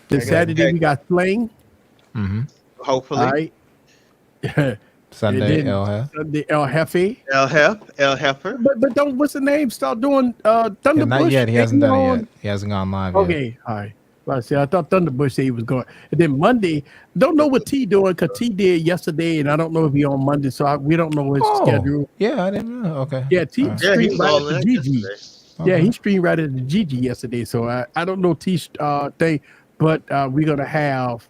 Then Saturday we got Sling. Hopefully. All right. Sunday El Hef. Sunday El Jefe. El Heifer. But don't, what's the name? Start doing Thunderbush. Not yet. He hasn't done it yet. He hasn't gone live yet. Okay. All right. Well, see, I thought Thunderbush said he was going. And then Monday, don't know what T doing, because T did yesterday, and I don't know if he on Monday, so we don't know his schedule. Yeah, I didn't know. Okay. Yeah, T streamed right at the GG. Okay. Yeah, he streamed right at the GG yesterday, so I don't know T's thing, but we're going to have,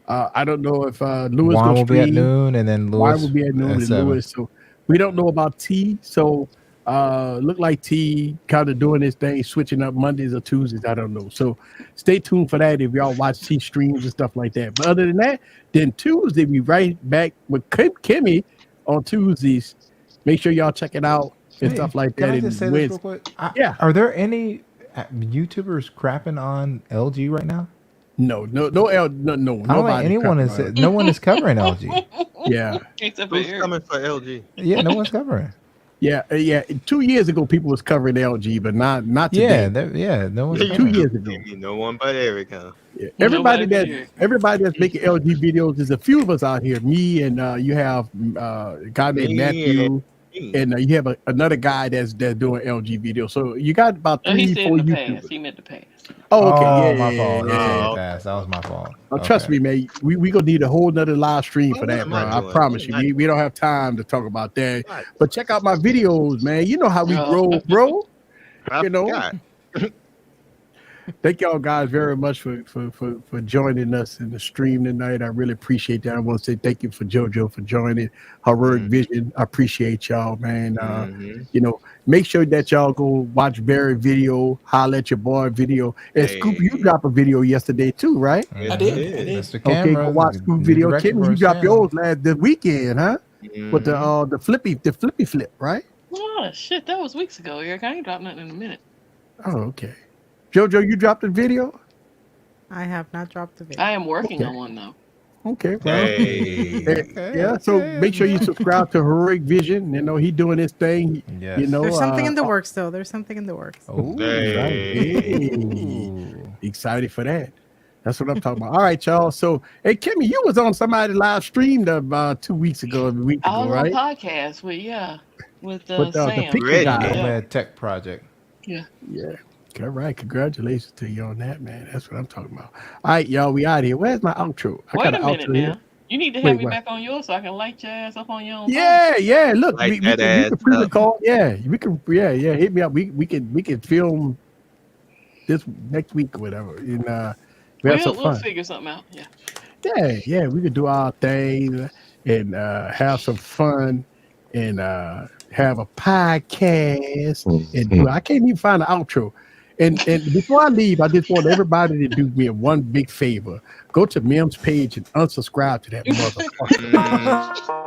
I don't know if Lewis Juan will stream. be at noon, and then Lewis will be at noon, and Lewis. So we don't know about T, so look like T kind of doing his thing, switching up Mondays or Tuesdays. I don't know. So stay tuned for that if y'all watch T streams and stuff like that. But other than that, then Tuesday we right back with Kimmy on Tuesdays. Make sure y'all check it out and stuff like that. Can I just say this real quick? Are there any YouTubers crapping on LG right now? No. I don't think anyone is. No one is covering LG. Yeah. Who's coming for LG? Yeah, no one's covering. Yeah. 2 years ago, people was covering LG, but not today. No one's 2 years ago. No one but Erica. Yeah. Everybody that's making LG videos, there's a few of us out here. Me and you have a guy named Matthew, and you have another guy that's doing LG videos. So you got about 3, 4 YouTubers. He meant to pass. Oh, okay. My fault. That was my fault. Trust me, man. We gonna need a whole nother live stream for that, bro. I promise you. We don't have time to talk about that. But check out my videos, man. You know how we grow, bro. Thank y'all guys very much for joining us in the stream tonight. I really appreciate that. I want to say thank you for JoJo for joining Heroic Vision. I appreciate y'all, man. Make sure that y'all go watch Barry video, Holla at Your Boy video. And Scoop, you dropped a video yesterday too, right? I did. Okay, go watch Scoop video. Kim, you dropped yours this weekend, huh? With the flippy flip, right? Oh shit, that was weeks ago, Eric. I ain't dropped nothing in a minute. Oh, okay. JoJo, you dropped the video? I have not dropped the video. I am working on one though. Okay, well, yeah. So make sure you subscribe to Heroic Vision. You know he doing his thing. Yes. You know, There's something in the works, though. There's something in the works. Oh, excited for that. That's what I'm talking about. All right, y'all. So, hey, Kimmy, you was on somebody live streamed 2 weeks ago, a week I ago, was right? on podcast with the Sam. picture guy. Red Tech Project. Yeah. Yeah. All right. Congratulations to you on that, man. That's what I'm talking about. All right, y'all. We out here. Where's my outro? Wait a minute now. Here. You need to have me back on yours so I can light your ass up on your own. Yeah. Look, we can pre-record. Yeah, we can. Yeah. Hit me up. We can film this next week or whatever. And we'll figure something out. Yeah. We could do our thing and have some fun and have a podcast. And I can't even find the outro. And before I leave, I just want everybody to do me one big favor. Go to Mim's page and unsubscribe to that motherfucker.